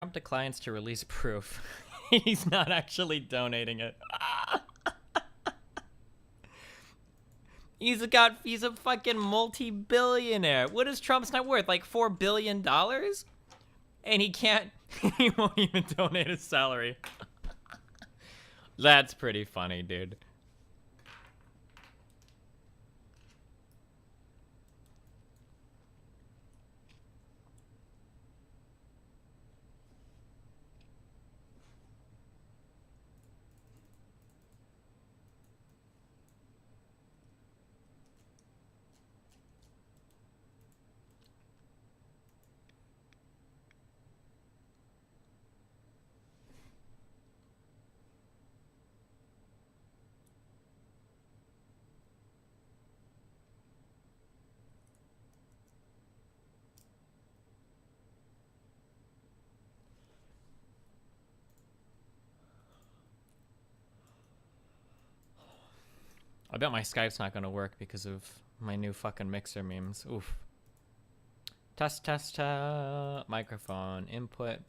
Trump declines to release proof. He's not actually donating it. He's a fucking multi-billionaire. What is Trump's net worth? Like $4 billion? And he won't even donate his salary. That's pretty funny, dude. I bet my Skype's not gonna work because of my new fucking mixer memes. Oof. Test, microphone, input.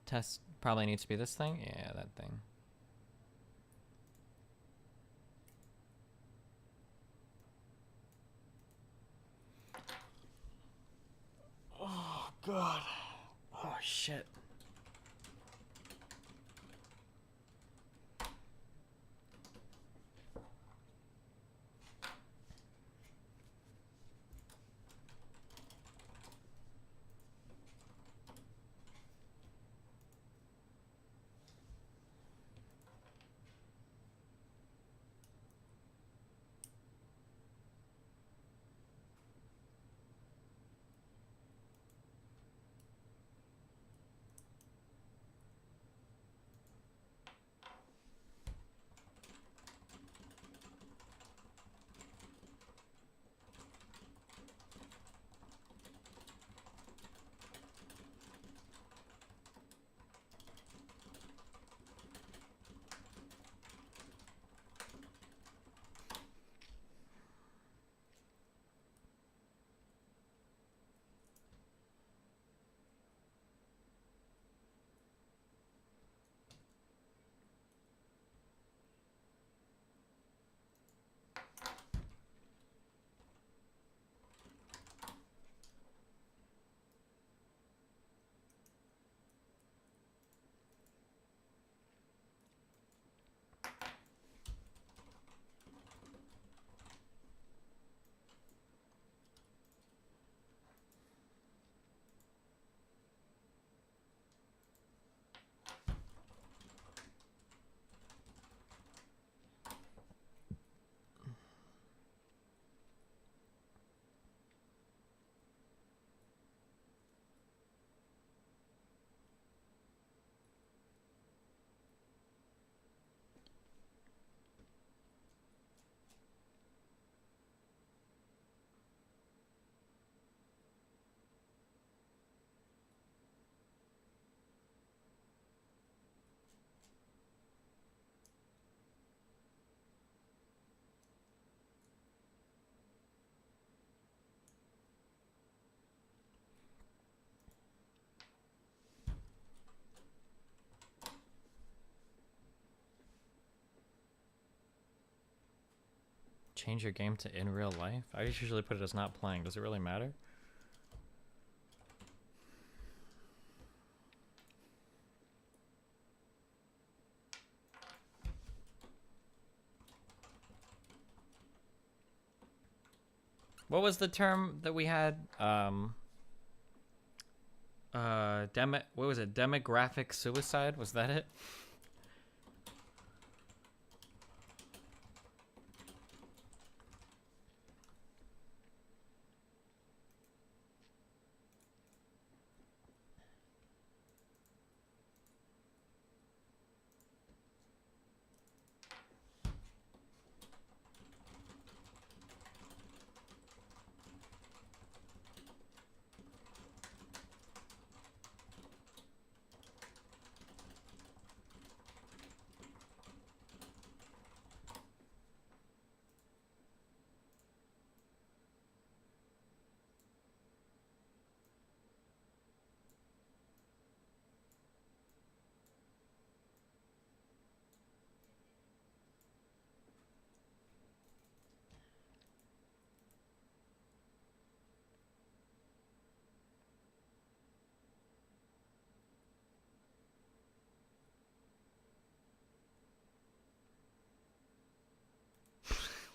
Test probably needs to be this thing. Yeah, that thing. Oh, God. Oh, shit. Change your game to in real life? I just usually put it as not playing. Does it really matter? What was the term that we had? What was it? Demographic suicide? Was that it?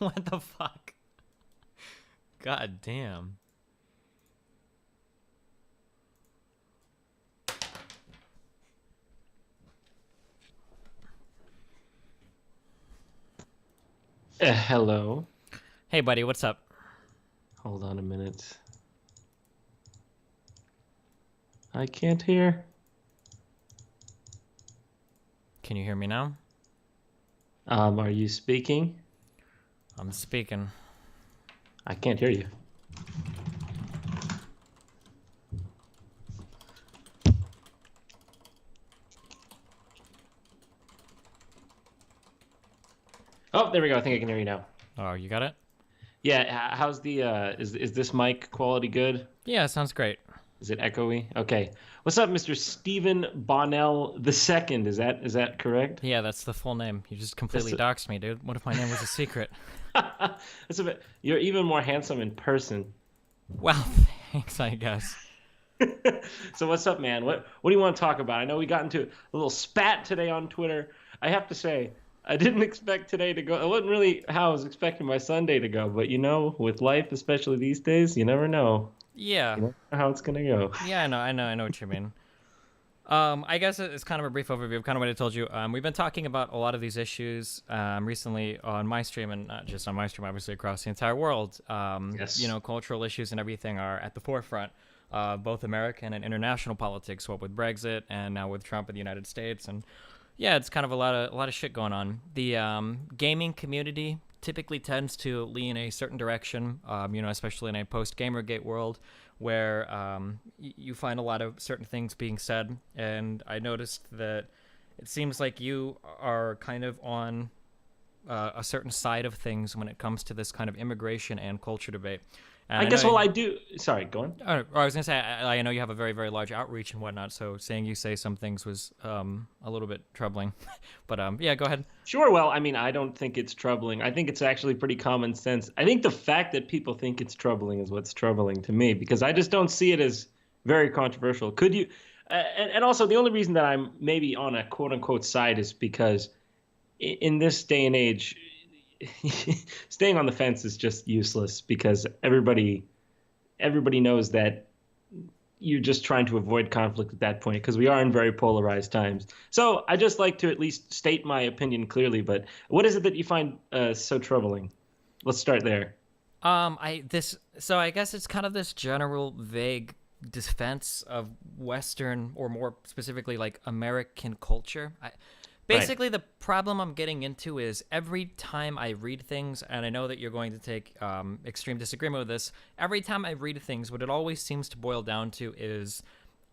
What the fuck? God damn. Hello. Hey, buddy, what's up? Hold on a minute. I can't hear. Can you hear me now? Are you speaking? I'm speaking. I can't hear you. Oh, there we go. I think I can hear you now. Oh, you got it? Yeah, how's the is this mic quality good? Yeah, sounds great. Is it echoey? Okay. What's up, Mr. Stephen Bonnell II? Is that correct? Yeah, that's the full name. You just completely That's doxed me, dude. What if my name was a secret? That's a bit. You're even more handsome in person. Well, thanks, I guess. So what's up, man? What do you want to talk about? I know we got into a little spat today on Twitter. I have to say, I didn't expect today to go. It wasn't really how I was expecting my Sunday to go, but with life, especially these days, you never know. Yeah. You never know how it's gonna go. Yeah, I know what you mean. I guess it's kind of a brief overview of kind of what I told you. We've been talking about a lot of these issues recently on my stream, and not just on my stream, obviously across the entire world. Yes. Cultural issues and everything are at the forefront, both American and international politics. What with Brexit, and now with Trump in the United States, and yeah, it's kind of a lot of shit going on. The gaming community typically tends to lean a certain direction, especially in a post-Gamergate world, where you find a lot of certain things being said. And I noticed that it seems like you are kind of on a certain side of things when it comes to this kind of immigration and culture debate. And I guess, I do. Sorry, go on. I was going to say, I know you have a very, very large outreach and whatnot, so saying you say some things was a little bit troubling. But yeah, go ahead. Sure. Well, I mean, I don't think it's troubling. I think it's actually pretty common sense. I think the fact that people think it's troubling is what's troubling to me, because I just don't see it as very controversial. Could you? And also, the only reason that I'm maybe on a quote unquote side is because in this day and age, staying on the fence is just useless, because everybody knows that you're just trying to avoid conflict at that point, because we are in very polarized times. So I just like to at least state my opinion clearly. But what is it that you find so troubling? Let's start there. So I guess it's kind of this general vague defense of Western, or more specifically like American culture. Basically, the problem I'm getting into is every time I read things, and I know that you're going to take extreme disagreement with this, every time I read things, what it always seems to boil down to is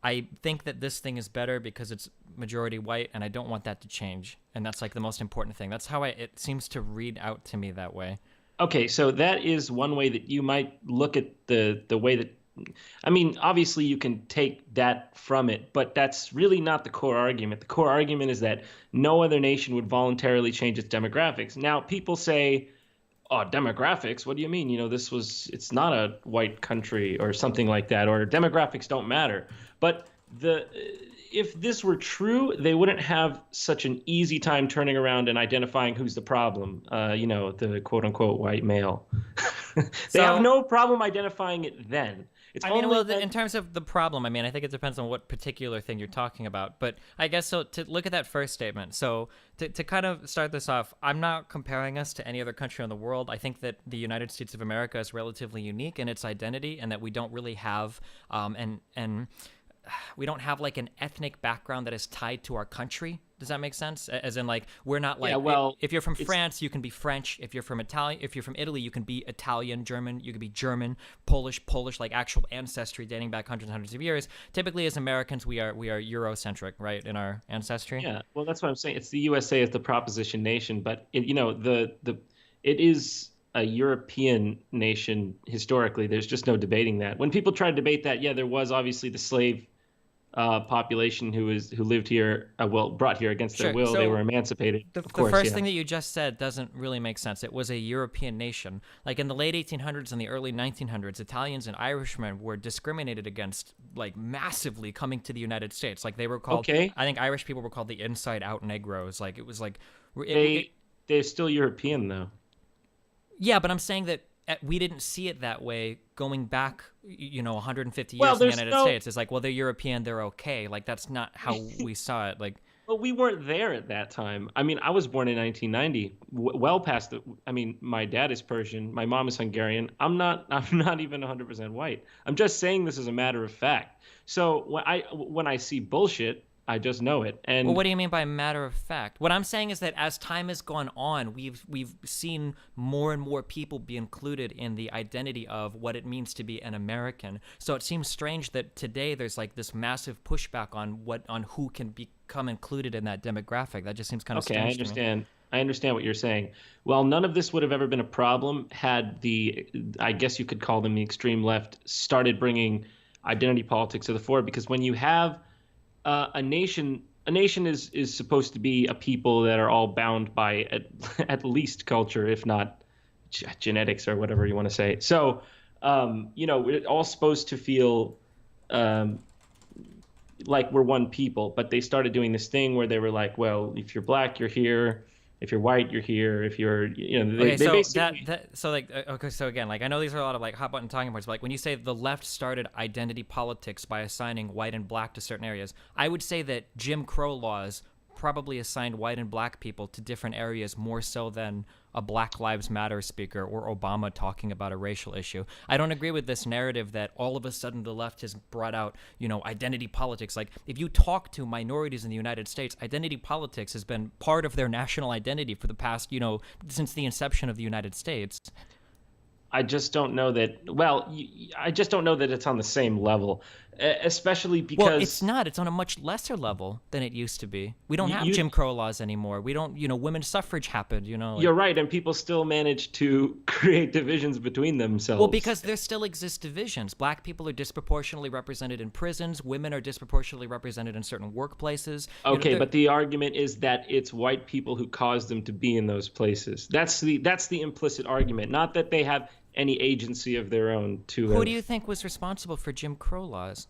I think that this thing is better because it's majority white, and I don't want that to change. And that's like the most important thing. That's how it seems to read out to me that way. Okay, so that is one way that you might look at the way that, I mean, obviously you can take that from it, but that's really not the core argument. The core argument is that no other nation would voluntarily change its demographics. Now, people say, oh, demographics? What do you mean? It's not a white country or something like that, or demographics don't matter. But if this were true, they wouldn't have such an easy time turning around and identifying who's the problem, the quote unquote white male. They have no problem identifying it then. In terms of the problem, I think it depends on what particular thing you're talking about. But I guess, so to look at that first statement, so to kind of start this off, I'm not comparing us to any other country in the world. I think that the United States of America is relatively unique in its identity, and that we don't really have we don't have like an ethnic background that is tied to our country. Does that make sense? As in, like, we're not like, if you're from France, you can be French. If you're from Italy, you can be Italian, German. You can be German, Polish, like actual ancestry dating back hundreds and hundreds of years. Typically, as Americans, we are Eurocentric, right, in our ancestry. Yeah, well, that's what I'm saying. It's the USA as the proposition nation, but it is a European nation historically. There's just no debating that. When people try to debate that, yeah, there was obviously the slave population who lived here, brought here against their will. So they were emancipated. The first thing that you just said doesn't really make sense. It was a European nation. Like in the late 1800s and the early 1900s, Italians and Irishmen were discriminated against, like, massively coming to the United States. Like, they were called, I think Irish people were called the inside out Negroes. Like, it was like... They're still European, though. Yeah, but I'm saying that we didn't see it that way going back, 150 Well, years in the there's United no. States. It's like, well, they're European, they're okay. Like, that's not how we saw it. Like, Well, we weren't there at that time. I mean, I was born in 1990, well past the. I mean, my dad is Persian, my mom is Hungarian. I'm not. I'm not even 100% white. I'm just saying this as a matter of fact. So when I see bullshit, I just know it. well, And what do you mean by matter of fact? What I'm saying is that as time has gone on, we've seen more and more people be included in the identity of what it means to be an American. So it seems strange that today there's like this massive pushback on who can become included in that demographic. That just seems kind of okay, I strange to me. understand. I understand what you're saying. Well, none of this would have ever been a problem had I guess you could call them the extreme left, started bringing identity politics to the fore. Because when you have a nation is supposed to be a people that are all bound by at least culture, if not genetics or whatever you want to say. So, we're all supposed to feel um, like we're one people. But they started doing this thing where they were like, well, if you're black, you're here. If you're white, you're here. If you're, Okay, they so basically. okay, so again, like I know these are a lot of like hot button talking points, but like when you say the left started identity politics by assigning white and black to certain areas, I would say that Jim Crow laws probably assigned white and black people to different areas more so than a Black Lives Matter speaker or Obama talking about a racial issue. I don't agree with this narrative that all of a sudden the left has brought out, identity politics. Like if you talk to minorities in the United States, identity politics has been part of their national identity for the past, since the inception of the United States. I just don't know that. Well, I just don't know that it's on the same level, especially because Well, it's not. It's on a much lesser level than it used to be. We don't have you, Jim Crow laws anymore. We don't, women's suffrage happened, like, you're right, and people still manage to create divisions between themselves. well, because there still exist divisions. Black people are disproportionately represented in prisons. Women are disproportionately represented in certain workplaces. Okay, but the argument is that it's white people who caused them to be in those places. That's the implicit argument, not that they have any agency of their own to. Who do you think was responsible for Jim Crow laws?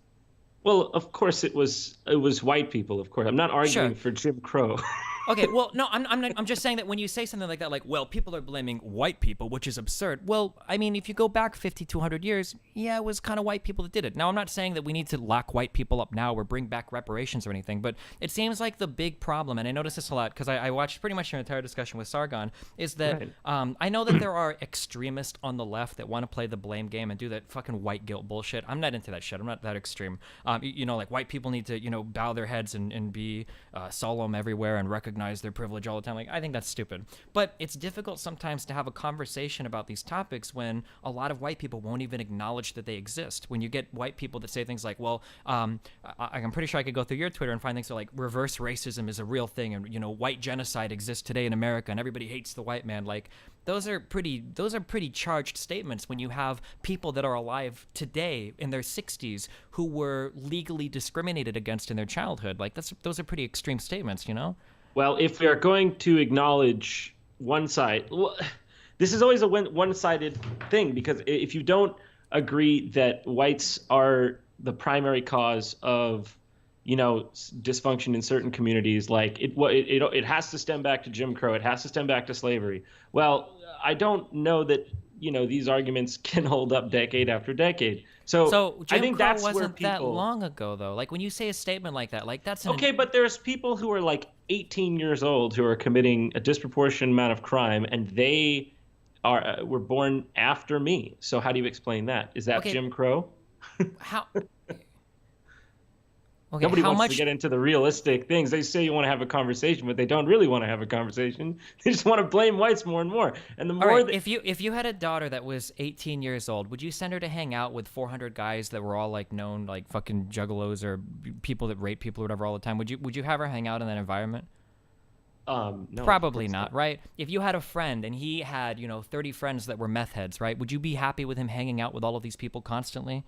Well, of course it was white people. Of course, I'm not arguing for Jim Crow. Okay, well, no, I'm just saying that when you say something like that, like, well, people are blaming white people, which is absurd. Well, I mean, if you go back 50, 200 years, yeah, it was kind of white people that did it. Now, I'm not saying that we need to lock white people up now or bring back reparations or anything, but it seems like the big problem, and I notice this a lot because I watched pretty much your entire discussion with Sargon, is that I know that there are extremists on the left that want to play the blame game and do that fucking white guilt bullshit. I'm not into that shit. I'm not that extreme. Like white people need to, bow their heads and be solemn everywhere and recognize their privilege all the time. Like, I think that's stupid. But it's difficult sometimes to have a conversation about these topics when a lot of white people won't even acknowledge that they exist. When you get white people that say things like, well, I'm pretty sure I could go through your Twitter and find things like reverse racism is a real thing, and white genocide exists today in America and everybody hates the white man. Like, those are pretty charged statements when you have people that are alive today in their 60s who were legally discriminated against in their childhood. Like, those are pretty extreme statements, Well, if we are going to acknowledge one side, well, this is always a one-sided thing, because if you don't agree that whites are the primary cause of, dysfunction in certain communities, like it has to stem back to Jim Crow, it has to stem back to slavery. Well, I don't know that these arguments can hold up decade after decade. So Jim I think Crow that's wasn't where people. that long ago, though. Like, when you say a statement like that, like that's Okay, but there's people who are like 18 years old who are committing a disproportionate amount of crime, and they were born after me. So how do you explain that? Is that Okay. Jim Crow? How? Okay, Nobody how wants much? to get into the realistic things. They say you want to have a conversation, but they don't really want to have a conversation. They just want to blame whites more and more. And the All more right, that, if you had a daughter that was 18 years old, would you send her to hang out with 400 guys that were all like known like fucking juggalos or people that rape people or whatever all the time? Would you have her hang out in that environment? no, Probably not, right? If you had a friend and he had 30 friends that were meth heads, right? Would you be happy with him hanging out with all of these people constantly?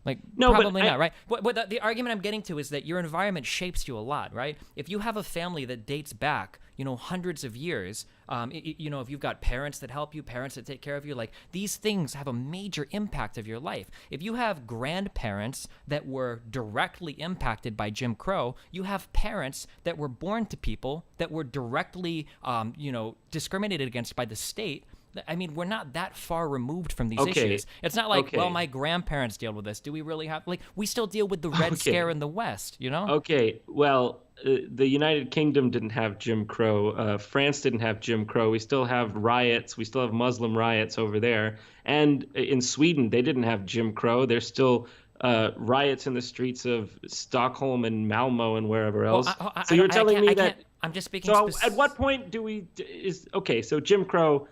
Like, No, but probably not, right? But the argument I'm getting to is that your environment shapes you a lot, right? If you have a family that dates back, hundreds of years, if you've got parents that help you, parents that take care of you, like, these things have a major impact of your life. If you have grandparents that were directly impacted by Jim Crow, you have parents that were born to people that were directly, discriminated against by the state. I mean, we're not that far removed from these Okay. issues. It's not like, well, Okay. my grandparents deal with this. Do we really have, like, we still deal with the Red Okay. Scare in the West, you know? Okay, well, the United Kingdom didn't have Jim Crow. France didn't have Jim Crow. We still have riots. We still have Muslim riots over there. And in Sweden, they didn't have Jim Crow. There's still riots in the streets of Stockholm and Malmo and wherever Well, else. So you're telling me that. I'm just speaking. So at what point do we okay? So Jim Crow,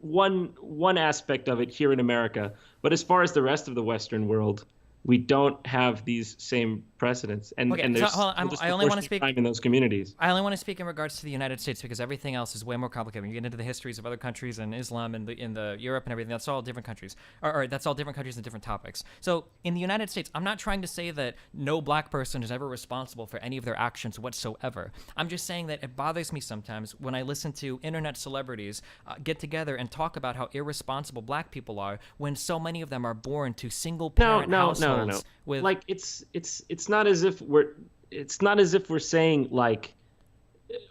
one aspect of it here in America, but as far as the rest of the Western world, we don't have these same precedents, and Okay, and so there's hold on, I only want to speak. crime in those communities. I only want to speak in regards to the United States because everything else is way more complicated. When you get into the histories of other countries and Islam and in the Europe and everything, that's all different countries, or that's all different countries and different topics. So in the United States, I'm not trying to say that no black person is ever responsible for any of their actions whatsoever. I'm just saying that it bothers me sometimes when I listen to internet celebrities get together and talk about how irresponsible black people are when so many of them are born to single parent households with like it's not as if we're saying like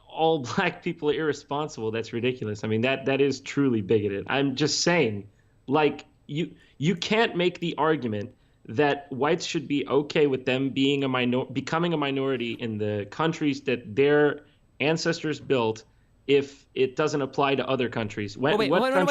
all black people are irresponsible. That's ridiculous. I mean, that is truly bigoted. I'm just saying, like, you can't make the argument that whites should be okay with them being becoming a minority in the countries that their ancestors built if it doesn't apply to other countries. Wait, hold on,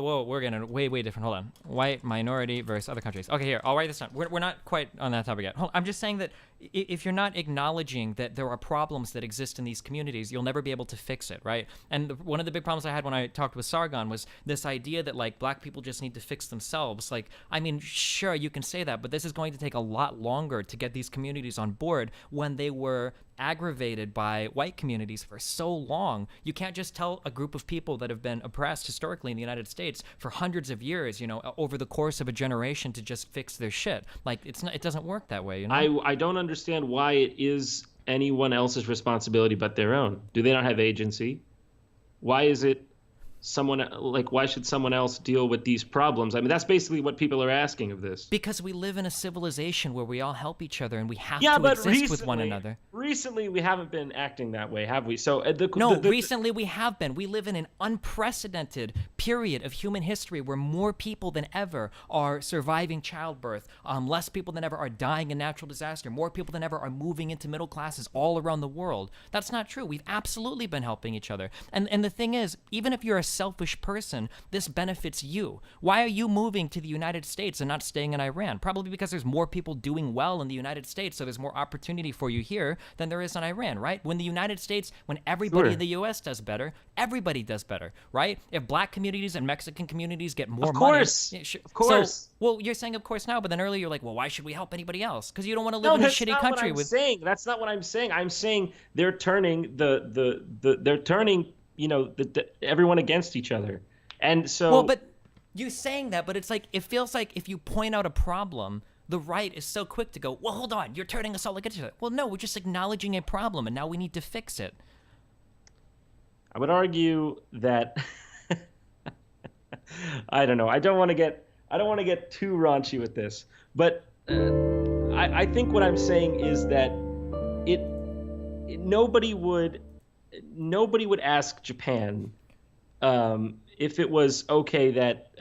whoa, we're getting way different. Hold on. White minority versus other countries. Okay, here, I'll write this down. We're not quite on that topic yet. I'm just saying that if you're not acknowledging that there are problems that exist in these communities, you'll never be able to fix it, right? And one of the big problems I had when I talked with Sargon was this idea that, like, black people just need to fix themselves. Like, I mean, sure, you can say that, but this is going to take a lot longer to get these communities on board when they were aggravated by white communities for so long. You can't just tell a group of people that have been oppressed historically in the United States for hundreds of years, you know, over the course of a generation to just fix their shit. Like, it doesn't work that way, you know? I don't understand why it is anyone else's responsibility but their own. Do they not have agency? Why is it why should someone else deal with these problems? I mean, that's basically what people are asking of this. Because we live in a civilization where we all help each other and we have to exist with one another. Recently, we haven't been acting that way, have we? So recently we have been. We live in an unprecedented period of human history where more people than ever are surviving childbirth, less people than ever are dying in natural disaster, more people than ever are moving into middle classes all around the world. That's not true. We've absolutely been helping each other. And the thing is, even if you're a selfish person, this benefits you. Why are you moving to the United States and not staying in Iran? Probably because there's more people doing well in the United States, so there's more opportunity for you here than there is in Iran, right? When everybody in the U.S. does better, everybody does better, right? If black communities and Mexican communities get more money... Of course. So, well, you're saying of course now, but then earlier you're like, well, why should we help anybody else? Because you don't want to live in a shitty country with... That's not what I'm saying. I'm saying they're turning they're turning everyone against each other. And so... Well, but you're saying that, but it's like, it feels like if you point out a problem, the right is so quick to go, well, hold on, you're turning us all against each other. Well, no, we're just acknowledging a problem, and now we need to fix it. I would argue that... I don't know. I don't want to get too raunchy with this, but I think what I'm saying is that nobody would ask Japan if it was okay that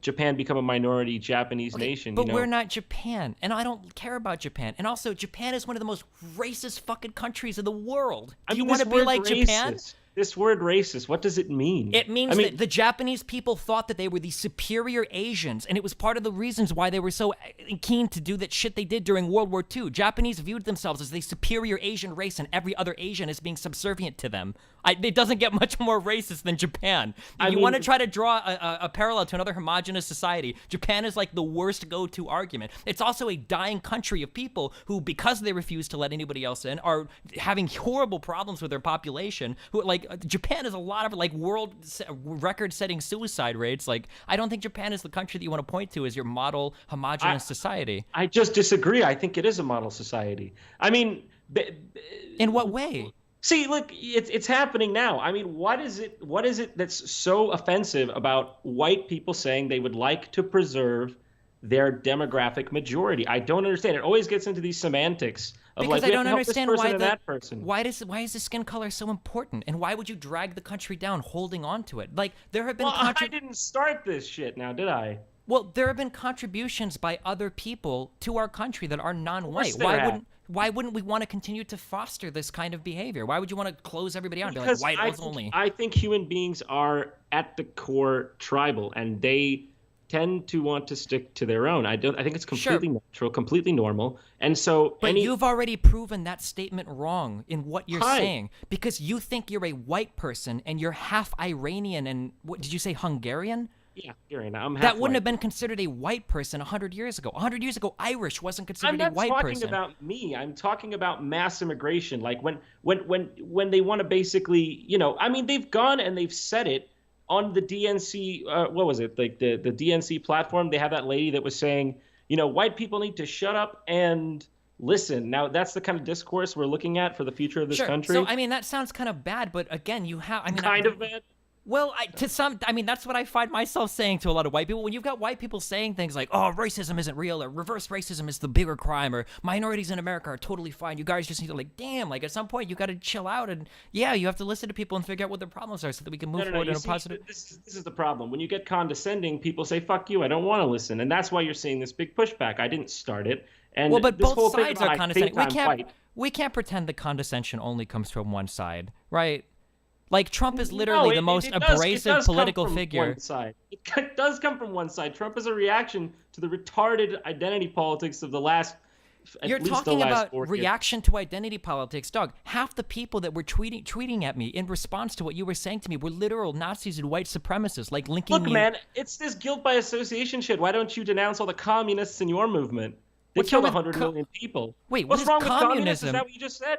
Japan become a minority Japanese nation. But we're not Japan, and I don't care about Japan. And also, Japan is one of the most racist fucking countries in the world. Do you want to be like Japan? This word racist, what does it mean? It means that the Japanese people thought that they were the superior Asians, and it was part of the reasons why they were so keen to do that shit they did during World War II. Japanese viewed themselves as the superior Asian race, and every other Asian is being subservient to them. It doesn't get much more racist than Japan. If you want to try to draw a parallel to another homogenous society, Japan is like the worst go-to argument. It's also a dying country of people who, because they refuse to let anybody else in, are having horrible problems with their population, who, like, Japan has a lot of, like, world record-setting suicide rates. Like, I don't think Japan is the country that you want to point to as your model homogenous society. I just disagree. I think it is a model society. I mean... In what way? See, look, it's happening now. I mean, what is it that's so offensive about white people saying they would like to preserve their demographic majority. I don't understand. It always gets into these semantics of because I we have don't to help this understand person and that person. why is the skin color so important, and why would you drag the country down holding on to it? Like there have been I didn't start this shit now, did I? Well, there have been contributions by other people to our country that are non-white. Why wouldn't we want to continue to foster this kind of behavior? Why would you want to close everybody out and be like white only? I think human beings are at the core tribal, and they tend to want to stick to their own. I think it's completely natural, completely normal. And so But you've already proven that statement wrong in what you're saying, because you think you're a white person and you're half Iranian and what did you say, Hungarian? Yeah, I'm half that wouldn't white. have been considered a white person 100 years ago. 100 years ago, Irish wasn't considered a white person. I'm not talking about me. I'm talking about mass immigration. Like when they want to basically, I mean, they've gone and they've said it on the DNC. What was it? Like the DNC platform. They have that lady that was saying, white people need to shut up and listen. Now that's the kind of discourse we're looking at for the future of this country. So I mean, that sounds kind of bad, but again, kind of bad. Well, that's what I find myself saying to a lot of white people. When you've got white people saying things like, oh, racism isn't real, or reverse racism is the bigger crime, or minorities in America are totally fine. You guys just need to damn, at some point you got to chill out. And yeah, you have to listen to people and figure out what their problems are so that we can move forward in a positive. This is the problem. When you get condescending, people say, fuck you, I don't want to listen. And that's why you're seeing this big pushback. I didn't start it. And well, but this both sides are condescending. White. We can't pretend the condescension only comes from one side, right? Like, Trump is literally the most abrasive political figure. One side. It does come from one side. Trump is a reaction to the retarded identity politics of the last. You're talking about reaction to identity politics, dog. Half the people that were tweeting at me in response to what you were saying to me were literal Nazis and white supremacists, linking me. Look, man, it's this guilt by association shit. Why don't you denounce all the communists in your movement? They killed 100 million people. Wait, what's wrong with communism? Is that what you just said?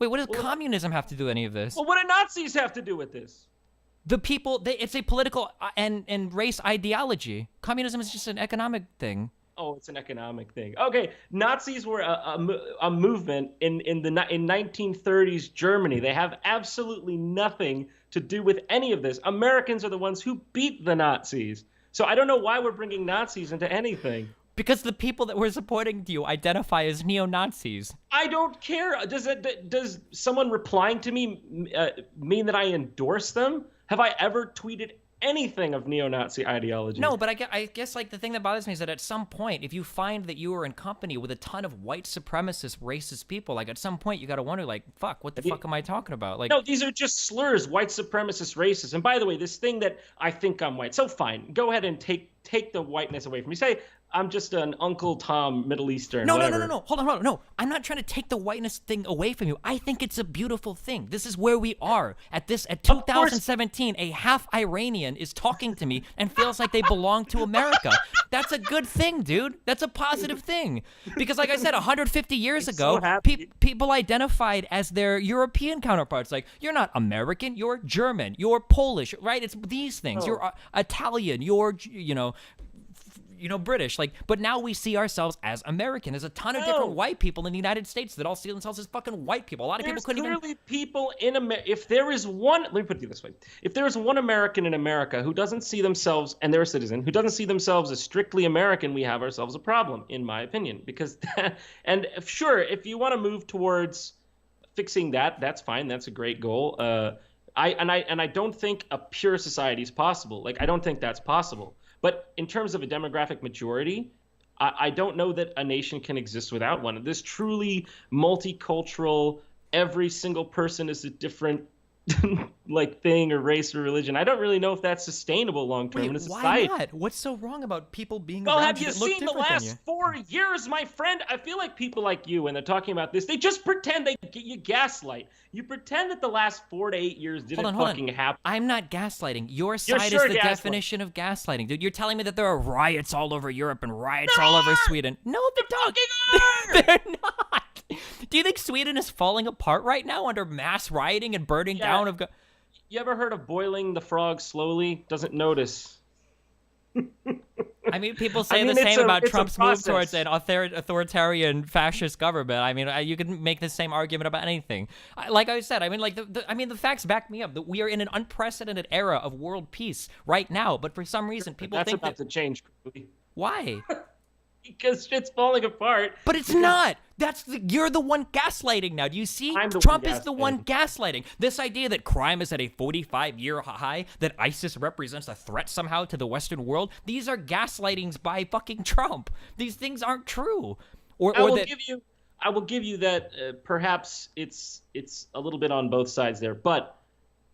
Wait, what does communism have to do with any of this? Well, what do Nazis have to do with this? The people, it's a political and race ideology. Communism is just an economic thing. Oh, it's an economic thing. Okay, Nazis were a movement in 1930s Germany. They have absolutely nothing to do with any of this. Americans are the ones who beat the Nazis. So I don't know why we're bringing Nazis into anything. Because the people that were supporting you identify as neo-Nazis. I don't care. Does someone replying to me mean that I endorse them? Have I ever tweeted anything of neo-Nazi ideology? No, but I guess the thing that bothers me is that at some point, if you find that you are in company with a ton of white supremacist, racist people, at some point you got to wonder, fuck, what the fuck am I talking about? No, these are just slurs, white supremacist, racist. And by the way, this thing that I think I'm white. So fine, go ahead and take the whiteness away from me. Say I'm just an Uncle Tom Middle Eastern. No. Hold on. No, I'm not trying to take the whiteness thing away from you. I think it's a beautiful thing. This is where we are at 2017. A half Iranian is talking to me and feels like they belong to America. That's a good thing, dude. That's a positive thing. Because like I said, 150 years ago, people identified as their European counterparts. You're not American, you're German, you're Polish, right? It's these things. You're Italian, you're, British, but now we see ourselves as American. There's a ton of different white people in the United States that all see themselves as fucking white people. A lot of people couldn't clearly people in America. If there is one, let me put it this way: if there is one American in America who doesn't see themselves, and they're a citizen who doesn't see themselves as strictly American, we have ourselves a problem, in my opinion. Because, and sure, if you want to move towards fixing that, that's fine. That's a great goal. I don't think a pure society is possible. I don't think that's possible. But in terms of a demographic majority, I don't know that a nation can exist without one. This truly multicultural, every single person is a different thing or race or religion. I don't really know if that's sustainable long term in a society. Why not? What's so wrong about people being well, around have you seen the last 4 years, my friend? I feel like people like you, when they're talking about this, they just pretend you gaslight. You pretend that the last 4 to 8 years didn't fucking happen. I'm not gaslighting. Your side is the definition of gaslighting, dude. You're telling me that there are riots all over Europe and riots all over Sweden. No, they're not. Do you think Sweden is falling apart right now under mass rioting and burning down of? You ever heard of boiling the frog slowly? Doesn't notice. I mean, people say the same about Trump's move towards an authoritarian fascist government. I mean, you can make the same argument about anything. Like I said, I mean, the facts back me up that we are in an unprecedented era of world peace right now. But for some reason, people think that's about to change. Why? Because shit's falling apart. But it's not. You're the one gaslighting now. Do you see? I'm the Trump one is the one gaslighting. This idea that crime is at a 45-year high, that ISIS represents a threat somehow to the Western world, these are gaslightings by fucking Trump. These things aren't true. I will give you that perhaps it's a little bit on both sides there, but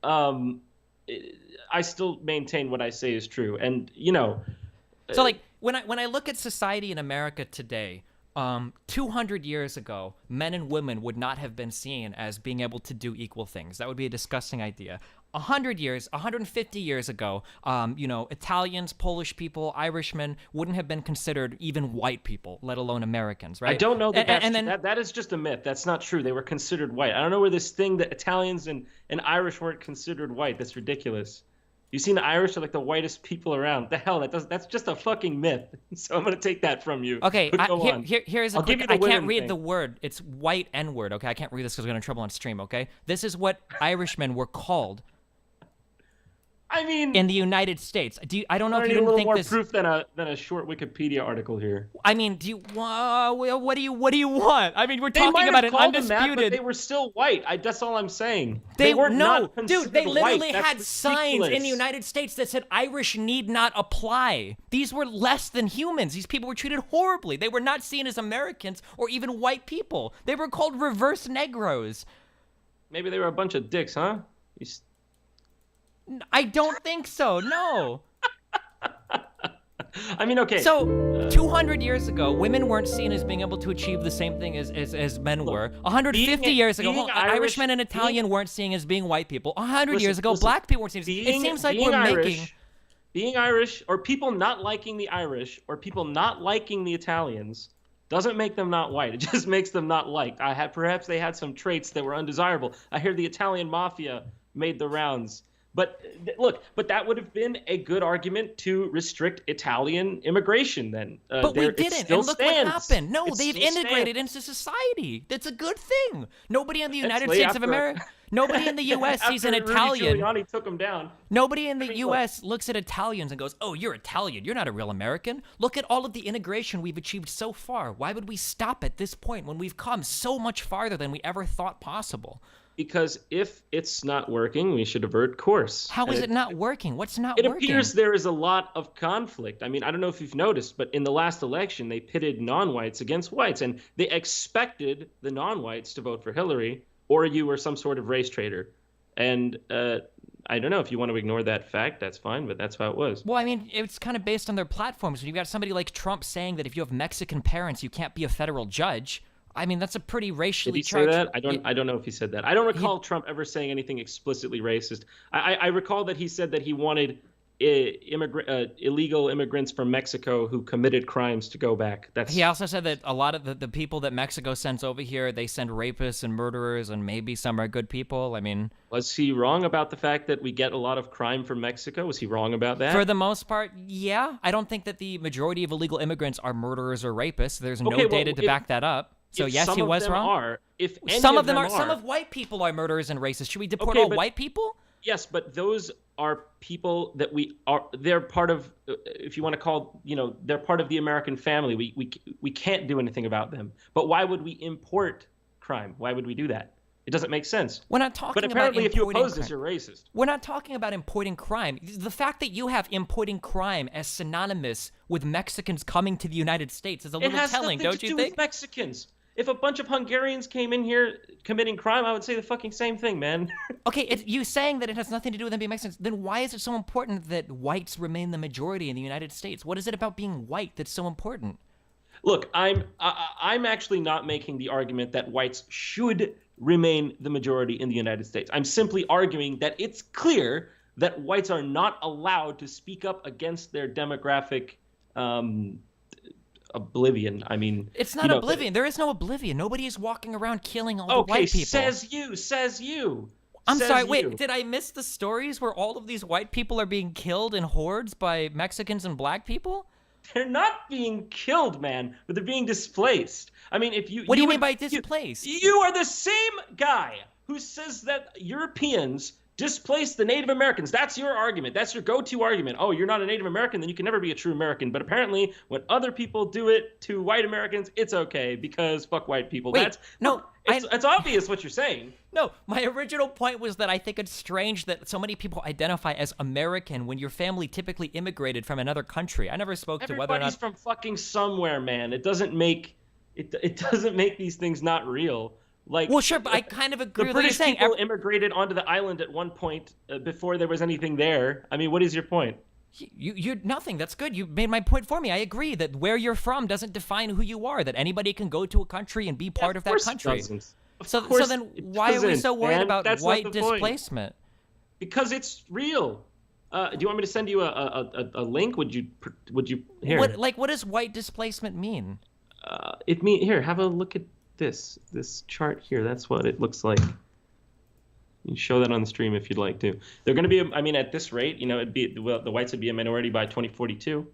I still maintain what I say is true. And, So, like, when I look at society in America today, 200 years ago, men and women would not have been seen as being able to do equal things. That would be a disgusting idea. 150 years ago, Italians, Polish people, Irishmen wouldn't have been considered even white people, let alone Americans, right? I don't know that then, that is just a myth. That's not true. They were considered white. I don't know where this thing that Italians and Irish weren't considered white. That's ridiculous. You seen the Irish are like the whitest people around. The hell, that's just a fucking myth. So I'm gonna take that from you. Okay, here's a quick. I can't read thing. the word. It's white N-word. Okay, I can't read this because we're gonna trouble on stream. Okay, this is what Irishmen were called. I mean, in the United States. I don't know if you need a didn't little think more this. proof than a short Wikipedia article here. I mean, what do you want? I mean, we're They talking might about have an called them that, undisputed. but they were still white. That's all I'm saying. They were not dude. They considered literally white. That's had signs in ridiculous. the United States that said Irish need not apply. These were less than humans. These people were treated horribly. They were not seen as Americans or even white people. They were called reverse Negros. Maybe they were a bunch of dicks, huh? I don't think so. No. I mean, okay. So, 200 years ago, women weren't seen as being able to achieve the same thing as men were. 150 years ago, Irishmen and Italian weren't seen as being white people. 100 years ago, black people weren't seen as... It seems like we're making... Being Irish, or people not liking the Irish, or people not liking the Italians, doesn't make them not white. It just makes them not liked. Perhaps they had some traits that were undesirable. I hear the Italian mafia made the rounds. But look, that would have been a good argument to restrict Italian immigration then. But we didn't, and look what happened. No, they've integrated stands. into society. That's a good thing. Nobody in the United States of America, nobody in the U.S. sees an Italian. Giuliani took him down. Nobody in the U.S. looks at Italians and goes, oh, you're Italian. You're not a real American. Look at all of the integration we've achieved so far. Why would we stop at this point when we've come so much farther than we ever thought possible? Because if it's not working, we should avert course. How is it not working? What's not working? It appears there is a lot of conflict. I mean, I don't know if you've noticed, but in the last election, they pitted non-whites against whites, and they expected the non-whites to vote for Hillary, or you were some sort of race traitor. And I don't know if you want to ignore that fact, that's fine, but that's how it was. Well, I mean, it's kind of based on their platforms. When you've got somebody like Trump saying that if you have Mexican parents, you can't be a federal judge. I mean, that's a pretty racially charged... Did he say that? I don't know if he said that. I don't recall Trump ever saying anything explicitly racist. I recall that he said that he wanted illegal immigrants from Mexico who committed crimes to go back. He also said that a lot of the people that Mexico sends over here, they send rapists and murderers, and maybe some are good people. I mean... Was he wrong about the fact that we get a lot of crime from Mexico? Was he wrong about that? For the most part, yeah. I don't think that the majority of illegal immigrants are murderers or rapists. There's no data to back that up. So yes, he was wrong. If some of them are, some of white people are murderers and racists. Should we deport all white people? Yes, but those are people that they're part of. If you want to call, they're part of the American family. We can't do anything about them. But why would we import crime? Why would we do that? It doesn't make sense. We're not talking but apparently, about if you oppose crime. this, you're racist. We're not talking about importing crime. The fact that you have importing crime as synonymous with Mexicans coming to the United States is a little telling, don't you think? It has nothing to do with Mexicans. If a bunch of Hungarians came in here committing crime, I would say the fucking same thing, man. Okay, you saying that it has nothing to do with them being Mexicans, then why is it so important that whites remain the majority in the United States? What is it about being white that's so important? Look, I'm actually not making the argument that whites should remain the majority in the United States. I'm simply arguing that it's clear that whites are not allowed to speak up against their demographic oblivion. I mean, it's not oblivion. There is no oblivion. Nobody is walking around killing all the white people. Says you. I'm sorry, wait, did I miss the stories where all of these white people are being killed in hordes by Mexicans and black people? They're not being killed, man, but they're being displaced. I mean, if you... What do you mean by displaced? You are the same guy who says that Europeans displace the Native Americans. That's your argument. That's your go-to argument. Oh, you're not a Native American, then you can never be a true American. But apparently, when other people do it to white Americans, it's okay because fuck white people. Wait, It's obvious what you're saying. No, my original point was that I think it's strange that so many people identify as American when your family typically immigrated from another country. I never spoke to whether or not... Everybody's from fucking somewhere, man. It doesn't make these things not real. Like, well, sure, but I kind of agree with what you're British saying. people immigrated onto the island at one point before there was anything there. I mean, what is your point? You're nothing. That's good. You made my point for me. I agree that where you're from doesn't define who you are, that anybody can go to a country and be part of that country. So then why are we so worried about white displacement? Because it's real. Do you want me to send you a link? Would you here? What does white displacement mean? Here, have a look at this chart here. That's what it looks like. You can show that on the stream if you'd like to. They're going to be, I mean, at this rate, you know, the whites would be a minority by 2042.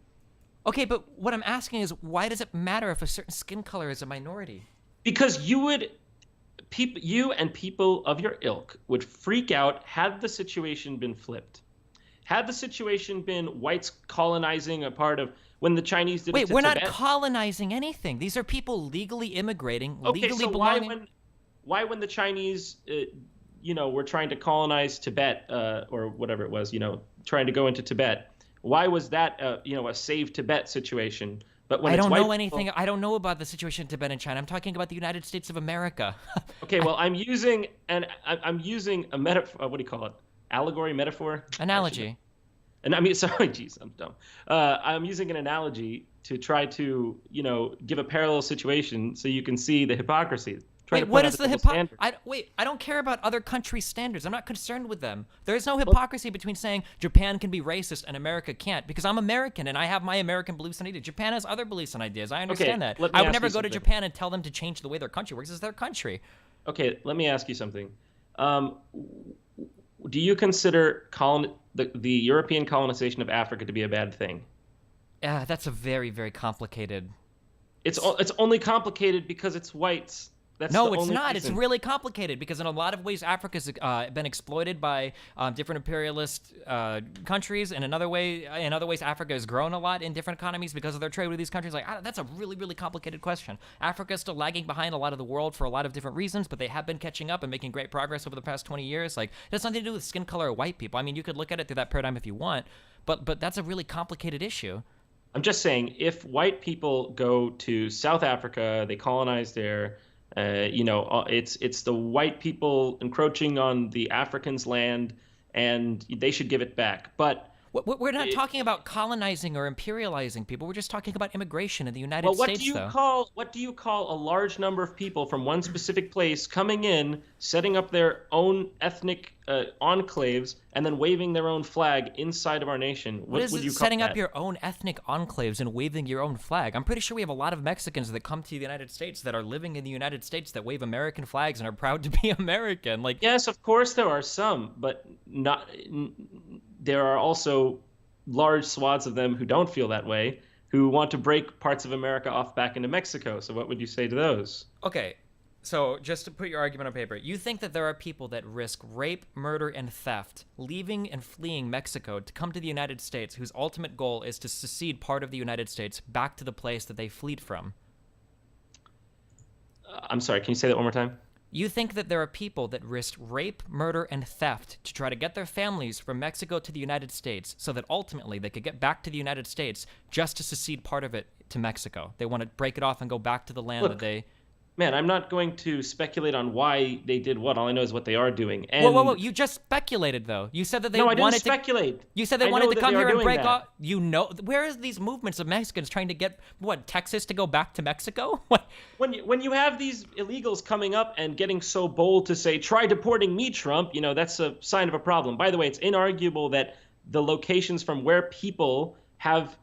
Okay, but what I'm asking is, why does it matter if a certain skin color is a minority? Because you and people of your ilk would freak out had the situation been flipped. Had the situation been whites colonizing a part of when the Chinese did it to Tibet. Wait, we're not colonizing anything. These are people legally immigrating, legally belonging. Why when the Chinese, were trying to colonize Tibet or whatever it was, trying to go into Tibet, why was that, a save Tibet situation? But when I don't know anything. I don't know about the situation in Tibet and China. I'm talking about the United States of America. Okay, well, I'm using a metaphor. What do you call it? Allegory, metaphor? Analogy. And I mean, sorry, geez, I'm dumb. I'm using an analogy to try to, give a parallel situation so you can see the hypocrisy. Wait, what is the hypocrisy? I don't care about other countries' standards. I'm not concerned with them. There is no hypocrisy between saying Japan can be racist and America can't, because I'm American and I have my American beliefs and ideas. Japan has other beliefs and ideas. I understand that. I would never go to Japan and tell them to change the way their country works. It's their country. Okay, let me ask you something. Do you consider the European colonization of Africa to be a bad thing? Yeah, that's a very, very complicated... It's only complicated because it's whites. No, it's not. It's really complicated because in a lot of ways Africa's been exploited by different imperialist countries, and in other ways Africa has grown a lot in different economies because of their trade with these countries. That's a really, really complicated question. Africa is still lagging behind a lot of the world for a lot of different reasons, but they have been catching up and making great progress over the past 20 years. It has nothing to do with skin color or white people. I mean, you could look at it through that paradigm if you want, but that's a really complicated issue. I'm just saying, if white people go to South Africa, they colonize there. It's the white people encroaching on the Africans' land, and they should give it back. But we're not talking about colonizing or imperializing people. We're just talking about immigration in the United States. What do you call a large number of people from one specific place coming in, setting up their own ethnic enclaves, and then waving their own flag inside of our nation? What would you call setting that? up your own ethnic enclaves and waving your own flag? I'm pretty sure we have a lot of Mexicans that come to the United States that are living in the United States that wave American flags and are proud to be American. Yes, of course there are some, but not. There are also large swaths of them who don't feel that way, who want to break parts of America off back into Mexico. So what would you say to those? Okay, so just to put your argument on paper, you think that there are people that risk rape, murder, and theft, leaving and fleeing Mexico to come to the United States, whose ultimate goal is to secede part of the United States back to the place that they fled from? I'm sorry, can you say that one more time? You think that there are people that risk rape, murder, and theft to try to get their families from Mexico to the United States so that ultimately they could get back to the United States just to secede part of it to Mexico. They want to break it off and go back to the land that they... Man, I'm not going to speculate on why they did what. All I know is what they are doing. And... Whoa. You just speculated, though. You said that they wanted to... No, I didn't speculate. You said they wanted to come here and break off... Where are these movements of Mexicans trying to get, Texas to go back to Mexico? What? When you have these illegals coming up and getting so bold to say, try deporting me, Trump, that's a sign of a problem. By the way, it's inarguable that the locations from where people have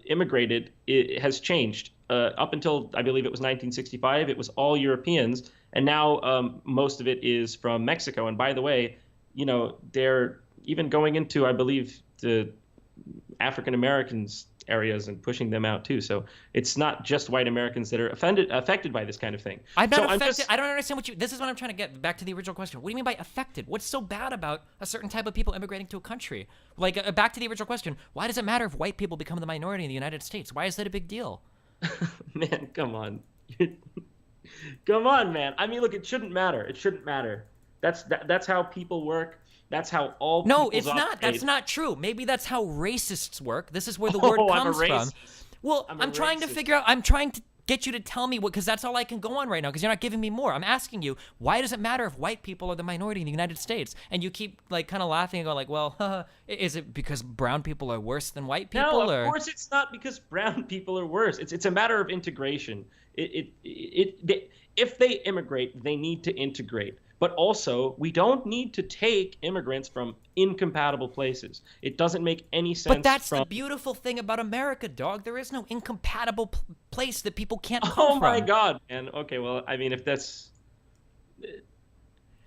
immigrated has changed. Up until, I believe it was 1965, it was all Europeans, and now most of it is from Mexico. And by the way, they're even going into, I believe, the African Americans areas and pushing them out too. So it's not just white Americans that are affected by this kind of thing. I'm not so affected. I don't understand what you. This is what I'm trying to get back to the original question. What do you mean by affected? What's so bad about a certain type of people immigrating to a country? Like, back to the original question. Why does it matter if white people become the minority in the United States? Why is that a big deal? Man, come on. Come on, man. I mean, look, it shouldn't matter. It shouldn't matter. That's how people work. That's how all No, it's peoples not. operate. That's not true. Maybe that's how racists work. This is where the word comes from. Well, I'm trying to figure out. I'm trying to get you to tell me what, because that's all I can go on right now, because you're not giving me more. I'm asking you, why does it matter if white people are the minority in the United States? And you keep like kind of laughing and go like, well, is it because brown people are worse than white people? No, of course it's not because brown people are worse. It's a matter of integration. If they immigrate, they need to integrate. But also, we don't need to take immigrants from incompatible places. It doesn't make any sense. But that's the beautiful thing about America, dog. There is no incompatible place that people can't come from. Oh my God, man. Okay, well, I mean, if that's...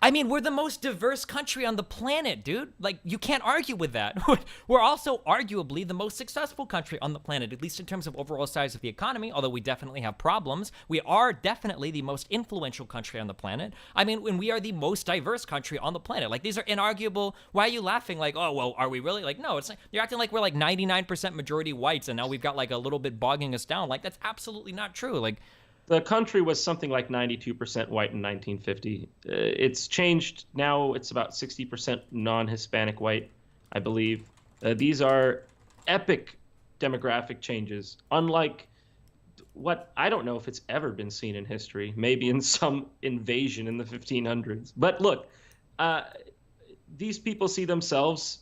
I mean, we're the most diverse country on the planet, dude. Like, you can't argue with that. We're also arguably the most successful country on the planet, at least in terms of overall size of the economy, although we definitely have problems. We are definitely the most influential country on the planet. I mean, when we are the most diverse country on the planet. Like, these are inarguable. Why are you laughing? Like, oh, well, are we really? Like, no, it's like, you're acting like we're like 99% majority whites, and now we've got like a little bit bogging us down. Like, that's absolutely not true. Like, the country was something like 92% white in 1950. It's changed now. It's about 60% non-Hispanic white, I believe. These are epic demographic changes, unlike what I don't know if it's ever been seen in history, maybe in some invasion in the 1500s. But look, these people see themselves,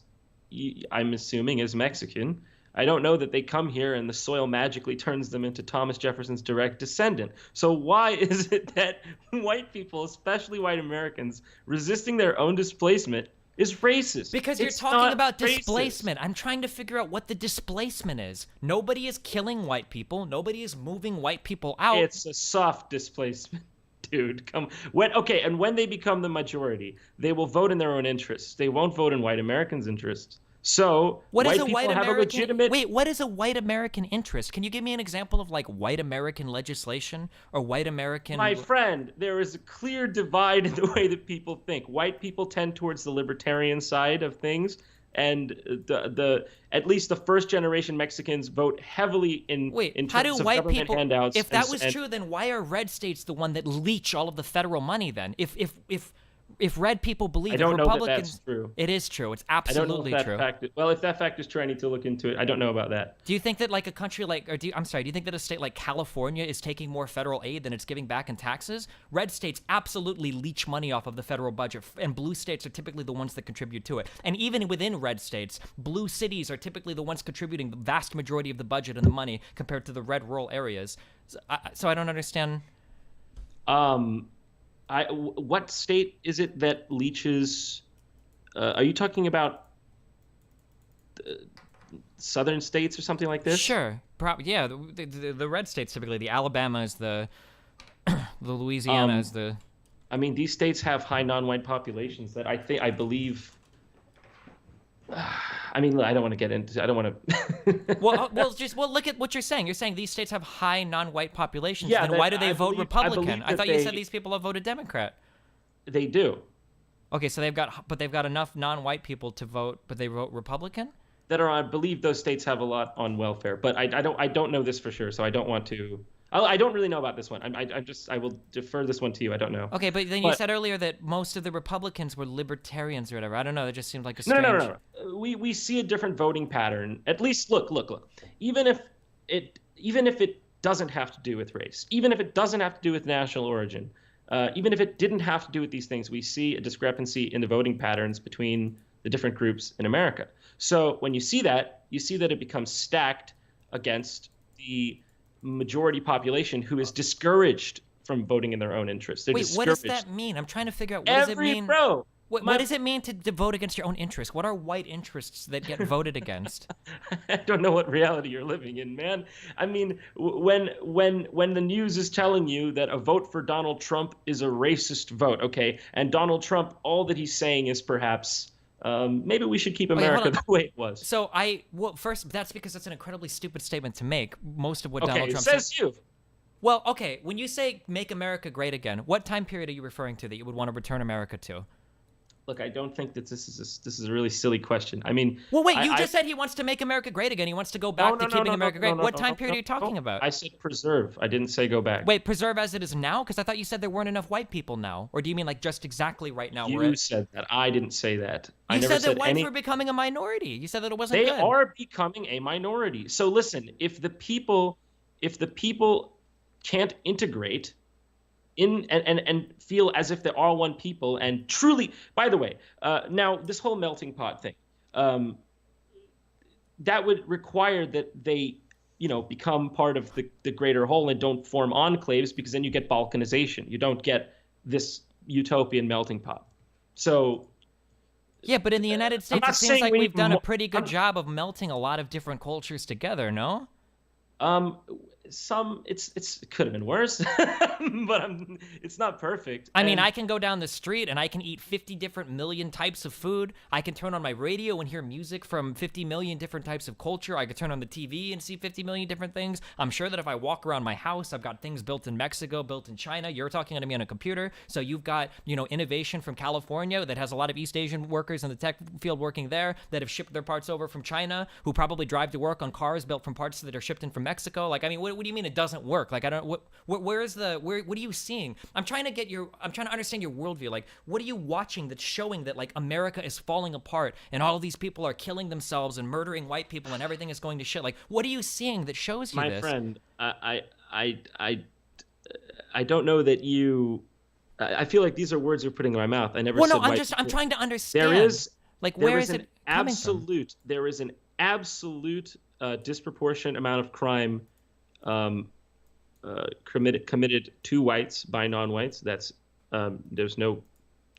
I'm assuming, as Mexican. I don't know that they come here and the soil magically turns them into Thomas Jefferson's direct descendant. So why is it that white people, especially white Americans, resisting their own displacement is racist? Because you're talking about displacement. I'm trying to figure out what the displacement is. Nobody is killing white people. Nobody is moving white people out. It's a soft displacement. Dude, and when they become the majority, they will vote in their own interests. They won't vote in white Americans' interests. So what is white a white people have American? a legitimate... Wait, what is a white American interest? Can you give me an example of like white American legislation or white American? My friend, there is a clear divide in the way that people think. White people tend towards the libertarian side of things, and at least the first generation Mexicans vote heavily in terms of government handouts. If that was true, then why are red states the one that leech all of the federal money? Then, if red people believe I don't Republicans, know that that's true. It is true. It's absolutely true. Well, if that fact is true, I need to look into it. I don't know about that. Do you think that like a country like, do you think that a state like California is taking more federal aid than it's giving back in taxes? Red states absolutely leech money off of the federal budget, and blue states are typically the ones that contribute to it. And even within red states, blue cities are typically the ones contributing the vast majority of the budget and the money compared to the red rural areas. So I don't understand. What state is it that leeches? Are you talking about southern states or something like this? Sure. Yeah, the red states typically. The Alabama is the Louisiana is the... I mean, these states have high non-white populations that I believe... I mean, I don't want to get into... I don't want to... well, look at what you're saying. You're saying these states have high non-white populations. Yeah, then why do they vote Republican? I thought you said these people have voted Democrat. They do. Okay, so they've got enough non-white people to vote, but they vote Republican? I believe those states have a lot on welfare, but I don't know this for sure, so I don't want to... I don't really know about this one. I will defer this one to you. I don't know. Okay, but then you said earlier that most of the Republicans were libertarians or whatever. I don't know. That just seemed like a strange... No. We see a different voting pattern. At least, look. Even if it doesn't have to do with race, even if it doesn't have to do with national origin, even if it didn't have to do with these things, we see a discrepancy in the voting patterns between the different groups in America. So when you see that it becomes stacked against the majority population who is discouraged from voting in their own interest. Wait, what does that mean? I'm trying to figure out what does it mean. What does it mean to vote against your own interests? What are white interests that get voted against? I don't know what reality you're living in, man. I mean, when the news is telling you that a vote for Donald Trump is a racist vote, okay, and Donald Trump, all that he's saying is perhaps maybe we should keep hold America on. the way it was. So well, first, that's because that's an incredibly stupid statement to make. Most of what Okay, Donald Trump says you. Well, okay, when you say make America great again, what time period are you referring to that you would want to return America to? Look, I don't think that this is a really silly question. I mean, Well, wait, you just said he wants to make America great again. He wants to go back to keeping America great. What time period are you talking about? I said preserve. I didn't say go back. Wait, preserve as it is now? Because I thought you said there weren't enough white people now. Or do you mean like just exactly right now? You said that. I didn't say that. I You never said that whites any... were becoming a minority. You said that it wasn't They good. are becoming a minority. So listen, if the people can't integrate in and feel as if they're all one people and truly, by the way, now this whole melting pot thing, that would require that they, become part of the greater whole and don't form enclaves, because then you get balkanization. You don't get this utopian melting pot. So yeah, but in the United States, it seems like we've done a pretty good job of melting a lot of different cultures together, no? It could have been worse, but it's not perfect. I mean, I can go down the street and I can eat 50 different million types of food. I can turn on my radio and hear music from 50 million different types of culture. I could turn on the TV and see 50 million different things. I'm sure that if I walk around my house, I've got things built in Mexico, built in China. You're talking to me on a computer. So you've got, innovation from California that has a lot of East Asian workers in the tech field working there that have shipped their parts over from China, who probably drive to work on cars built from parts that are shipped in from Mexico. Like, I mean, what do you mean it doesn't work? Like, I don't, what are you seeing? I'm trying to understand your worldview. Like, what are you watching that's showing that, like, America is falling apart and all of these people are killing themselves and murdering white people and everything is going to shit? Like, what are you seeing that shows you this? My friend, I don't know that you, I feel like these are words you're putting in my mouth. I never said white people. I'm trying to understand. Where is it coming from? There is an absolute disproportionate amount of crime committed to whites by non-whites. That's there's no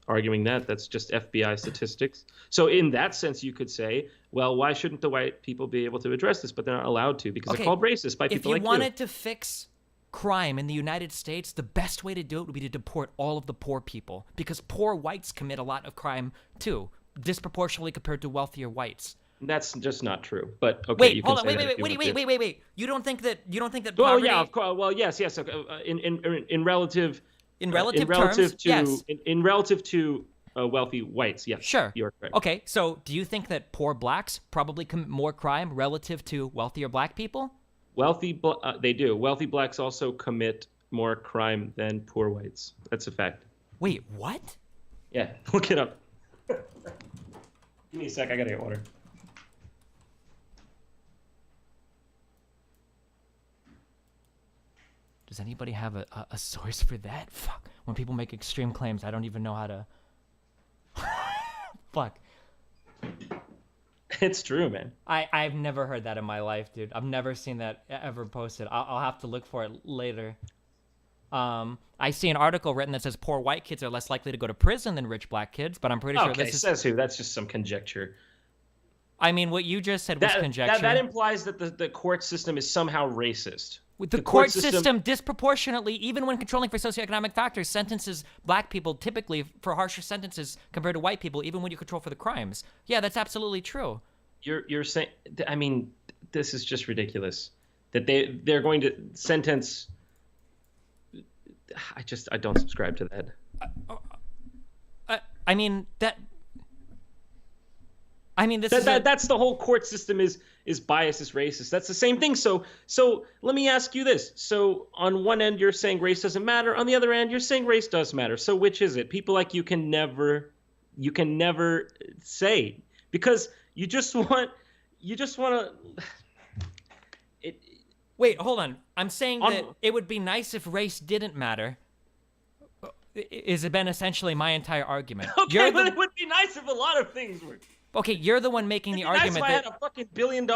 arguing that. That's just FBI statistics. So in that sense, you could say, well, why shouldn't the white people be able to address this? But they're not allowed to, because they're called racist by people like you. If you wanted to fix crime in the United States, the best way to do it would be to deport all of the poor people, because poor whites commit a lot of crime too, disproportionately compared to wealthier whites. That's just not true. But okay, wait, you can hold on, say wait. You don't think that poverty? Well, yeah, of course. Well, yes. In relative terms, yes. In relative to wealthy whites, yes. Sure. You're correct. Okay, so do you think that poor blacks probably commit more crime relative to wealthier black people? They do. Wealthy blacks also commit more crime than poor whites. That's a fact. Wait, what? Yeah, look it up. Give me a sec. I gotta get water. Does anybody have a source for that? Fuck. When people make extreme claims, I don't even know how to... Fuck. It's true, man. I've never heard that in my life, dude. I've never seen that ever posted. I'll have to look for it later. I see an article written that says poor white kids are less likely to go to prison than rich black kids, but I'm pretty sure this is... says who? That's just some conjecture. I mean, what you just said was conjecture. That implies that the court system is somehow racist. With the court system disproportionately, even when controlling for socioeconomic factors, sentences black people typically for harsher sentences compared to white people, even when you control for the crimes. Yeah, that's absolutely true. You're saying, I mean, this is just ridiculous. That they're going to sentence... I don't subscribe to that. I mean, that's the whole court system is biased, is racist. That's the same thing. So let me ask you this. So on one end, you're saying race doesn't matter. On the other end, you're saying race does matter. So which is it? People like you can never say, because you just want to. Wait, hold on. I'm saying that it would be nice if race didn't matter. Is it been essentially my entire argument? Okay, but it would be nice if a lot of things were. Okay, you're the one making the argument that... I had a fucking $1 billion.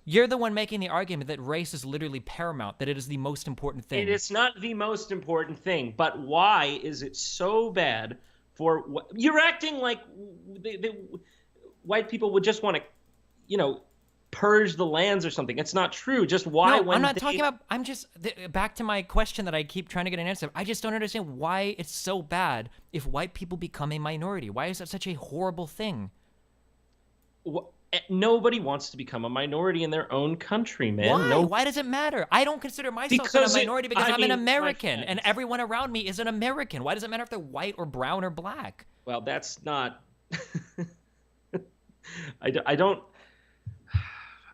You're the one making the argument that race is literally paramount, that it is the most important thing. It is not the most important thing, but why is it so bad for... You're acting like the white people would just want to, purge the lands or something. It's not true. Just why no, I'm not talking about... I'm just... Back to my question that I keep trying to get an answer. I just don't understand why it's so bad if white people become a minority. Why is that such a horrible thing? Nobody wants to become a minority in their own country, man. Why? No, Why does it matter? I don't consider myself a because minority because I'm an my American, and friend. everyone around me is an American. Why does it matter if they're white or brown or black? Well, that's not. I don't.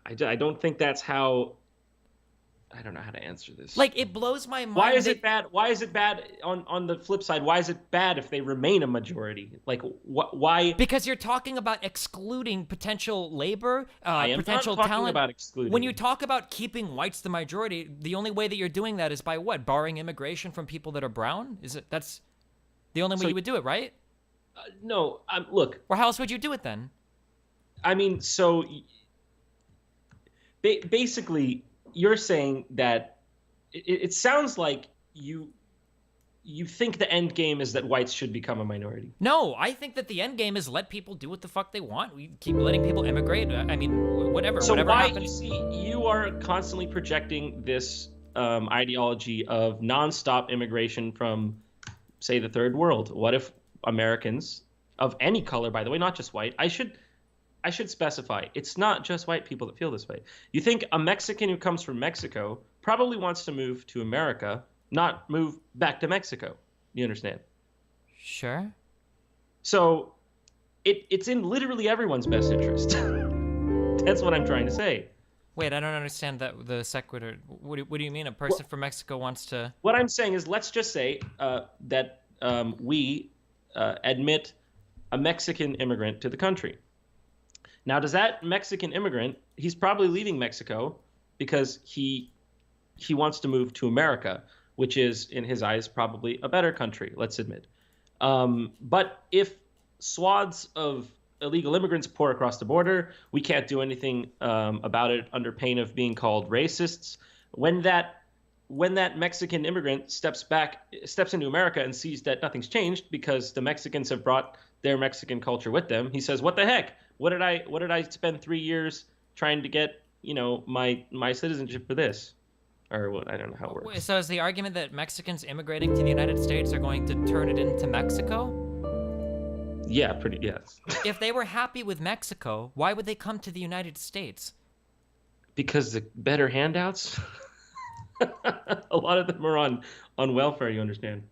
I don't think that's how. I don't know how to answer this. Like, it blows my Why mind is it that bad? Why is it bad on the flip side? Why is it bad if they remain a majority? Like, why? because you're talking about excluding potential labor, I am not potential talking talent. about excluding. When you talk about keeping whites the majority, the only way that you're doing that is by what? Barring immigration from people that are brown? Is it that's the only way So, you would do it, right? no, look. Or how else would you do it then? I mean, so basically, you're saying that it sounds like you think the end game is that whites should become a minority. No, I think that the end game is let people do what the fuck they want. We keep letting people immigrate. I mean, whatever. So whatever why happens. you see you are constantly projecting this ideology of nonstop immigration from, say, the third world. What if Americans of any color, by the way, not just white? I should specify it's not just white people that feel this way. You think a Mexican who comes from Mexico probably wants to move to America, not move back to Mexico. You understand? Sure. So it's in literally everyone's best interest. That's what I'm trying to say. Wait, I don't understand that the sequitur. What do you mean? A person from Mexico wants to? What I'm saying is, let's just say that we admit a Mexican immigrant to the country. Now, does that Mexican immigrant? He's probably leaving Mexico because he wants to move to America, which is, in his eyes, probably a better country. Let's admit. But if swaths of illegal immigrants pour across the border, we can't do anything about it under pain of being called racists. When that Mexican immigrant steps into America and sees that nothing's changed because the Mexicans have brought their Mexican culture with them, he says, "What the heck? What did I spend 3 years trying to get, my citizenship for this?" Or what? I don't know how it works. So is the argument that Mexicans immigrating to the United States are going to turn it into Mexico? Yeah, pretty yes. If they were happy with Mexico, why would they come to the United States? Because the better handouts. A lot of them are on welfare. You understand?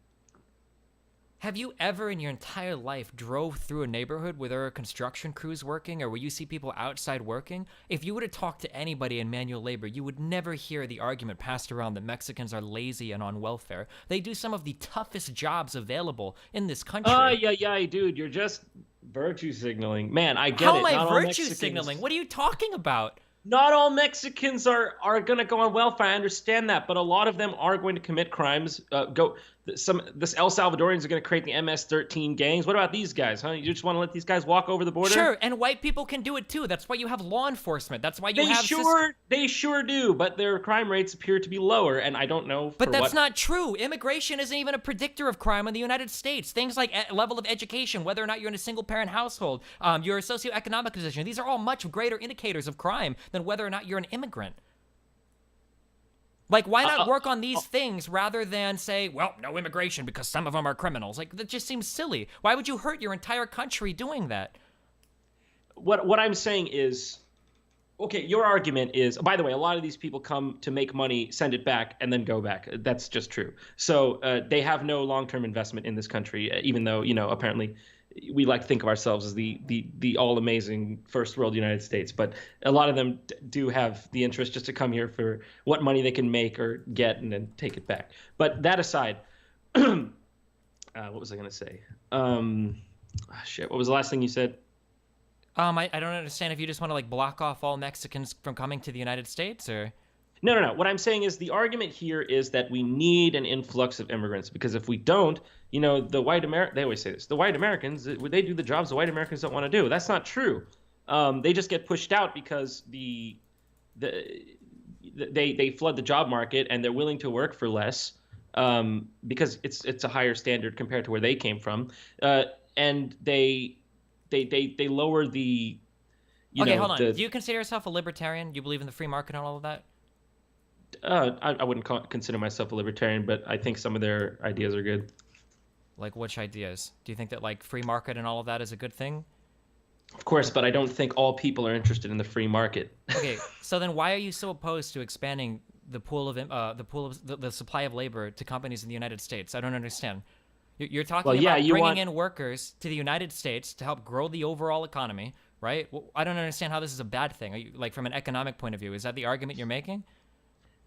Have you ever in your entire life drove through a neighborhood where there are construction crews working or where you see people outside working? If you were to talk to anybody in manual labor, you would never hear the argument passed around that Mexicans are lazy and on welfare. They do some of the toughest jobs available in this country. Yeah, dude, you're just virtue signaling. Man, I get How it. am I Not all virtue Mexicans- signaling? What are you talking about? Not all Mexicans are going to go on welfare. I understand that, but a lot of them are going to commit crimes. This El Salvadorians are going to create the MS-13 gangs. What about these guys, huh? You just want to let these guys walk over the border? Sure, and white people can do it too. That's why you have law enforcement. That's why you They sure do, but their crime rates appear to be lower, and I don't know. But that's not true. Immigration isn't even a predictor of crime in the United States. Things like level of education, whether or not you're in a single-parent household, your socioeconomic position, these are all much greater indicators of crime than whether or not you're an immigrant. Like, why not work on these things rather than say, well, no immigration because some of them are criminals? Like, that just seems silly. Why would you hurt your entire country doing that? What I'm saying is, okay, your argument is, by the way, a lot of these people come to make money, send it back, and then go back. That's just true. So they have no long-term investment in this country, even though, apparently we like to think of ourselves as the all-amazing first world United States. But a lot of them do have the interest just to come here for what money they can make or get and then take it back. But that aside, what was I going to say? Shit, what was the last thing you said? I don't understand if you just want to like block off all Mexicans from coming to the United States or... No. What I'm saying is the argument here is that we need an influx of immigrants because if we don't, they always say this, the white Americans, they do the jobs the white Americans don't want to do. That's not true. They just get pushed out because they flood the job market and they're willing to work for less because it's a higher standard compared to where they came from. And they lower the... Okay, hold on. Do you consider yourself a libertarian? Do you believe in the free market and all of that? I wouldn't consider myself a libertarian, but I think some of their ideas are good. Like which ideas? Do you think that like free market and all of that is a good thing? Of course, but I don't think all people are interested in the free market. Okay, so then why are you so opposed to expanding the pool of the supply of labor to companies in the United States? I don't understand. You're talking Well, yeah, about you bringing want in workers to the United States to help grow the overall economy, right? Well, I don't understand how this is a bad thing. Are you, like, from an economic point of view, is that the argument you're making?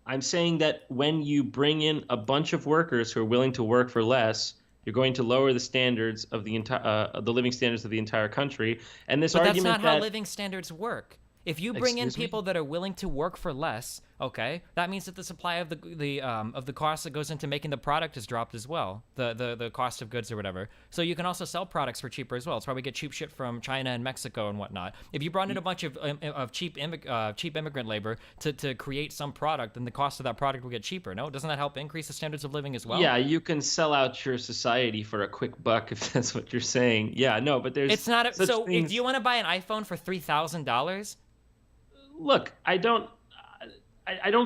I'm saying that when you bring in a bunch of workers who are willing to work for less, you're going to lower the standards of the living standards of the entire country. And this But that's argument not how that living standards work. If you bring in excuse me? people that are willing to work for less, okay, that means that the supply of the cost that goes into making the product has dropped as well, the cost of goods or whatever. So you can also sell products for cheaper as well. It's why we get cheap shit from China and Mexico and whatnot. If you brought in a bunch of cheap immigrant labor to create some product, then the cost of that product will get cheaper. No, doesn't that help increase the standards of living as well? Yeah, you can sell out your society for a quick buck if that's what you're saying. Yeah, no, but there's It's not a, such so. things. If you want to buy an iPhone for $3,000. Look, I don't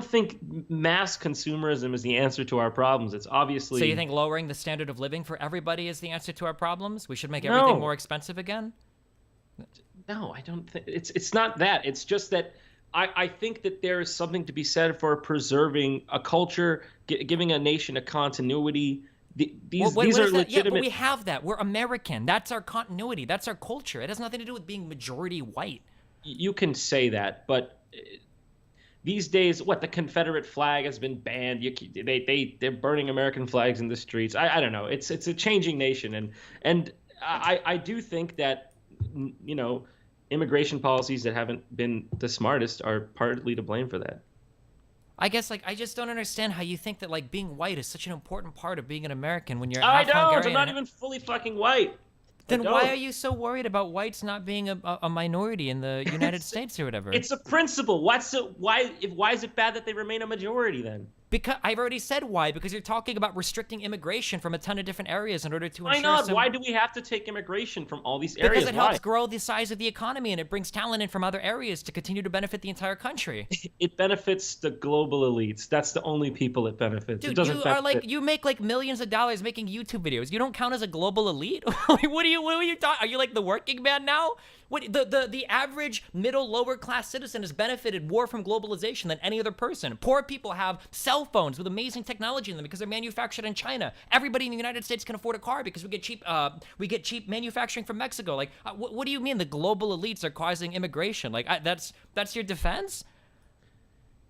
think mass consumerism is the answer to our problems. It's obviously. So you think lowering the standard of living for everybody is the answer to our problems? We should make No. everything more expensive again? No, I don't think it's not that. It's just that I think that there is something to be said for preserving a culture, giving a nation a continuity. These What are is that? Yeah, legitimate. but we have that. We're American. That's our continuity. That's our culture. It has nothing to do with being majority white. You can say that, but these days, what, the Confederate flag has been banned. They're burning American flags in the streets. I don't know. It's a changing nation, and I do think that immigration policies that haven't been the smartest are partly to blame for that. I guess, like, I just don't understand how you think that, like, being white is such an important part of being an American when you're I half don't. I'm Hungarian. not even fully fucking white. Then why are you so worried about whites not being a minority in the United States or whatever? It's a principle. Why is it bad that they remain a majority then? Because I've already said why. Because you're talking about restricting immigration from a ton of different areas in order to ensure. Why not? Why do we have to take immigration from all these areas? Because it helps grow the size of the economy and it brings talent in from other areas to continue to benefit the entire country. It benefits the global elites. That's the only people it benefits. Dude, it doesn't you make like millions of dollars making YouTube videos. You don't count as a global elite? What are you talking? Are you like the working man now? What the average middle lower class citizen has benefited more from globalization than any other person. Poor people have cell phones with amazing technology in them because they're manufactured in China. Everybody in the United States can afford a car because we get cheap manufacturing from Mexico. Like, what do you mean the global elites are causing immigration? Like, that's your defense?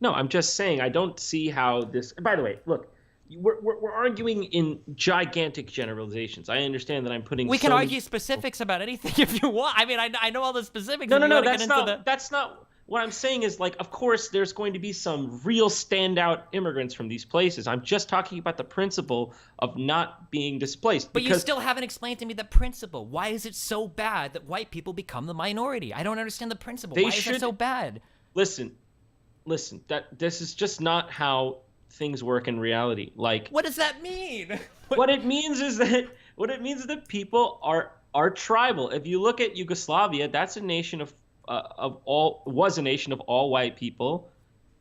No, I'm just saying I don't see how this. By the way, look. We're arguing in gigantic generalizations. I understand that I'm putting. We can argue specifics about anything if you want. I mean, I know all the specifics. No. That's not what I'm saying. Is like, of course, there's going to be some real standout immigrants from these places. I'm just talking about the principle of not being displaced. But you still haven't explained to me the principle. Why is it so bad that white people become the minority? I don't understand the principle. Why is it so bad? Listen. That this is just not how things work in reality. Like, what does that mean? What it means is that people are tribal. If you look at Yugoslavia, that's a nation of all white people,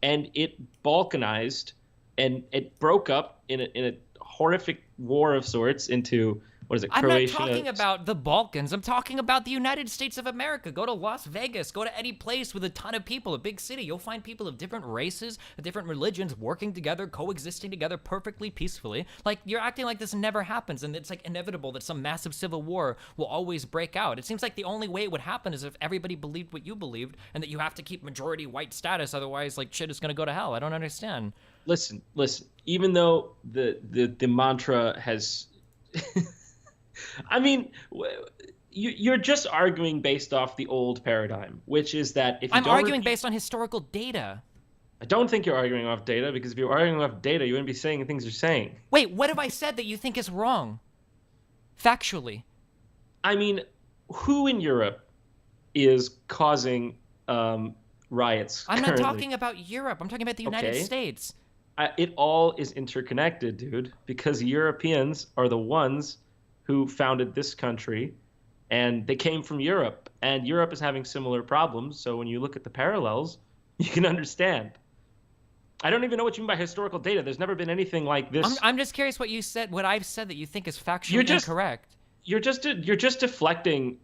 and it balkanized and it broke up in a horrific war of sorts into. What is it, Croatia? I'm not talking about the Balkans. I'm talking about the United States of America. Go to Las Vegas. Go to any place with a ton of people, a big city. You'll find people of different races, of different religions, working together, coexisting together perfectly peacefully. Like, you're acting like this never happens, and it's like inevitable that some massive civil war will always break out. It seems like the only way it would happen is if everybody believed what you believed, and that you have to keep majority white status, otherwise, like, shit is gonna go to hell. I don't understand. Listen. Even though the mantra has. I mean, you're just arguing based off the old paradigm, which is that if you I'm arguing based on historical data. I don't think you're arguing off data, because if you're arguing off data, you wouldn't be saying the things you're saying. Wait, what have I said that you think is wrong? Factually. I mean, who in Europe is causing riots I'm currently? not talking about Europe. I'm talking about the United States. It all is interconnected, dude, because Europeans are the ones who founded this country, and they came from Europe, and Europe is having similar problems. So when you look at the parallels, you can understand. I don't even know what you mean by historical data. There's never been anything like this. I'm just curious what I've said that you think is factually incorrect. You're just deflecting.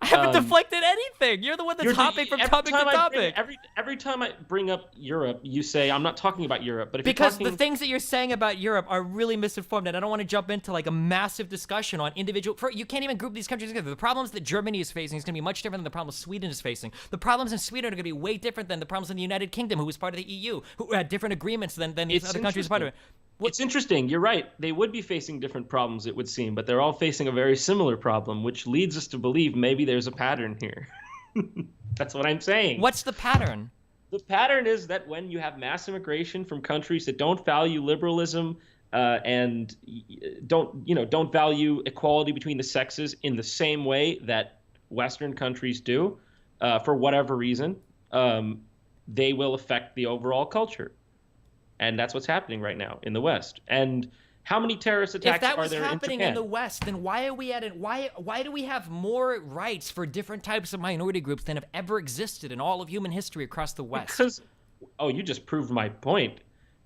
I haven't deflected anything. You're the one that's hopping from topic to topic. Every time I bring up Europe, you say I'm not talking about Europe. But if because you're talking... the things that you're saying about Europe are really misinformed, and I don't want to jump into like a massive discussion on individual. You can't even group these countries together. The problems that Germany is facing is going to be much different than the problems Sweden is facing. The problems in Sweden are going to be way different than the problems in the United Kingdom, who was part of the EU, who had different agreements than these other countries part of it. It's interesting. You're right. They would be facing different problems, it would seem, but they're all facing a very similar problem, which leads us to believe maybe there's a pattern here. That's what I'm saying. What's the pattern? The pattern is that when you have mass immigration from countries that don't value liberalism and don't value equality between the sexes in the same way that Western countries do, for whatever reason, they will affect the overall culture. And that's what's happening right now in the West. And how many terrorist attacks are there in Japan? If that was happening in the West, then why are we why do we have more rights for different types of minority groups than have ever existed in all of human history across the West? Because, you just proved my point.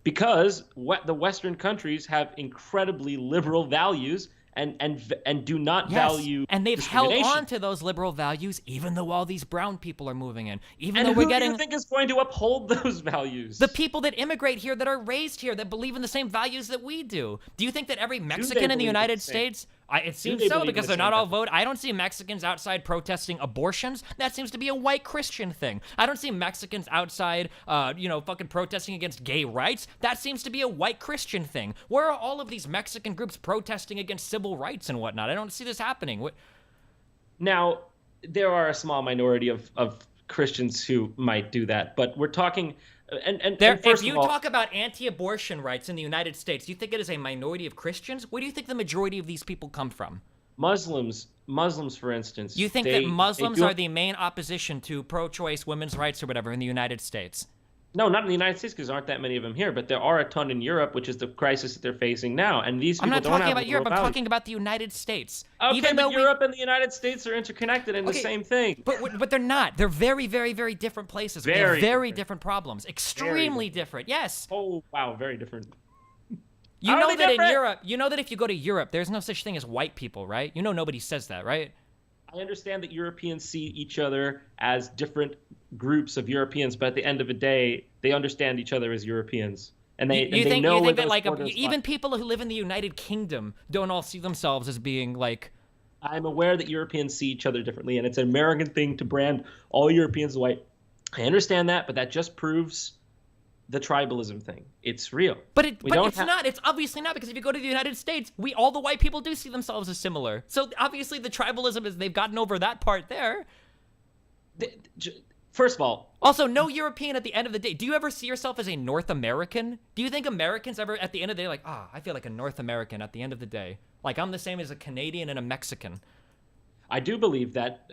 Because the Western countries have incredibly liberal values and do not value and they've held on to those liberal values even though all these brown people are moving in. Even though who do you think is going to uphold those values? The people that immigrate here, that are raised here, that believe in the same values that we do. Do you think that every Mexican in the United States... it seems so, because they're not all vote. I don't see Mexicans outside protesting abortions. That seems to be a white Christian thing. I don't see Mexicans outside, fucking protesting against gay rights. That seems to be a white Christian thing. Where are all of these Mexican groups protesting against civil rights and whatnot? I don't see this happening. Now, there are a small minority of Christians who might do that, but we're talking... If you talk about anti-abortion rights in the United States, do you think it is a minority of Christians? Where do you think the majority of these people come from? Muslims, for instance. You think that Muslims are the main opposition to pro-choice women's rights or whatever in the United States? No, not in the United States, because there aren't that many of them here, but there are a ton in Europe, which is the crisis that they're facing now. And these people don't have... I'm not talking about Europe, I'm talking about the United States. Okay, but Europe and the United States are interconnected in the same thing. But they're not. They're very, very, very different places. Very different problems. Extremely different. Yes. Oh, wow, very different. You know that in Europe, if you go to Europe, there's no such thing as white people, right? You know nobody says that, right? I understand that Europeans see each other as different groups of Europeans, but at the end of the day, they understand each other as Europeans, and they know where those borders lie. Even people who live in the United Kingdom don't all see themselves as being like... I'm aware that Europeans see each other differently, and it's an American thing to brand all Europeans as white. I understand that, but that just proves the tribalism thing. It's real. But it's not. It's obviously not, because if you go to the United States, all the white people do see themselves as similar. So obviously the tribalism is they've gotten over that part there. First of all... Also, no European at the end of the day. Do you ever see yourself as a North American? Do you think Americans ever, at the end of the day, like, I feel like a North American at the end of the day? Like, I'm the same as a Canadian and a Mexican. I do believe that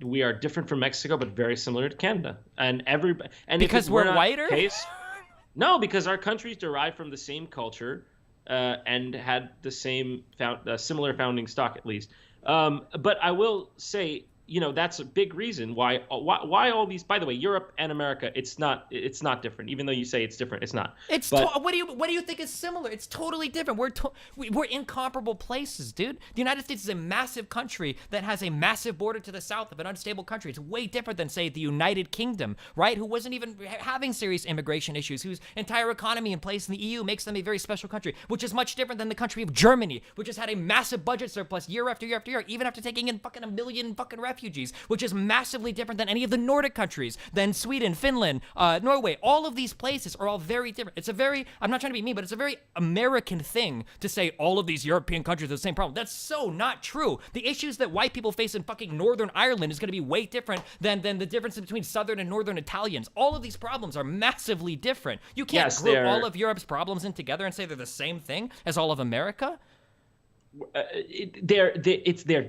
we are different from Mexico, but very similar to Canada. Because we're whiter? No, because our countries derive from the same culture and had the same similar founding stock, at least. But I will say, that's a big reason why all these. By the way, Europe and America, it's not different. Even though you say it's different, it's not. What do you think is similar? It's totally different. We're incomparable places, dude. The United States is a massive country that has a massive border to the south of an unstable country. It's way different than, say, the United Kingdom, right? Who wasn't even having serious immigration issues, whose entire economy in place in the EU makes them a very special country, which is much different than the country of Germany, which has had a massive budget surplus year after year after year, even after taking in fucking 1 million fucking refugees, which is massively different than any of the Nordic countries, than Sweden, Finland, Norway. All of these places are all very different. It's a very, I'm not trying to be mean, but it's a very American thing to say all of these European countries have the same problem. That's so not true. The issues that white people face in fucking Northern Ireland is going to be way different than the difference between Southern and Northern Italians. All of these problems are massively different. You can't group all of Europe's problems in together and say they're the same thing as all of America. They're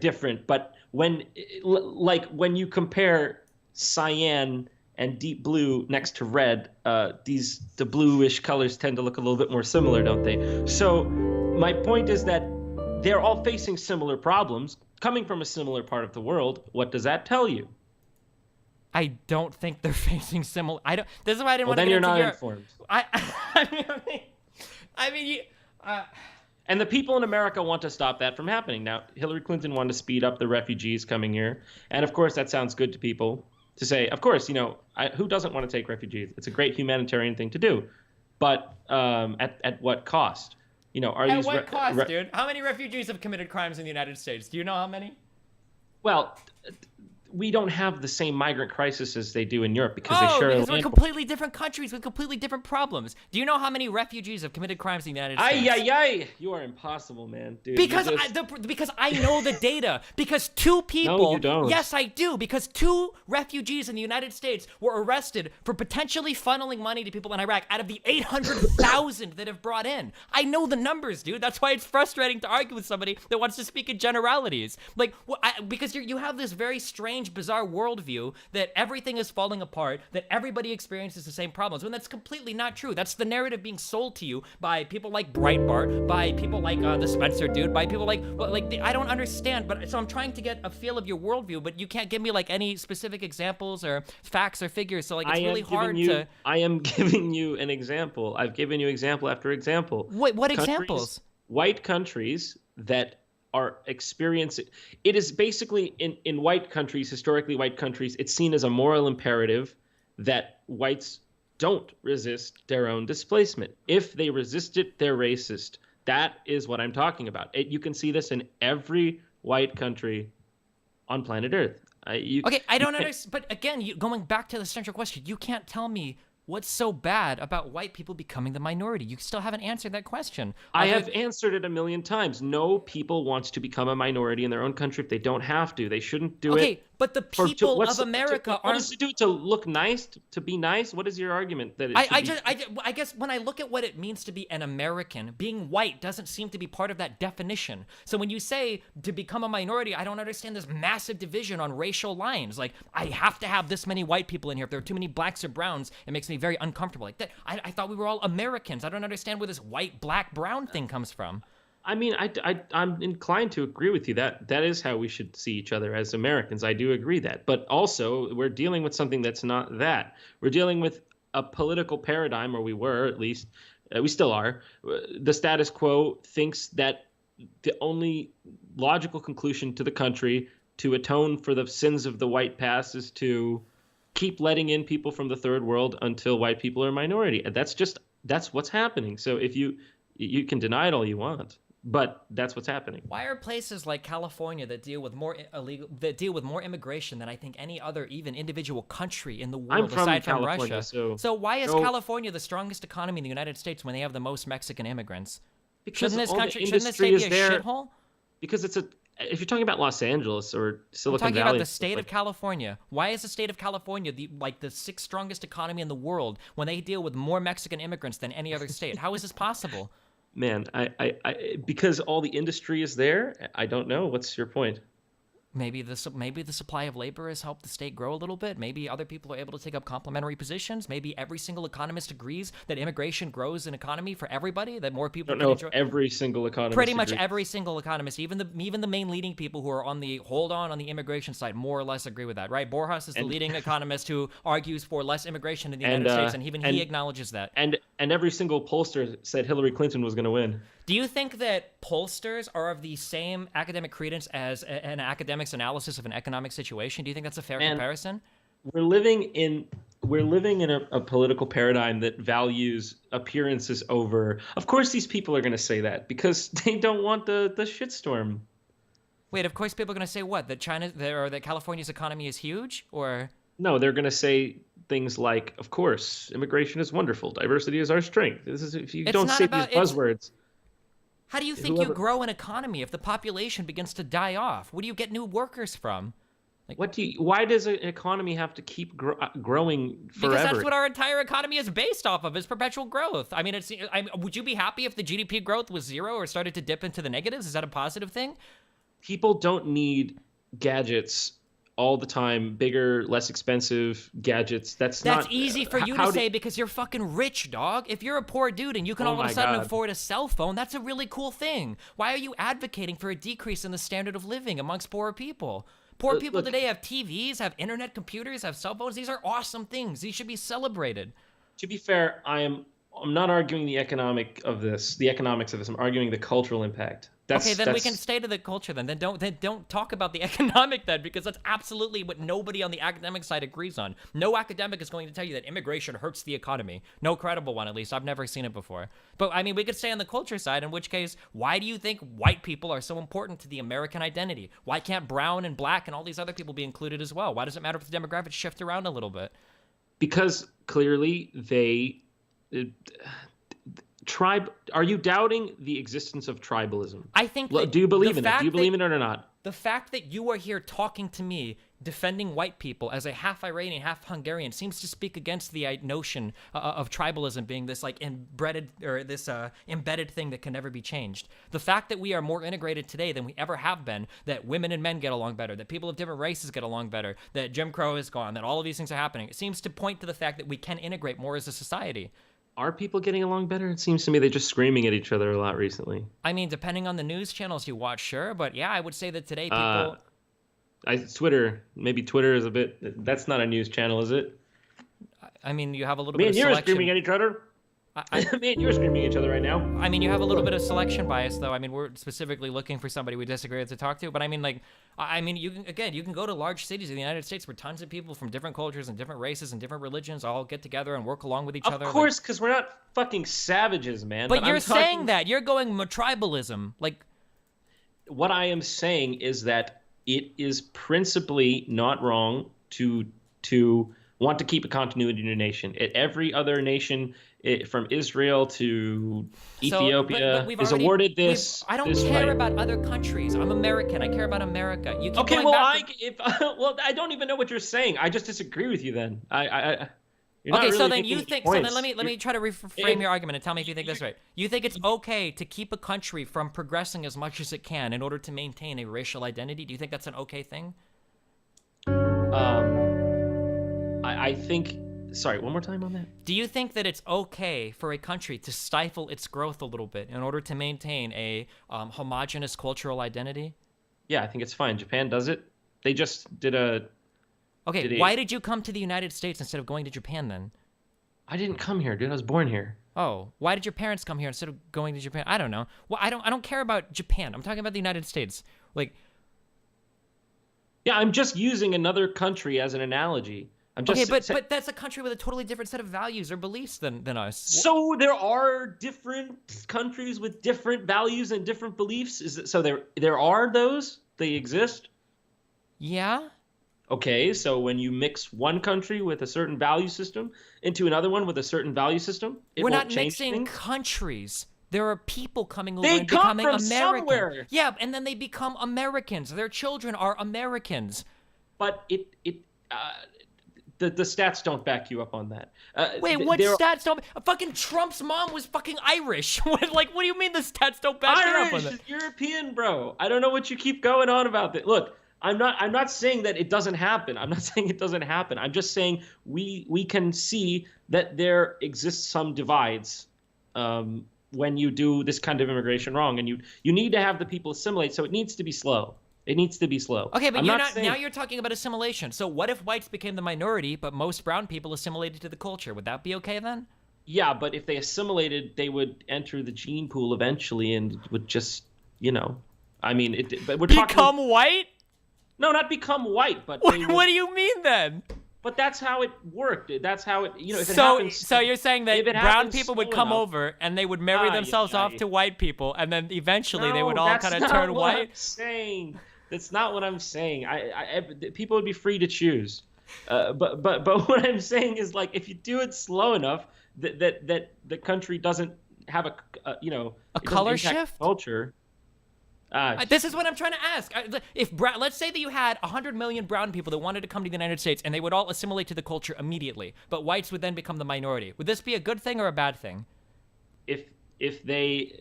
different, but when you compare cyan and deep blue next to red, the bluish colors tend to look a little bit more similar, don't they? So my point is that they're all facing similar problems, coming from a similar part of the world. What does that tell you? I don't think they're facing similar. This is why I didn't want to. Then you're not informed. And the people in America want to stop that from happening. Now, Hillary Clinton wanted to speed up the refugees coming here. And of course, that sounds good to people to say, of course, who doesn't want to take refugees? It's a great humanitarian thing to do. But at what cost? Are At these what cost, dude? How many refugees have committed crimes in the United States? Do you know how many? Well, we don't have the same migrant crisis as they do in Europe because they share because we're completely different countries with completely different problems. Do you know how many refugees have committed crimes in the United States? Ay. You are impossible, man, dude. Because I know the data. Because two people. No, you don't. Yes, I do. Because two refugees in the United States were arrested for potentially funneling money to people in Iraq out of the 800,000 that have brought in. I know the numbers, dude. That's why it's frustrating to argue with somebody that wants to speak in generalities. Like, because you have this very strange, bizarre worldview that everything is falling apart, that everybody experiences the same problems, when that's completely not true. That's the narrative being sold to you by people like Breitbart, by people like the Spencer dude, by people like I don't understand. But so I'm trying to get a feel of your worldview, but you can't give me like any specific examples or facts or figures. So like it's really hard to. I am giving you an example. I've given you example after example. What examples? White countries that are experiencing it is basically in white countries, historically white countries, it's seen as a moral imperative that whites don't resist their own displacement. If they resist it, they're racist. That is what I'm talking about. You can see this in every white country on planet Earth. I don't understand. But again, going back to the central question, you can't tell me what's so bad about white people becoming the minority. You still haven't answered that question. I have answered it a million times. No people wants to become a minority in their own country if they don't have to. They shouldn't do it. Okay, but the people of America aren't. What does it do to look nice, to be nice? What is your argument that it I guess when I look at what it means to be an American, being white doesn't seem to be part of that definition. So when you say to become a minority, I don't understand this massive division on racial lines. Like, I have to have this many white people in here. If there are too many blacks or browns, it makes me very uncomfortable. Like that, I thought we were all Americans. I don't understand where this white, black, brown thing comes from. I mean, I'm inclined to agree with you. That is how we should see each other as Americans. I do agree that. But also, we're dealing with something that's not that. We're dealing with a political paradigm, or we were at least. We still are. The status quo thinks that the only logical conclusion to the country to atone for the sins of the white past is to keep letting in people from the third world until white people are a minority. And that's what's happening. So if you can deny it all you want, but that's what's happening. Why are places like California that deal with more immigration than I think any other even individual country in the world aside from Russia? So why is California the strongest economy in the United States when they have the most Mexican immigrants? Because shouldn't this state be a shithole? Because if you're talking about Los Angeles or Silicon Valley, I'm talking about the state of California. Why is the state of California the sixth strongest economy in the world when they deal with more Mexican immigrants than any other state? How is this possible? Man, because all the industry is there. I don't know. What's your point? Maybe the supply of labor has helped the state grow a little bit. Maybe other people are able to take up complementary positions. Maybe every single economist agrees that immigration grows an economy for everybody. That more people. I don't know if every single economist. Pretty much every single economist, even the main leading people who are on the immigration side, more or less agree with that, right? Borjas is the leading economist who argues for less immigration in the United States, and even he acknowledges that. And every single pollster said Hillary Clinton was going to win. Do you think that pollsters are of the same academic credence as an academic's analysis of an economic situation? Do you think that's a fair comparison? We're living in a political paradigm that values appearances over. Of course, these people are going to say that because they don't want the shitstorm. Wait, of course, people are going to say what? That that California's economy is huge, or no? They're going to say things like, "Of course, immigration is wonderful. Diversity is our strength." This is if you don't say these buzzwords. How do you think you grow an economy if the population begins to die off? Where do you get new workers from? Why does an economy have to keep growing forever? Because that's what our entire economy is based off of, is perpetual growth. I mean, would you be happy if the GDP growth was zero or started to dip into the negatives? Is that a positive thing? People don't need gadgets all the time, bigger, less expensive gadgets. That's easy for you to say because you're fucking rich, dog. If you're a poor dude and you can all of a sudden afford a cell phone, that's a really cool thing. Why are you advocating for a decrease in the standard of living amongst poor people? Poor people today have TVs, have internet computers, have cell phones. These are awesome things. These should be celebrated. To be fair, I am I'm not arguing the economics of this. I'm arguing the cultural impact. Okay, then we can stay to the culture then. Then don't talk about the economic then, because that's absolutely what nobody on the academic side agrees on. No academic is going to tell you that immigration hurts the economy. No credible one, at least. I've never seen it before. But I mean, we could stay on the culture side, in which case, why do you think white people are so important to the American identity? Why can't brown and black and all these other people be included as well? Why does it matter if the demographics shift around a little bit? Because clearly they are you doubting the existence of tribalism? I think do you believe in it? Do you believe in it or not? The fact that you are here talking to me, defending white people as a half Iranian, half Hungarian, seems to speak against the notion of tribalism being this like embedded thing that can never be changed. The fact that we are more integrated today than we ever have been, that women and men get along better, that people of different races get along better, that Jim Crow is gone, that all of these things are happening, it seems to point to the fact that we can integrate more as a society. Are people getting along better? It seems to me they're just screaming at each other a lot recently. I mean, depending on the news channels you watch, sure. But yeah, I would say that today people... Twitter. Maybe Twitter is a bit... That's not a news channel, is it? I mean, you have a little bit of selection. Me and you are screaming at each other. Me and you are screaming at each other right now. I mean, you have a little bit of selection bias, though. I mean, we're specifically looking for somebody we disagree with to talk to. But I mean, like... you can go to large cities in the United States where tons of people from different cultures and different races and different religions all get together and work along with each other. Of course, because we're not fucking savages, man. But you're saying that. You're going tribalism. Like, what I am saying is that it is principally not wrong to want to keep a continuity in your nation. Every other nation, from Israel to Ethiopia, is awarded this. I don't care about other countries. I'm American. I care about America. You keep okay, going well, back I don't even know what you're saying. I just disagree with you. Then okay, really so then you think. points. So then let me try to reframe your argument and tell me if you think this right. You think it's okay to keep a country from progressing as much as it can in order to maintain a racial identity? Do you think that's an okay thing? I think. Sorry, one more time on that. Do you think that it's okay for a country to stifle its growth a little bit in order to maintain a homogenous cultural identity? Yeah, I think it's fine. Japan does it. They just did a... Okay, why did you come to the United States instead of going to Japan then? I didn't come here, dude. I was born here. Oh, why did your parents come here instead of going to Japan? I don't know. Well, I don't care about Japan. I'm talking about the United States. Like... Yeah, I'm just using another country as an analogy. But that's a country with a totally different set of values or beliefs than us. So there are different countries with different values and different beliefs? So there are those? They exist? Yeah. Okay, so when you mix one country with a certain value system into another one with a certain value system, we're not mixing countries. There are people coming over and becoming American. Somewhere. Yeah, and then they become Americans. Their children are Americans. But the stats don't back you up on that. Wait, what stats don't? Fucking Trump's mom was fucking Irish. What do you mean the stats don't back her up on that? Irish is European, bro. I don't know what you keep going on about that. Look, I'm not saying that it doesn't happen. I'm not saying it doesn't happen. I'm just saying we can see that there exists some divides when you do this kind of immigration wrong, and you need to have the people assimilate. So it needs to be slow. It needs to be slow. Okay, but now you're talking about assimilation. So what if whites became the minority, but most brown people assimilated to the culture? Would that be okay then? Yeah, but if they assimilated, they would enter the gene pool eventually and would just, I mean, but we're talking... Become white? No, not become white, but... What do you mean then? But that's how it worked. That's how it, if it happens... So you're saying that brown people would come over and they would marry themselves off to white people, and then eventually they would all kind of turn white? That's not what I'm saying. That's not what I'm saying. People would be free to choose. But what I'm saying is, like, if you do it slow enough, that the country doesn't have a color shift culture. This is what I'm trying to ask. Let's say that you had 100 million brown people that wanted to come to the United States, and they would all assimilate to the culture immediately, but whites would then become the minority. Would this be a good thing or a bad thing? If they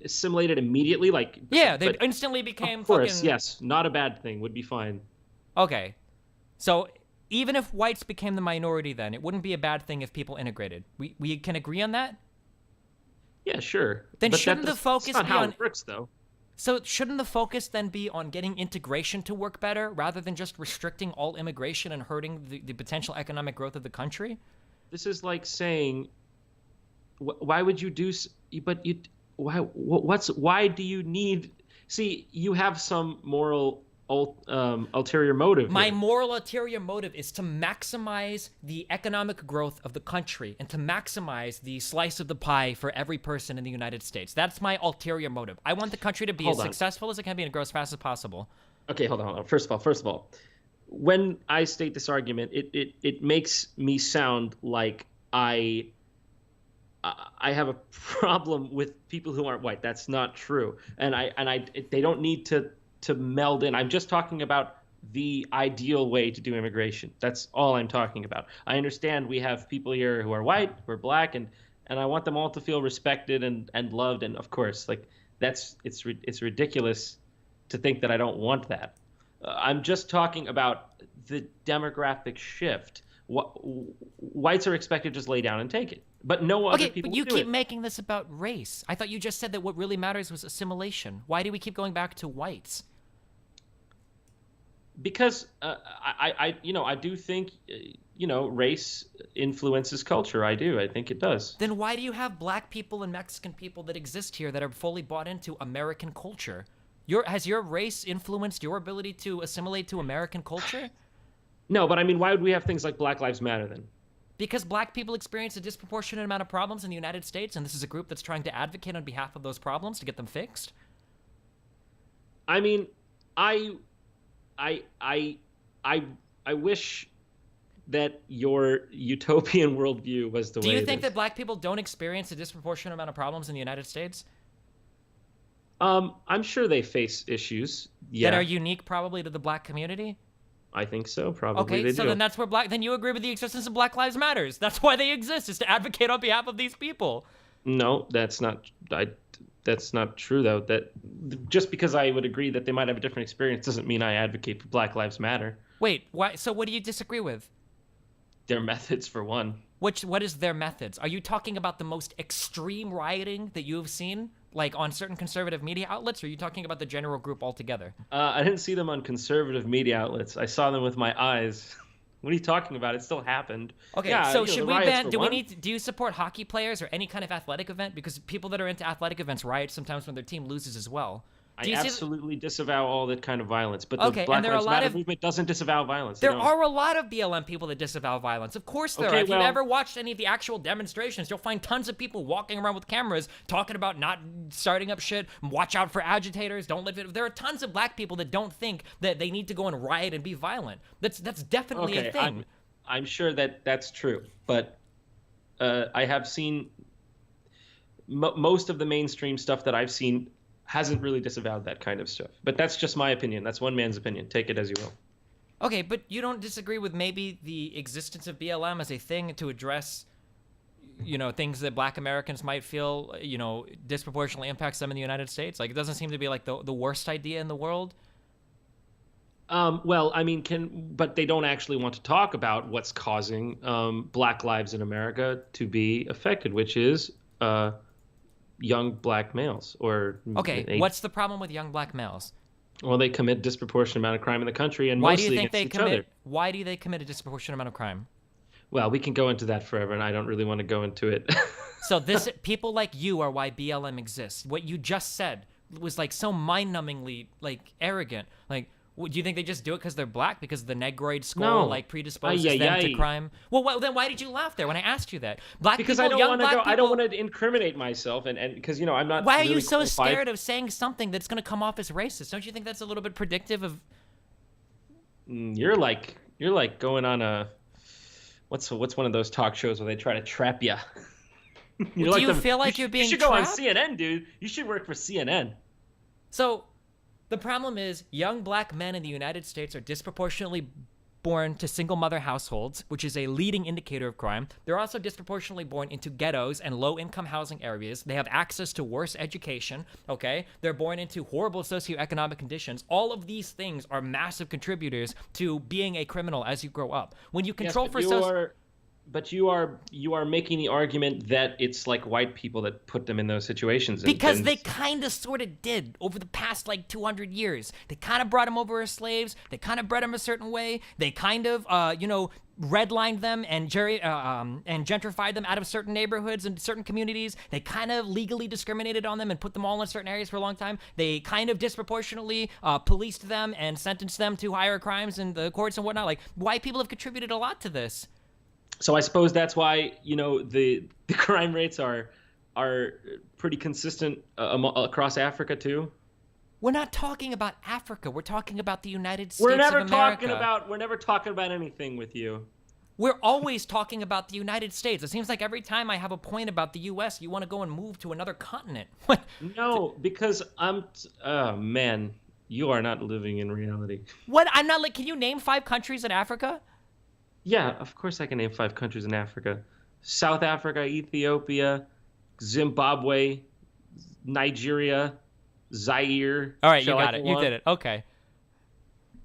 assimilated immediately, they instantly became of course, yes, not a bad thing, would be fine. Okay, so even if whites became the minority, then it wouldn't be a bad thing if people integrated. We can agree on that? Yeah, sure. Then shouldn't the focus be on it works, though? So shouldn't the focus then be on getting integration to work better rather than just restricting all immigration and hurting the potential economic growth of the country? This is like saying why would you do? But you why do you need? See, you have some moral ulterior motive. My here. moral ulterior motive is to maximize the economic growth of the country and to maximize the slice of the pie for every person in the United States. That's my ulterior motive. I want the country to be as successful as it can be and grow as fast as possible. Okay, hold on. First of all, when I state this argument, it makes me sound like I have a problem with people who aren't white. That's not true, and they don't need to meld in. I'm just talking about the ideal way to do immigration. That's all I'm talking about. I understand we have people here who are white, who are black, and I want them all to feel respected and loved. And of course, like it's ridiculous to think that I don't want that. I'm just talking about the demographic shift. Whites are expected to just lay down and take it, but no other people but you do keep it. making this about race. I thought you just said that what really matters was assimilation. Why do we keep going back to whites? Because I do think race influences culture. I do. I think it does. Then why do you have black people and Mexican people that exist here that are fully bought into American culture? Has your race influenced your ability to assimilate to American culture? No, but I mean, why would we have things like Black Lives Matter then? Because black people experience a disproportionate amount of problems in the United States, and this is a group that's trying to advocate on behalf of those problems to get them fixed? I mean, I wish that your utopian worldview was the way. Do you think that black people don't experience a disproportionate amount of problems in the United States? I'm sure they face issues. Yeah. That are unique probably to the black community? I think so. Probably okay, they so do. then that's where then you agree with the existence of Black Lives Matters. That's why they exist, is to advocate on behalf of these people. No, that's not. That's not true though. That just because I would agree that they might have a different experience doesn't mean I advocate for Black Lives Matter. Wait, why? So what do you disagree with? Their methods, for one. What is their methods? Are you talking about the most extreme rioting that you have seen, like on certain conservative media outlets, or are you talking about the general group altogether? I didn't see them on conservative media outlets. I saw them with my eyes. What are you talking about? It still happened. Okay, yeah, so should we ban? Do you support hockey players or any kind of athletic event? Because people that are into athletic events riot sometimes when their team loses as well. I absolutely disavow all that kind of violence, but the okay, Black and there are Lives a lot Matter of movement doesn't disavow violence. There are a lot of BLM people that disavow violence. Of course there are. If you've ever watched any of the actual demonstrations, you'll find tons of people walking around with cameras talking about not starting up shit, watch out for agitators, don't live it. There are tons of black people that don't think that they need to go and riot and be violent. That's definitely a thing. I'm sure that that's true, but I have seen most of the mainstream stuff that I've seen hasn't really disavowed that kind of stuff. But that's just my opinion. That's one man's opinion. Take it as you will. Okay, but you don't disagree with maybe the existence of BLM as a thing to address, things that black Americans might feel, disproportionately impacts them in the United States? Like, it doesn't seem to be like the worst idea in the world. Well, I mean, but they don't actually want to talk about what's causing black lives in America to be affected, which is young black males. Okay, what's the problem with young black males? Well, they commit a disproportionate amount of crime in the country, and mostly against each other. Why do they commit a disproportionate amount of crime? Well, we can go into that forever, and I don't really want to go into it. So people like you are why BLM exists. What you just said was like so mind-numbingly like arrogant. Like, do you think they just do it because they're black? Because the Negroid skull predisposes them to crime? Well, then why did you laugh there when I asked you that? Because I don't want to incriminate myself, and because I'm not. Why really are you so scared of saying something that's going to come off as racist? Don't you think that's a little bit predictive of? You're like going on a what's one of those talk shows where they try to trap you. Do you feel like you're being? You should go on CNN, dude. You should work for CNN. So. The problem is young black men in the United States are disproportionately born to single mother households, which is a leading indicator of crime. They're also disproportionately born into ghettos and low-income housing areas. They have access to worse education, okay? They're born into horrible socioeconomic conditions. All of these things are massive contributors to being a criminal as you grow up. When you control But you are making the argument that it's like white people that put them in those situations. Because they kind of sort of did over the past 200 years. They kind of brought them over as slaves. They kind of bred them a certain way. They kind of, redlined them and gentrified them out of certain neighborhoods and certain communities. They kind of legally discriminated on them and put them all in certain areas for a long time. They kind of disproportionately policed them and sentenced them to higher crimes in the courts and whatnot. Like, white people have contributed a lot to this. So I suppose that's why, you know, the crime rates are pretty consistent across Africa too. We're not talking about Africa. We're talking about the United States We're never of America. talking about anything with you. We're always talking about the United States. It seems like every time I have a point about the U.S., you want to go and move to another continent. What? No, because oh man, you are not living in reality. What? I'm not like. Can you name 5 countries in Africa? Yeah, of course I can name 5 countries in Africa: South Africa, Ethiopia, Zimbabwe, Nigeria, Zaire. All right, you got it. You did it. Okay.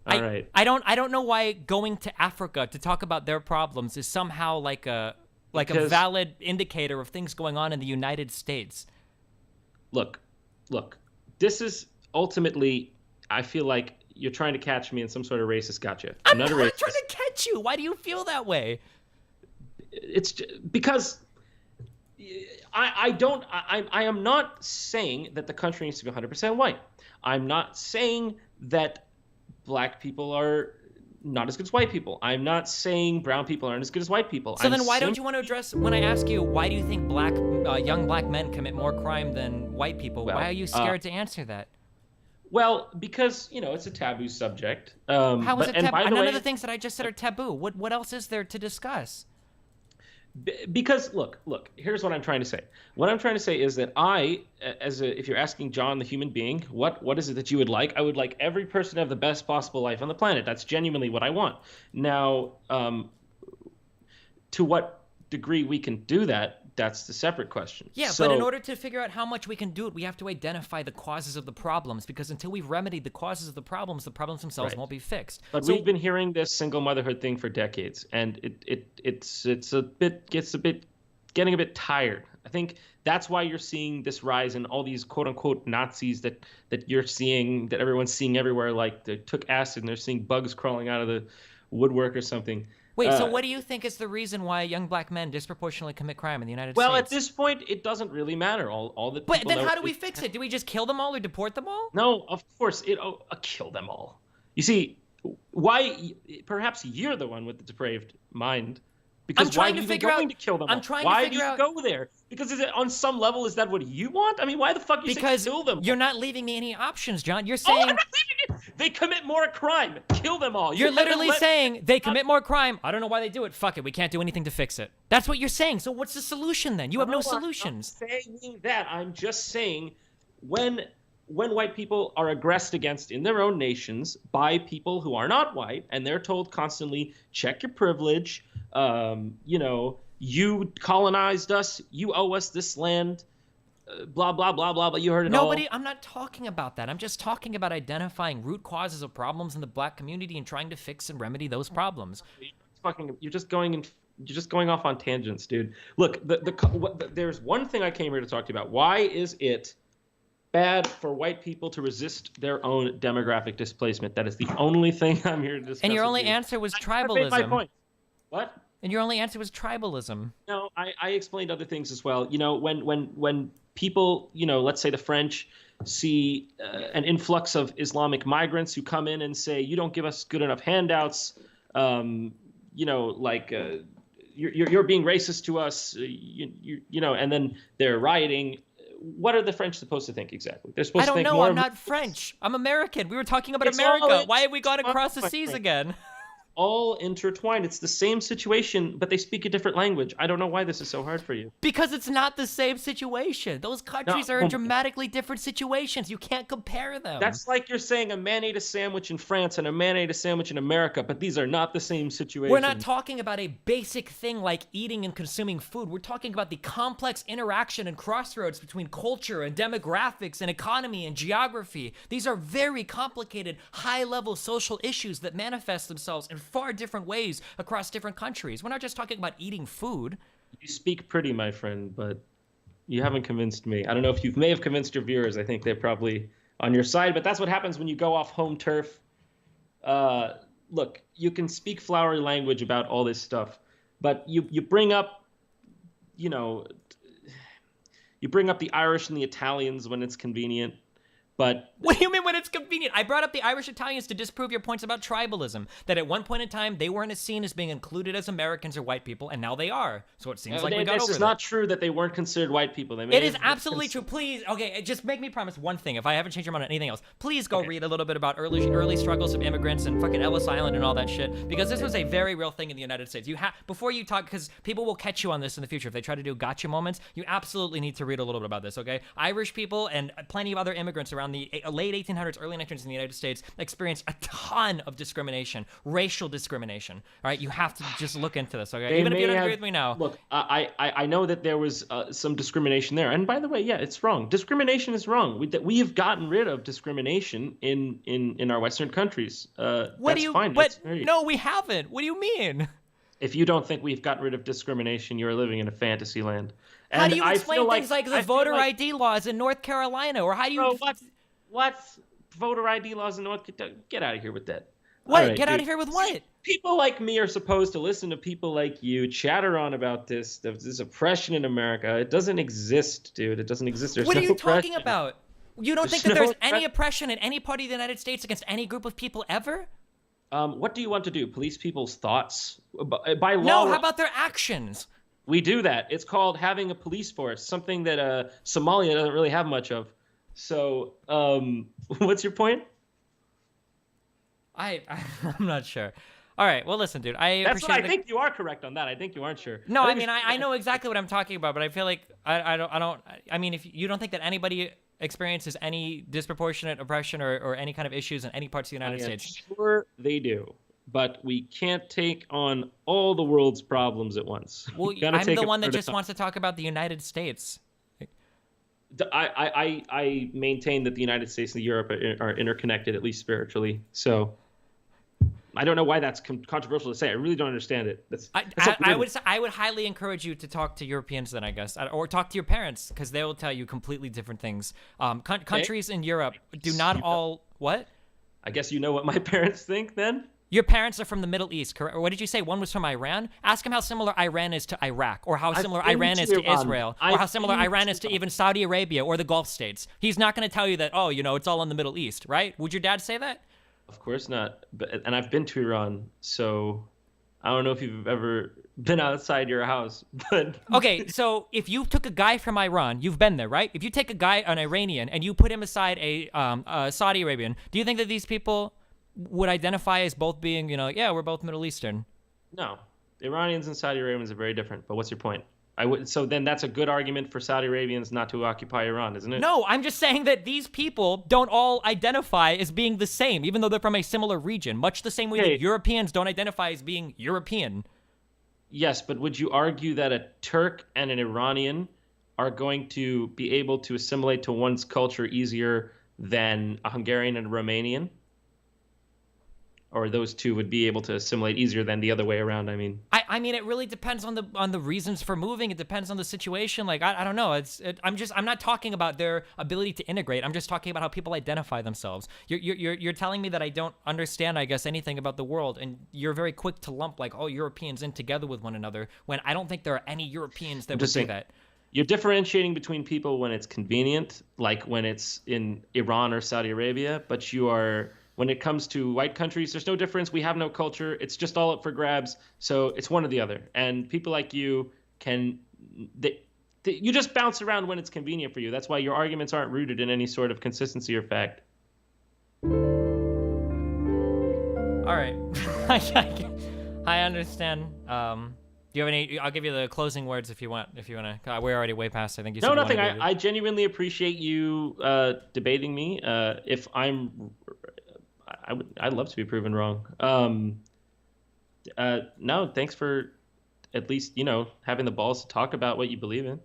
All right. I don't know why going to Africa to talk about their problems is somehow like a valid indicator of things going on in the United States. Look. This is ultimately, I feel like you're trying to catch me in some sort of racist gotcha. I'm not trying to catch you. Why do you feel that way? It's because I am not saying that the country needs to be 100% white. I'm not saying that black people are not as good as white people. I'm not saying brown people aren't as good as white people. So then why don't you want to address, when I ask you, why do you think young black men commit more crime than white people? Why are you scared to answer that? Well, because, you know, it's a taboo subject. How is it taboo? None of the things that I just said are taboo. What else is there to discuss? Because look, here's what I'm trying to say. What I'm trying to say is that if you're asking John, the human being, what is it that you would like? I would like every person to have the best possible life on the planet. That's genuinely what I want. Now, to what degree we can do that, that's the separate question. Yeah, but in order to figure out how much we can do it, we have to identify the causes of the problems, because until we've remedied the causes of the problems themselves won't be fixed. But we've been hearing this single motherhood thing for decades, and it's getting a bit tired. I think that's why you're seeing this rise in all these quote unquote Nazis that you're seeing, that everyone's seeing everywhere. Like they took acid and they're seeing bugs crawling out of the woodwork or something. Wait, so what do you think is the reason why young black men disproportionately commit crime in the United States? Well, at this point, it doesn't really matter. All the But then how do we fix it? Do we just kill them all or deport them all? No, of course. Kill them all. You see, why? Perhaps you're the one with the depraved mind. Because why are you going to kill them all? Why do you go there? Because on some level, is that what you want? I mean, why the fuck you say kill them all? You're not leaving me any options, John. You're saying... They commit more crime. Kill them all. You're literally saying they commit more crime. I don't know why they do it. Fuck it. We can't do anything to fix it. That's what you're saying. So what's the solution then? You have no solutions. I'm not saying that. I'm just saying when white people are aggressed against in their own nations by people who are not white, and they're told constantly, check your privilege, you colonized us, you owe us this land, blah, blah, blah, blah, but you heard it all. I'm not talking about that. I'm just talking about identifying root causes of problems in the black community and trying to fix and remedy those problems. You're just going off on tangents, dude. Look, there's one thing I came here to talk to you about. Why is it bad for white people to resist their own demographic displacement? That is the only thing I'm here to discuss. And your only answer was tribalism. I made my point. What? And your only answer was tribalism. No, I explained other things as well. You know, when people, let's say the French see an influx of Islamic migrants who come in and say, you don't give us good enough handouts, you're being racist to us, and then they're rioting. What are the French supposed to think exactly? They're supposed to think more. I'm not French. I'm American. We were talking about America. Why have we gone across the seas again? All intertwined. It's the same situation, but they speak a different language. I don't know why this is so hard for you. Because it's not the same situation. Those countries are in dramatically different situations. You can't compare them. That's like you're saying a man ate a sandwich in France and a man ate a sandwich in America, but these are not the same situations. We're not talking about a basic thing like eating and consuming food. We're talking about the complex interaction and crossroads between culture and demographics and economy and geography. These are very complicated, high-level social issues that manifest themselves in far different ways across different countries. We're not just talking about eating food. You speak pretty, my friend, but you haven't convinced me. I don't know if you may have convinced your viewers. I think they're probably on your side, but that's what happens when you go off home turf. look, you can speak flowery language about all this stuff, but you bring up, you know, you bring up the Irish and the Italians when it's convenient, but What do you mean when it's convenient? I brought up the Irish Italians to disprove your points about tribalism. That at one point in time, they weren't seen as being included as Americans or white people, and now they are. So it seems like we got over this is that. not true that they weren't considered white people. They may It is have absolutely true. Please, okay, just make me promise one thing. If I haven't changed your mind on anything else, please go read a little bit about early struggles of immigrants and fucking Ellis Island and all that shit, because this was a very real thing in the United States. You have before you talk, because people will catch you on this in the future if they try to do gotcha moments. You absolutely need to read a little bit about this. Okay, Irish people and plenty of other immigrants around the late 1800s, early 1900s in the United States experienced a ton of discrimination, racial discrimination. All right, you have to just look into this. Okay, even if you don't agree with me now. Look, I know that there was some discrimination there, and by the way, yeah, it's wrong. Discrimination is wrong. We have gotten rid of discrimination in our Western countries. That's fine. But no, we haven't. What do you mean? If you don't think we've gotten rid of discrimination, you're living in a fantasy land. And how do you explain things like the voter ID laws in North Carolina, or how do you? What voter ID laws in North Carolina? Get out of here with that. What? Right, get out of here with what? People like me are supposed to listen to people like you chatter on about this oppression in America. It doesn't exist, dude. It doesn't exist. There's what no are you oppression. talking about? You don't think that there's any oppression in any part of the United States against any group of people ever? What do you want to do? Police people's thoughts? By law? No, how about their actions? We do that. It's called having a police force, something that Somalia doesn't really have much of. So, what's your point? I'm not sure. All right, well, listen, dude. That's what I think you are correct on that. I think you aren't sure. No, I mean, I know exactly what I'm talking about, but I feel like I don't. I mean, if you don't think that anybody experiences any disproportionate oppression or any kind of issues in any parts of the United States. Sure, they do. But we can't take on all the world's problems at once. Well, I'm the one that just wants to talk about the United States. I maintain that the United States and Europe are interconnected, at least spiritually. So I don't know why that's controversial to say. I really don't understand it. I would highly encourage you to talk to Europeans then, I guess, or talk to your parents, because they will tell you completely different things. Countries in Europe do not all what? I guess you know what my parents think then. Your parents are from the Middle East, correct? Or what did you say? One was from Iran? Ask him how similar Iran is to Iraq, or how similar Iran is to Israel, or how similar Iran is to even Saudi Arabia or the Gulf states. He's not going to tell you that, oh, it's all in the Middle East, right? Would your dad say that? Of course not. And I've been to Iran, so I don't know if you've ever been outside your house, but... Okay, so if you took a guy from Iran, you've been there, right? If you take an Iranian, and you put him aside a Saudi Arabian, do you think that these people would identify as both being, yeah, we're both Middle Eastern? No. Iranians and Saudi Arabians are very different, but what's your point? So then that's a good argument for Saudi Arabians not to occupy Iran, isn't it? No, I'm just saying that these people don't all identify as being the same, even though they're from a similar region, much the same way that Europeans don't identify as being European. Yes, but would you argue that a Turk and an Iranian are going to be able to assimilate to one's culture easier than a Hungarian and a Romanian? Or those two would be able to assimilate easier than the other way around, I mean. I mean, it really depends on the reasons for moving. It depends on the situation. Like, I don't know. I'm not talking about their ability to integrate. I'm just talking about how people identify themselves. You're telling me that I don't understand, I guess, anything about the world, and you're very quick to lump, like, all Europeans in together with one another, when I don't think there are any Europeans that would do that. You're differentiating between people when it's convenient, like when it's in Iran or Saudi Arabia, but you are... When it comes to white countries, there's no difference. We have no culture. It's just all up for grabs. So it's one or the other. And people like you you just bounce around when it's convenient for you. That's why your arguments aren't rooted in any sort of consistency or fact. All right. I understand. Do you have any? I'll give you the closing words if you want. If you want to, we're already way past. I think you said. No, nothing. I genuinely appreciate you debating me. If I'm I'd love to be proven wrong. No, thanks for at least, having the balls to talk about what you believe in.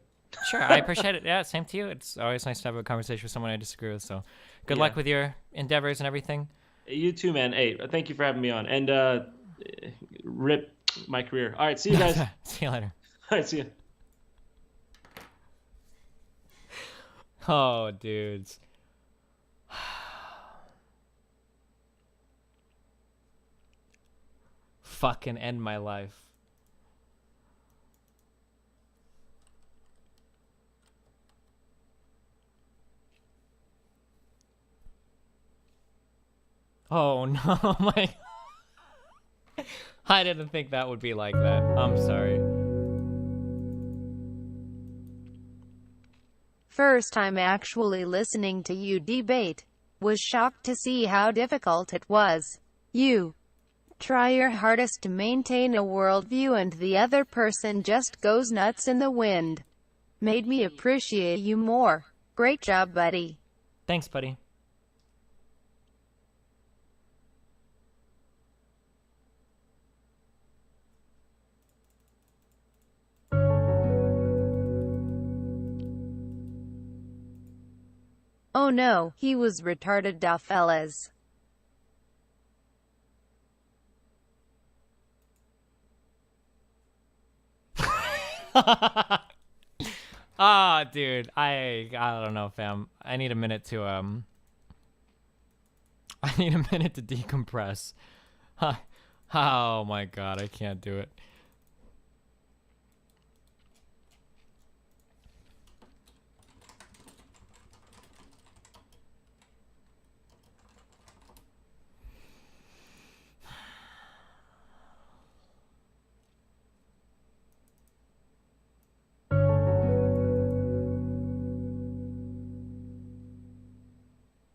Sure, I appreciate it. Yeah, same to you. It's always nice to have a conversation with someone I disagree with. So good luck with your endeavors and everything. You too, man. Hey, thank you for having me on. And rip my career. All right, see you guys. See you later. All right, see you. Oh, dudes. fucking end my life. Oh no, my... I didn't think that would be like that. I'm sorry. First time actually listening to you debate. Was shocked to see how difficult it was. You try your hardest to maintain a worldview and the other person just goes nuts in the wind. Made me appreciate you more. Great job, buddy. Thanks, buddy. Oh no, he was retarded da fellas. Ah, dude, I don't know, fam. I need a minute to I need a minute to decompress. Oh my god, I can't do it.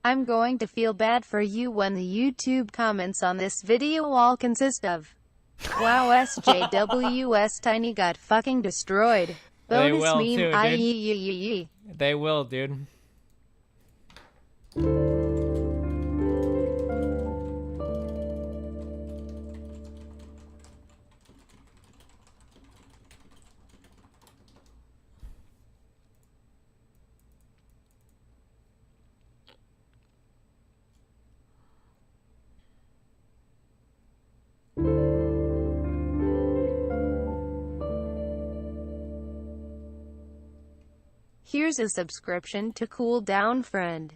I'm going to feel bad for you when the YouTube comments on this video all consist of wow SJWS Tiny got fucking destroyed. They Bonus will meme too, dude. IE. They will, dude. Here's a subscription to Cool Down Friend.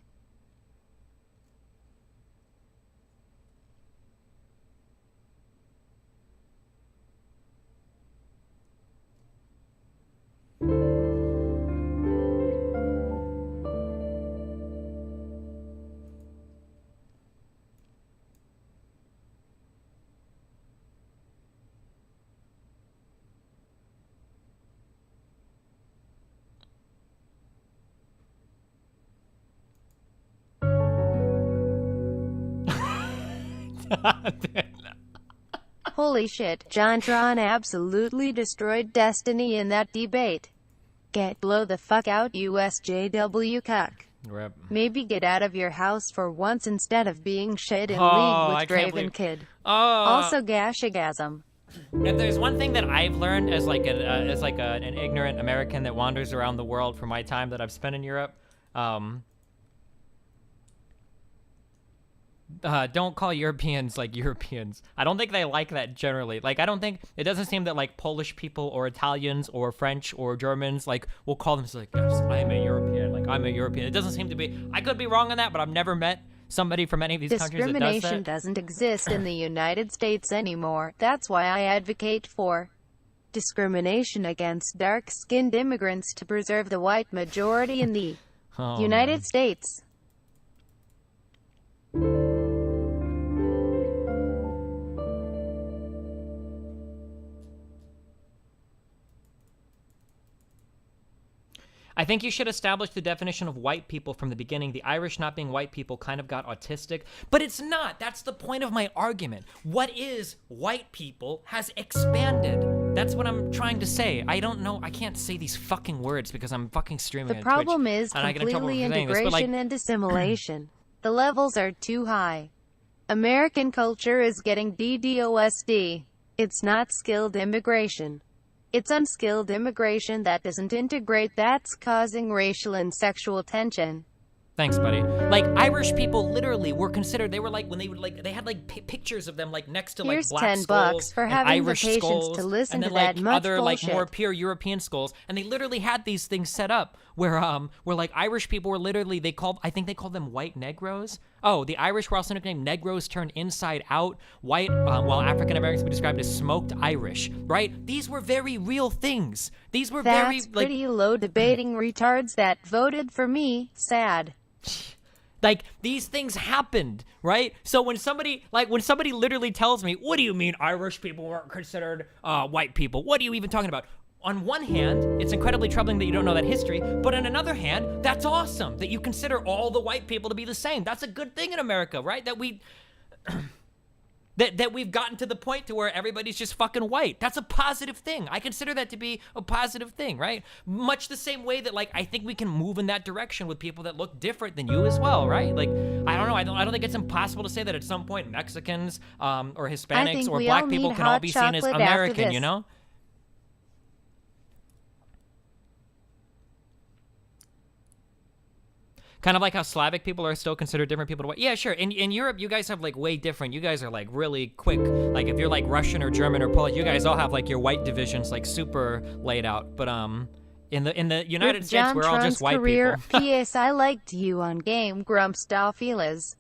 Holy shit, JONTRON absolutely destroyed Destiny in that debate. Blow the fuck out, USJW cuck. Rip. Maybe get out of your house for once instead of being shit in Oh, league I with can't Draven believe- Kid. Oh. Also gashigasm. If there's one thing that I've learned as like an ignorant American that wanders around the world for my time that I've spent in Europe, don't call Europeans like Europeans. I don't think they like that generally. Like, I don't think, it doesn't seem that like Polish people or Italians or French or Germans like will call them like, yes, I'm a European. Like, I'm a European. It doesn't seem to be. I could be wrong on that, but I've never met somebody from any of these countries that does Discrimination that. doesn't exist in the United States anymore. That's why I advocate for discrimination against dark-skinned immigrants to preserve the white majority in the Oh, United man. States. I think you should establish the definition of white people from the beginning. The Irish not being white people kind of got autistic, but it's not. That's the point of my argument. What is white people has expanded. That's what I'm trying to say. I don't know. I can't say these fucking words because I'm fucking streaming The on problem Twitch, is and I get in trouble completely for saying this, integration but, like, and assimilation. The levels are too high. American culture is getting DDoSD. It's not skilled immigration. It's unskilled immigration that doesn't integrate that's causing racial and sexual tension. Thanks, buddy. Like, Irish people literally were considered, they were like, when they would like, they had like pictures of them like next to like Here's black $10 skulls for and having the Irish patience skulls, to listen and then to like that much other like more bullshit. pure European skulls, and they literally had these things set up where like Irish people were literally, I think they called them white Negroes, Oh, the Irish were also nicknamed Negroes turned inside out, white, while African Americans would be described as smoked Irish, right? These were very real things. These were That's very, pretty low debating retards that voted for me. Sad. Like, these things happened, right? So when somebody literally tells me, what do you mean Irish people weren't considered white people? What are you even talking about? On one hand, it's incredibly troubling that you don't know that history, but on another hand, that's awesome that you consider all the white people to be the same. That's a good thing in America, right? That we... That we've gotten to the point to where everybody's just fucking white. That's a positive thing. I consider that to be a positive thing, right? Much the same way that, like, I think we can move in that direction with people that look different than you as well, right? Like, I don't know. I don't think it's impossible to say that at some point Mexicans or Hispanics or black people can all be seen as American, you know? Kind of like how Slavic people are still considered different people to white. Yeah, sure. In Europe, you guys have like way different. You guys are like really quick. Like if you're like Russian or German or Polish, you guys all have like your white divisions like super laid out. But in the United States, we're all just white career, people. P.S. I liked you on Game Grumps Dolphilas.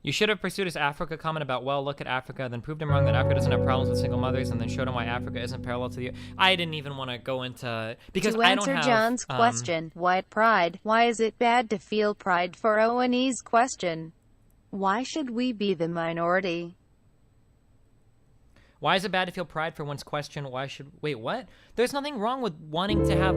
You should have pursued his Africa comment about, well, look at Africa, then proved him wrong that Africa doesn't have problems with single mothers, and then showed him why Africa isn't parallel to the... I didn't even want to go into... Because to I don't answer have... John's question, white pride, why is it bad to feel pride for O&E's question? Why should we be the minority? Why is it bad to feel pride for one's question? Why should... Wait, what? There's nothing wrong with wanting to have...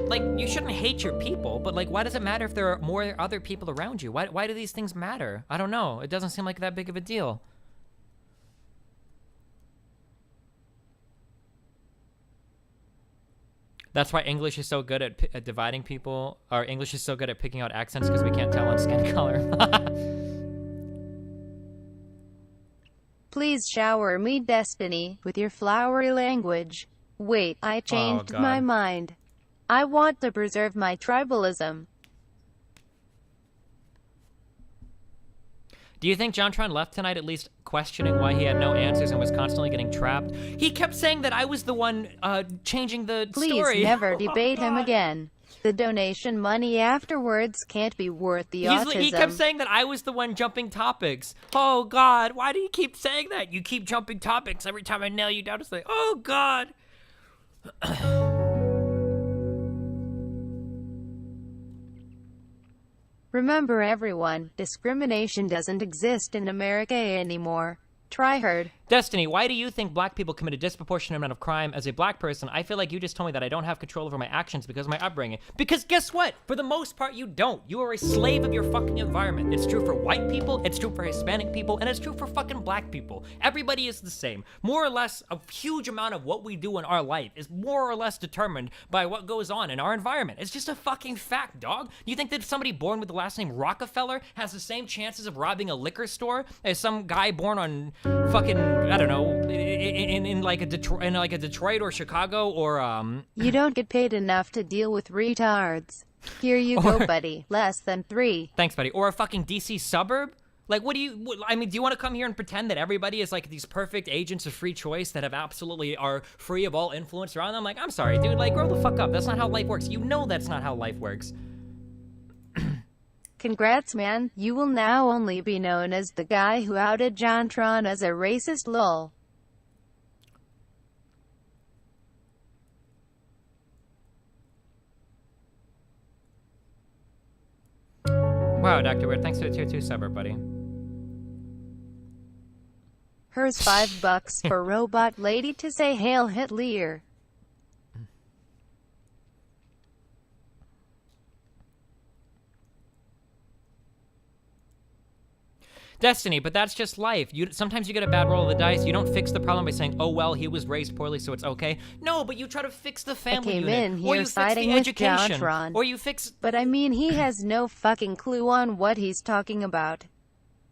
Like, you shouldn't hate your people, but, like, why does it matter if there are more other people around you? Why do these things matter? I don't know. It doesn't seem like that big of a deal. That's why English is so good at dividing people, or English is so good at picking out accents because we can't tell on skin color. Please shower me, Destiny, with your flowery language. Wait, I changed my mind. I want to preserve my tribalism. Do you think JONTRON left tonight at least questioning why he had no answers and was constantly getting trapped? He kept saying that I was the one changing the story. Please never debate him again. The donation money afterwards can't be worth the autism. He kept saying that I was the one jumping topics. Oh, God, why do you keep saying that? You keep jumping topics every time I nail you down to say, oh, God. Remember everyone, discrimination doesn't exist in America anymore. Try hard. Destiny, why do you think black people commit a disproportionate amount of crime? As a black person, I feel like you just told me that I don't have control over my actions because of my upbringing. Because guess what? For the most part, you don't. You are a slave of your fucking environment. It's true for white people, it's true for Hispanic people, and it's true for fucking black people. Everybody is the same. More or less, a huge amount of what we do in our life is more or less determined by what goes on in our environment. It's just a fucking fact, dog. You think that somebody born with the last name Rockefeller has the same chances of robbing a liquor store as some guy born on fucking, I don't know, in like a Detroit or Chicago or You don't get paid enough to deal with retards. Here you go, buddy. Less than 3. Thanks, buddy. Or a fucking DC suburb? Like, do you want to come here and pretend that everybody is like these perfect agents of free choice that have absolutely are free of all influence around them? Like, I'm sorry, dude, like, grow the fuck up. That's not how life works. You know that's not how life works. Congrats, man. You will now only be known as the guy who outed JONTRON as a racist lol. Wow, Dr. Weird, thanks for the tier 2 suburb, buddy. Here's $5 for robot lady to say Hail Hitler. Destiny, but that's just life. Sometimes you get a bad roll of the dice. You don't fix the problem by saying, oh, well, he was raised poorly, so it's okay. No, but you try to fix the family unit. In here or you fix the education. Or you fix... But I mean, he has no fucking clue on what he's talking about.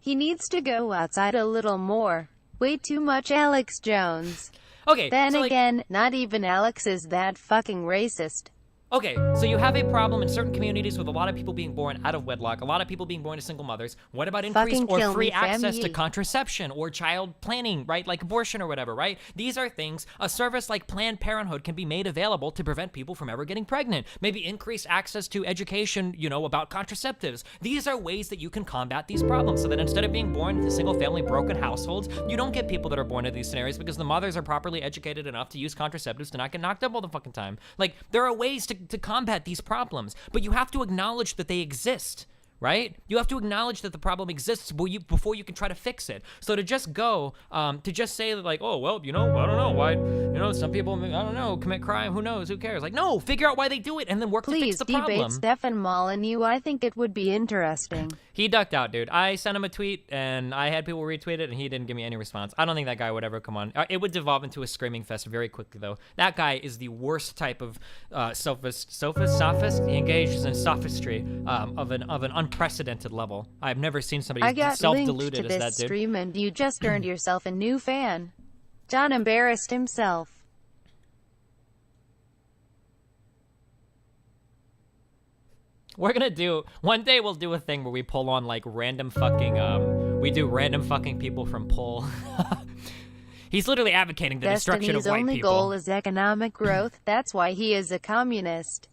He needs to go outside a little more. Way too much Alex Jones. Okay, Then so, like, again, not even Alex is that fucking racist. okay, so you have a problem in certain communities with a lot of people being born out of wedlock, a lot of people being born to single mothers. What about increased Fucking or kill free me, access to family. contraception or child planning, right? Like abortion or whatever, right? These are things, a service like Planned Parenthood can be made available to prevent people from ever getting pregnant. Maybe increased access to education, you know, about contraceptives. These are ways that you can combat these problems so that instead of being born into single family broken households, you don't get people that are born into these scenarios because the mothers are properly educated enough to use contraceptives to not get knocked up all the fucking time. Like, there are ways to combat these problems, but you have to acknowledge that they exist, right? You have to acknowledge that the problem exists before you can try to fix it. So to just go, to just say that, like, oh, well, you know, I don't know why, you know, some people, I don't know, commit crime, who knows, who cares? Like, no, figure out why they do it and then work to fix Please the debate problem. Stefan Molyneux. I think it would be interesting. He ducked out, dude. I sent him a tweet, and I had people retweet it, and he didn't give me any response. I don't think that guy would ever come on. It would devolve into a screaming fest very quickly, though. That guy is the worst type of sophist. He engages in sophistry of an unprecedented level. I've never seen somebody I got linked self-deluded to as that this dude. stream and you just earned yourself a new fan. John embarrassed himself. We're gonna do, one day we'll do a thing where we pull on like random fucking, we do random fucking people from Pol. He's literally advocating the destruction of Destiny's white only people. goal is economic growth. That's why he is a communist.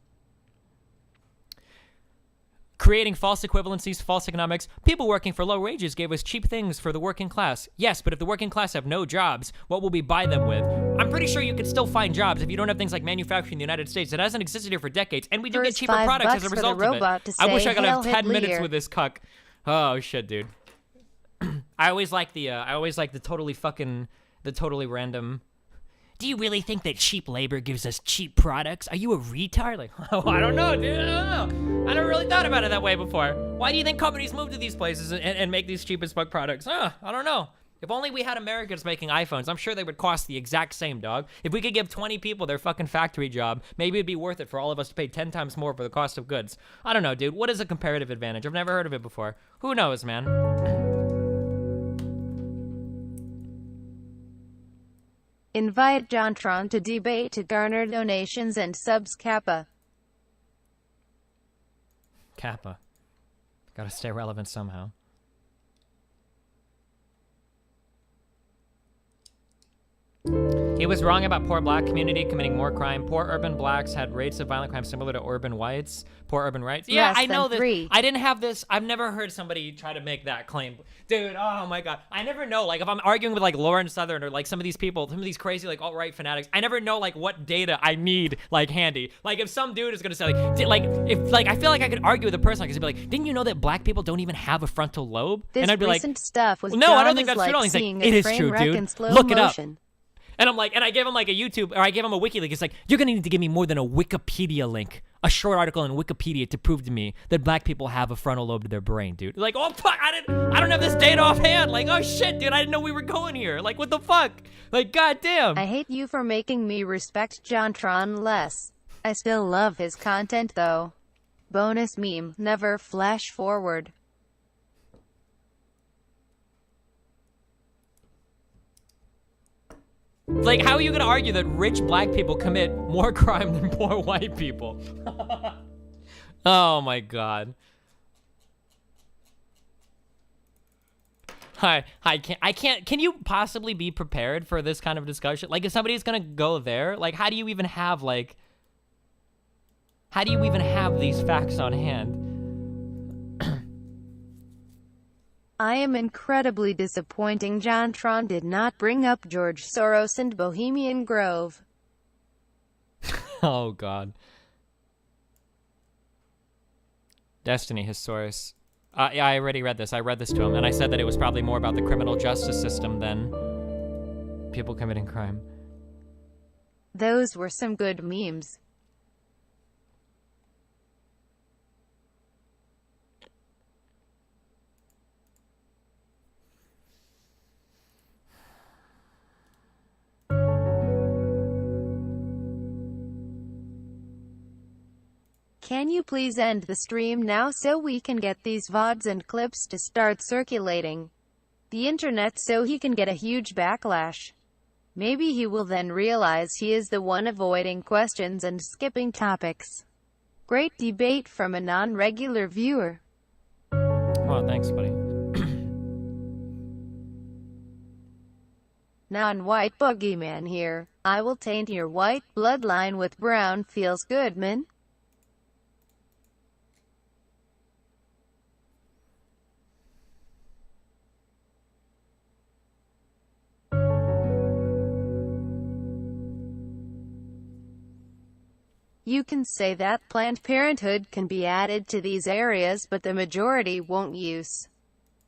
Creating false equivalencies, false economics. People working for low wages gave us cheap things for the working class. Yes, but if the working class have no jobs, what will we buy them with? I'm pretty sure you could still find jobs if you don't have things like manufacturing in the United States. It hasn't existed here for decades, and we do get First cheaper $5 products as a for the result of it. robot to I wish say, I could have "Hail 10 minutes Hitler." with this cuck. Oh shit, dude. I always like the totally random. Do you really think that cheap labor gives us cheap products? Are you a retard? Like, oh, I don't know, dude. I don't know. I never really thought about it that way before. Why do you think companies move to these places and make these cheap as fuck products? I don't know. If only we had Americans making iPhones, I'm sure they would cost the exact same, dog. If we could give 20 people their fucking factory job, maybe it'd be worth it for all of us to pay 10 times more for the cost of goods. I don't know, dude. What is a comparative advantage? I've never heard of it before. Who knows, man? Invite JONTRON to debate to garner donations and subs. Kappa. Kappa. Gotta stay relevant somehow. He was wrong about poor black community committing more crime. Poor urban blacks had rates of violent crime similar to urban whites. Poor urban whites. Yeah, Less I know than this. 3. I didn't have this. I've never heard somebody try to make that claim. Dude, oh my God. I never know. Like, if I'm arguing with, like, Lauren Southern or, like, some of these people, some of these crazy, like, alt-right fanatics, I never know, like, what data I need, like, handy. Like, if some dude is gonna say, like, I feel like I could argue with a person, like, he'd be like, didn't you know that black people don't even have a frontal lobe? This And I'd be like, recent stuff was no, I don't done think as that's true. like He's like, seeing it a is train true, wreck dude. in slow Look it up. motion. And I'm like, and I gave him like a YouTube, or I gave him a wiki link. It's like, you're gonna need to give me more than a Wikipedia link, a short article in Wikipedia to prove to me that black people have a frontal lobe to their brain, dude. Like, oh fuck, I don't have this data offhand. Like, oh shit, dude, I didn't know we were going here. Like, what the fuck? Like, goddamn. I hate you for making me respect JONTRON less. I still love his content though. Bonus meme, never flash forward. Like, how are you gonna argue that rich black people commit more crime than poor white people? Oh my God. I can't, can you possibly be prepared for this kind of discussion? Like, if somebody's gonna go there, like, how do you even have these facts on hand? I am incredibly disappointing. JONTRON did not bring up George Soros and Bohemian Grove. Oh God. Destiny, his source. Yeah, I already read this. I read this to him, and I said that it was probably more about the criminal justice system than people committing crime. Those were some good memes. Can you please end the stream now so we can get these VODs and clips to start circulating? the internet so he can get a huge backlash. Maybe he will then realize he is the one avoiding questions and skipping topics. Great debate from a non-regular viewer. Oh, thanks, buddy. Non-white boogeyman here. I will taint your white bloodline with brown. Feels good, man. You can say that Planned Parenthood can be added to these areas, but the majority won't use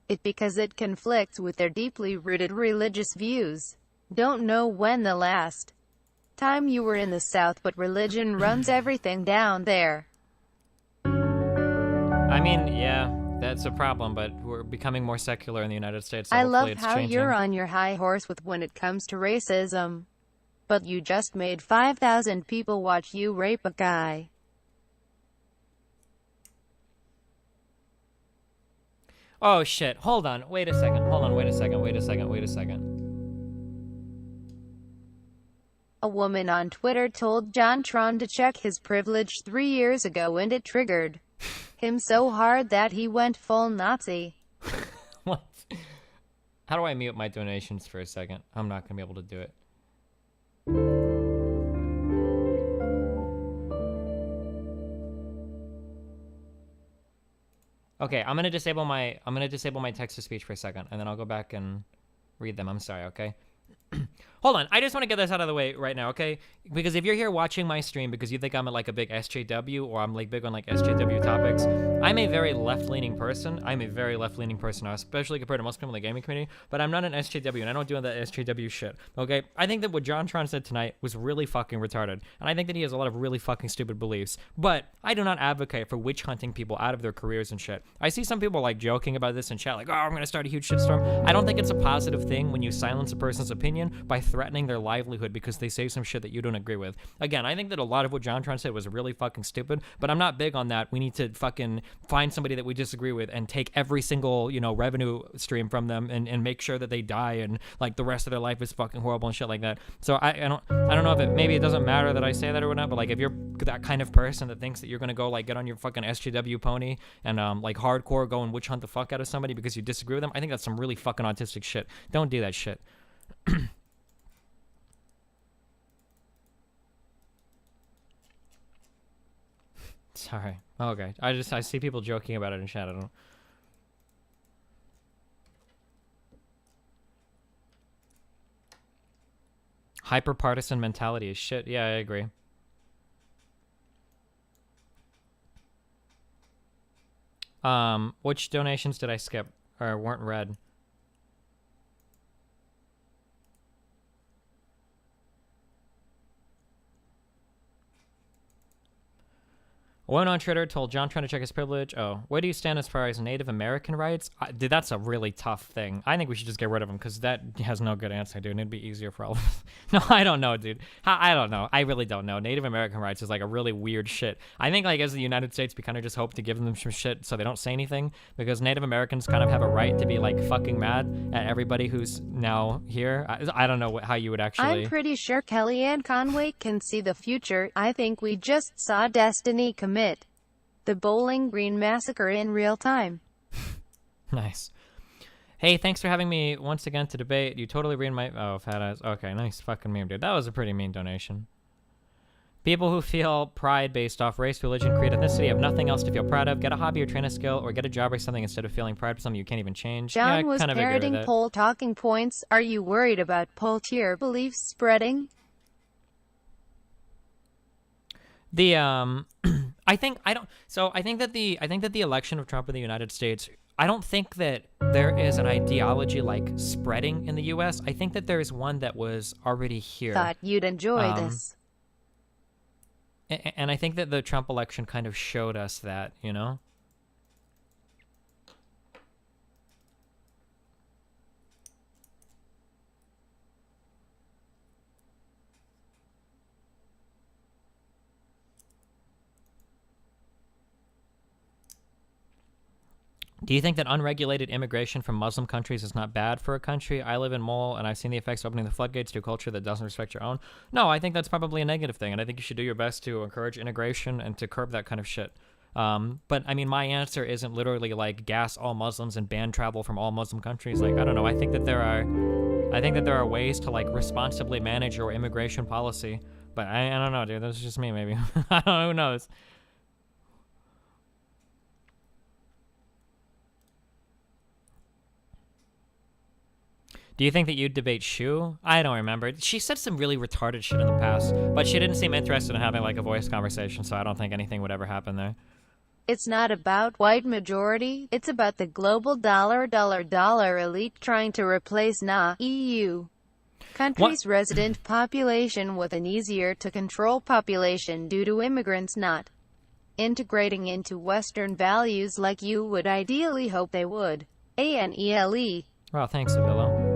it because it conflicts with their deeply rooted religious views. Don't know when the last time you were in the South, but religion runs everything down there. I mean, yeah, that's a problem, but we're becoming more secular in the United States, so I hopefully love it's how changing. you're on your high horse with when it comes to racism. But you just made 5,000 people watch you rape a guy. Oh shit, hold on, wait a second, wait a second. A woman on Twitter told JONTRON to check his privilege 3 years ago, and it triggered him so hard that he went full Nazi. What? How do I mute my donations for a second? I'm not gonna be able to do it. Okay, I'm gonna disable my text to speech for a second, and then I'll go back and read them. I'm sorry, okay? Hold on, I just want to get this out of the way right now, okay? Because if you're here watching my stream because you think I'm like a big SJW or I'm like big on like SJW topics, I'm a very left-leaning person. I'm a very left-leaning person now, especially compared to most people in the gaming community, but I'm not an SJW and I don't do that SJW shit, okay? I think that what JONTRON said tonight was really fucking retarded, and I think that he has a lot of really fucking stupid beliefs, but I do not advocate for witch hunting people out of their careers and shit. I see some people like joking about this in chat, like, oh, I'm gonna start a huge shitstorm. I don't think it's a positive thing when you silence a person's opinion by threatening their livelihood because they say some shit that you don't agree with. Again, I think that a lot of what JONTRON said was really fucking stupid, but I'm not big on that. We need to fucking find somebody that we disagree with and take every single, you know, revenue stream from them and make sure that they die and like the rest of their life is fucking horrible and shit like that. So I don't know if maybe it doesn't matter that I say that or whatnot, but like if you're that kind of person that thinks that you're gonna go like get on your fucking SJW pony and like hardcore go and witch hunt the fuck out of somebody because you disagree with them, I think that's some really fucking autistic shit. Don't do that shit. Sorry. Okay. I see people joking about it in chat. I don't. Hyper-partisan mentality is shit. Yeah, I agree. Which donations did I skip or weren't read? A woman on Twitter told JONTRON to check his privilege. Oh, where do you stand as far as Native American rights? Dude, that's a really tough thing. I think we should just get rid of him because that has no good answer, dude. And it'd be easier for all of us. No, I don't know, dude. I don't know. I really don't know. Native American rights is like a really weird shit. I think like as the United States, we kind of just hope to give them some shit so they don't say anything because Native Americans kind of have a right to be like fucking mad at everybody who's now here. I don't know how you would actually... I'm pretty sure Kellyanne Conway can see the future. I think we just saw Destiny commit the Bowling Green massacre in real time. Nice. Hey, thanks for having me once again to debate. You totally ruined my... Oh, fat ass. Okay, nice fucking meme, dude. That was a pretty mean donation. People who feel pride based off race, religion, creed, ethnicity have nothing else to feel proud of. Get a hobby or train a skill or get a job or something instead of feeling proud for something you can't even change. John yeah, was kind of parroting poll talking points. Are you worried about poll tier beliefs spreading? The I think that the election of Trump in the United States, I don't think that there is an ideology like spreading in the US. I think that there is one that was already here. Thought you'd enjoy this. And I think that the Trump election kind of showed us that, you know? Do you think that unregulated immigration from Muslim countries is not bad for a country? I live in Mole, and I've seen the effects of opening the floodgates to a culture that doesn't respect your own. No, I think that's probably a negative thing, and I think you should do your best to encourage integration and to curb that kind of shit. But I mean, my answer isn't literally like gas all Muslims and ban travel from all Muslim countries. Like, I don't know. I think that there are ways to like responsibly manage your immigration policy. But I don't know, dude. That's just me, maybe. I don't know. Who knows? Do you think that you'd debate Shu? I don't remember. She said some really retarded shit in the past, but she didn't seem interested in having like a voice conversation, so I don't think anything would ever happen there. It's not about white majority, it's about the global dollar elite trying to replace EU country's resident population with an easier to control population due to immigrants not integrating into Western values like you would ideally hope they would. ANELE. Well, thanks, Avila.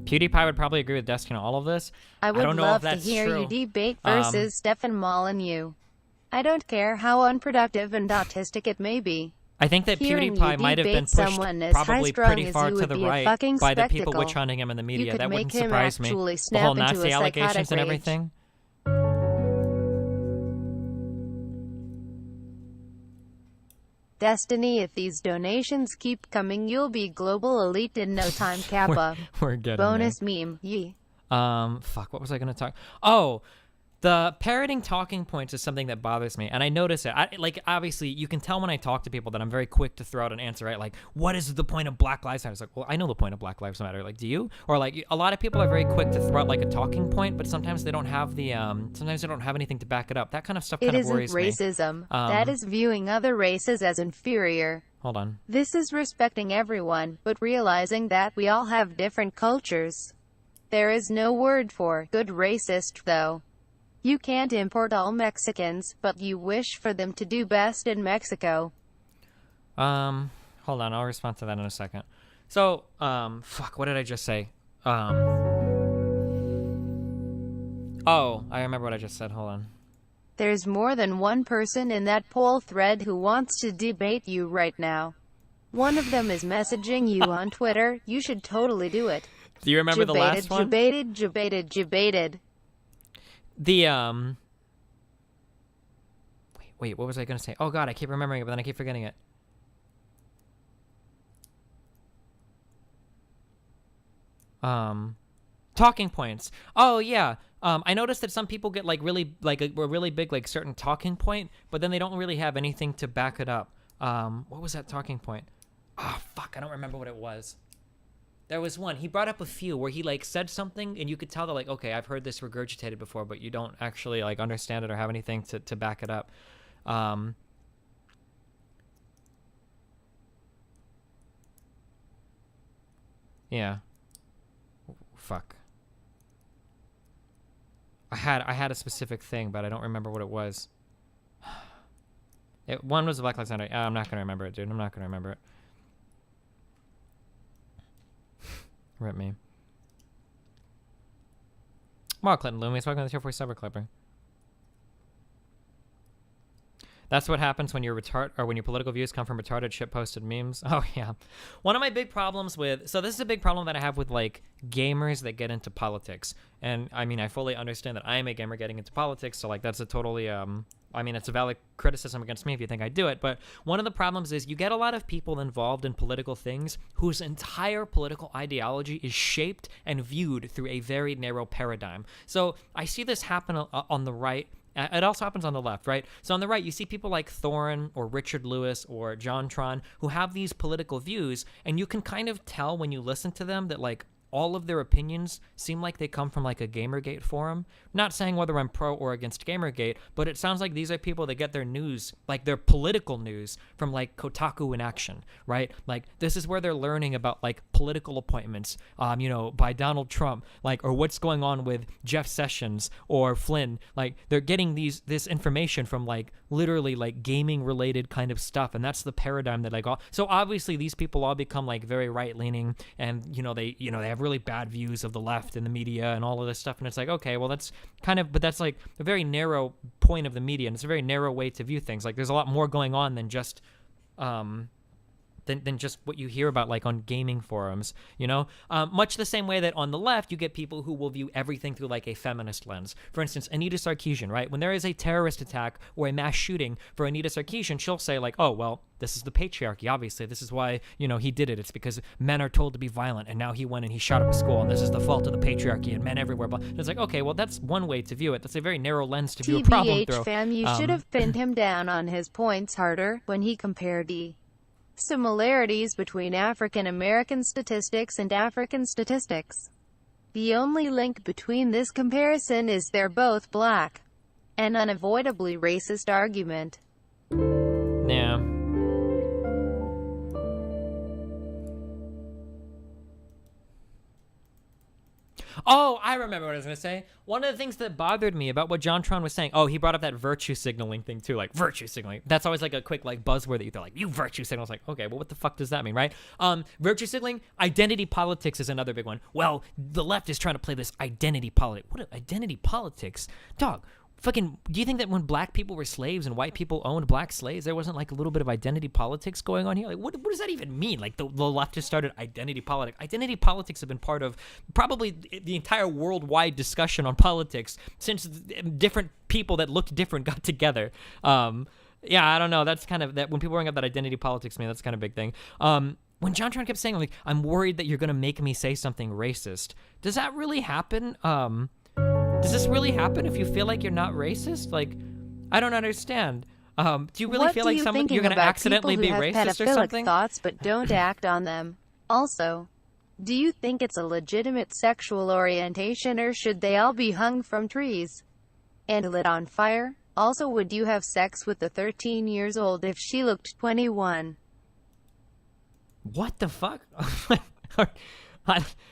PewDiePie would probably agree with Destiny on all of this. I would don't know love if to that's hear true. you debate versus Stefan Molyneux. I don't care how unproductive and autistic it may be. I think that Hearing PewDiePie you might have been debate pushed someone as probably high-strung pretty as far you to would the be a right fucking by the people spectacle. witch hunting him in the You media. could That make wouldn't him surprise me. actually The snap whole into a Nazi allegations psychotic and rage. everything. Destiny, if these donations keep coming, you'll be global elite in no time, Kappa. We're getting Bonus meme, yee. Fuck, what was I going to talk? Oh, the parroting talking points is something that bothers me, and I notice it. Like, obviously, you can tell when I talk to people that I'm very quick to throw out an answer, right? Like, what is the point of Black Lives Matter? It's like, well, I know the point of Black Lives Matter. Like, do you? Or, like, a lot of people are very quick to throw out, like, a talking point, but sometimes they don't have the, sometimes they don't have anything to back it up. That kind of stuff kind of worries me. It isn't racism. That is viewing other races as inferior. Hold on. This is respecting everyone, but realizing that we all have different cultures. There is no word for good racist, though. You can't import all Mexicans, but you wish for them to do best in Mexico. Hold on, I'll respond to that in a second. So, fuck, what did I just say? Oh, I remember what I just said, hold on. There's more than one person in that poll thread who wants to debate you right now. One of them is messaging you on Twitter. You should totally do it. Do you remember the last one? Debated. The, Wait, what was I gonna say? Oh god, I keep remembering it, but then I keep forgetting it. Talking points. Oh, yeah. I noticed that some people get, like, really, like, a really big, like, certain talking point, but then they don't really have anything to back it up. What was that talking point? Oh, fuck, I don't remember what it was. There was one. He brought up a few where he, like, said something, and you could tell that, like, okay, I've heard this regurgitated before, but you don't actually, like, understand it or have anything to back it up. Yeah. Fuck. I had a specific thing, but I don't remember what it was. One was the Black Lives Matter. I'm not gonna remember it, dude. I'm not gonna remember it. Rip me. Mark Clinton Loomis, welcome to the Tier 4 Cyber Clipper. That's what happens when your when your political views come from retarded shit-posted memes. Oh yeah, one of my big problems with this is a big problem that I have with like gamers that get into politics. And I mean, I fully understand that I am a gamer getting into politics, so like that's a totally I mean, it's a valid criticism against me if you think I do it. But one of the problems is you get a lot of people involved in political things whose entire political ideology is shaped and viewed through a very narrow paradigm. So I see this happen on the right. It also happens on the left, right? So on the right, you see people like Thorin or Richard Lewis or JONTRON who have these political views, and you can kind of tell when you listen to them that like all of their opinions seem like they come from like a Gamergate forum. Not saying whether I'm pro or against Gamergate, but it sounds like these are people that get their news, like their political news, from like Kotaku in Action, right? Like this is where they're learning about like political appointments, you know, by Donald Trump, like, or what's going on with Jeff Sessions or Flynn. Like they're getting this information from like literally like gaming related kind of stuff, and that's the paradigm that like all. So obviously these people all become like very right leaning, and they have really bad views of the left and the media and all of this stuff, and it's like, okay, well that's kind of, but that's like a very narrow point of the media, and it's a very narrow way to view things. Like there's a lot more going on than just than just what you hear about like on gaming forums, you know? Much the same way that on the left, you get people who will view everything through like a feminist lens. For instance, Anita Sarkeesian, right? When there is a terrorist attack or a mass shooting for Anita Sarkeesian, she'll say like, oh, well, this is the patriarchy, obviously. This is why, you know, he did it. It's because men are told to be violent, and now he went and he shot up a school, and this is the fault of the patriarchy and men everywhere. But it's like, okay, well, that's one way to view it. That's a very narrow lens to view a problem through. Fam, you should have pinned him down on his points harder when he compared the similarities between African American statistics and African statistics. The only link between this comparison is they're both black. An unavoidably racist argument. Yeah. Oh, I remember what I was going to say. One of the things that bothered me about what JONTRON was saying, he brought up that virtue signaling thing too, like virtue signaling. That's always like a quick like buzzword that you throw, like, you virtue signal. It's like, okay, well, what the fuck does that mean, right? Virtue signaling, identity politics is another big one. Well, the left is trying to play this identity politics. What identity politics? Dog. Fucking, do you think that when black people were slaves and white people owned black slaves, there wasn't like a little bit of identity politics going on here? Like, what does that even mean? Like, the left just started identity politics. Identity politics have been part of probably the entire worldwide discussion on politics since different people that looked different got together. Yeah, I don't know. That's kind of, that when people bring up that identity politics, man, that's kind of a big thing. When JONTRON kept saying, like, I'm worried that you're going to make me say something racist, does that really happen? Does this really happen if you feel like you're not racist? Like, I don't understand. Do you really feel like you're going to accidentally be racist or something? Thoughts but don't act on them. Also, do you think it's a legitimate sexual orientation, or should they all be hung from trees and lit on fire? Also, would you have sex with the 13 years old if she looked 21? What the fuck?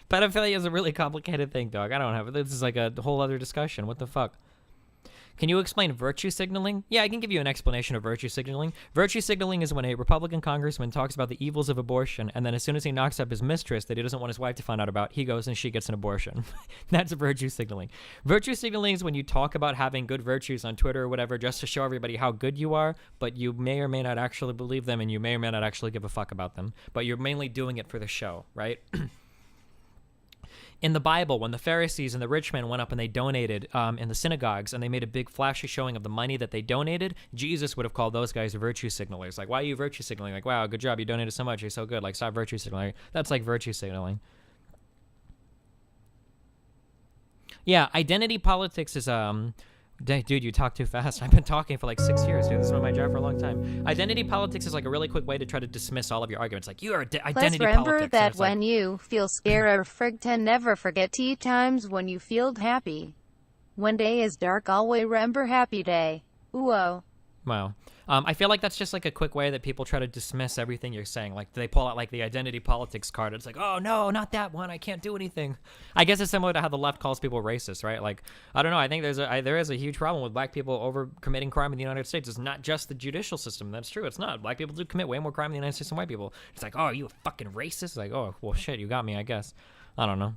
Pedophilia is a really complicated thing, dog. I don't have it. This is like a whole other discussion. What the fuck? Can you explain virtue signaling? Yeah, I can give you an explanation of virtue signaling. Virtue signaling is when a Republican congressman talks about the evils of abortion, and then as soon as he knocks up his mistress that he doesn't want his wife to find out about, he goes and she gets an abortion. That's virtue signaling. Virtue signaling is when you talk about having good virtues on Twitter or whatever just to show everybody how good you are, but you may or may not actually believe them, and you may or may not actually give a fuck about them. But you're mainly doing it for the show, right? In the Bible, when the Pharisees and the rich men went up and they donated in the synagogues, and they made a big flashy showing of the money that they donated, Jesus would have called those guys virtue signalers. Like, why are you virtue signaling? Like, wow, good job, you donated so much, you're so good. Like, stop virtue signaling. That's like virtue signaling. Yeah, identity politics is dude, you talk too fast. I've been talking for like 6 years, dude. This has been my job for a long time. Identity politics is like a really quick way to try to dismiss all of your arguments. Like, you are identity politics. Remember that when you feel scared or frightened, never forget tea times when you feel happy. When day is dark, always remember happy day. Ooh-oh. Wow. I feel like that's just like a quick way that people try to dismiss everything you're saying. Like, they pull out like the identity politics card. It's like, oh no, not that one. I can't do anything. I guess it's similar to how the left calls people racist, right? Like, I don't know. I think there is a huge problem with black people over committing crime in the United States. It's not just the judicial system. That's true. It's not. Black people do commit way more crime in the United States than white people. It's like, oh, are you a fucking racist? It's like, oh, well, shit, you got me, I guess. I don't know.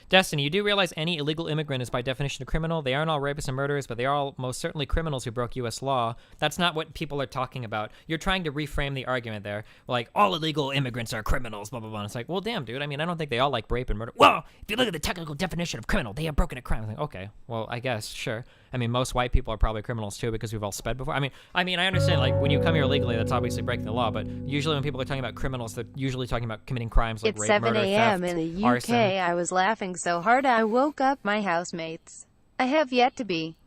Destiny, you do realize any illegal immigrant is by definition a criminal. They aren't all rapists and murderers, but they are all most certainly criminals who broke U.S. law. That's not what people are talking about. You're trying to reframe the argument there. Like, all illegal immigrants are criminals, blah, blah, blah. And it's like, well, damn, dude. I mean, I don't think they all like rape and murder. Well, if you look at the technical definition of criminal, they have broken a crime. Like, okay, well, I guess, sure. I mean, most white people are probably criminals too because we've all sped before. I mean, I understand, like, when you come here illegally, that's obviously breaking the law, but usually when people are talking about criminals, they're usually talking about committing crimes like it's rape, 7 murder, a.m. theft, in the UK. arson. I was laughing so hard I woke up my housemates. I have yet to be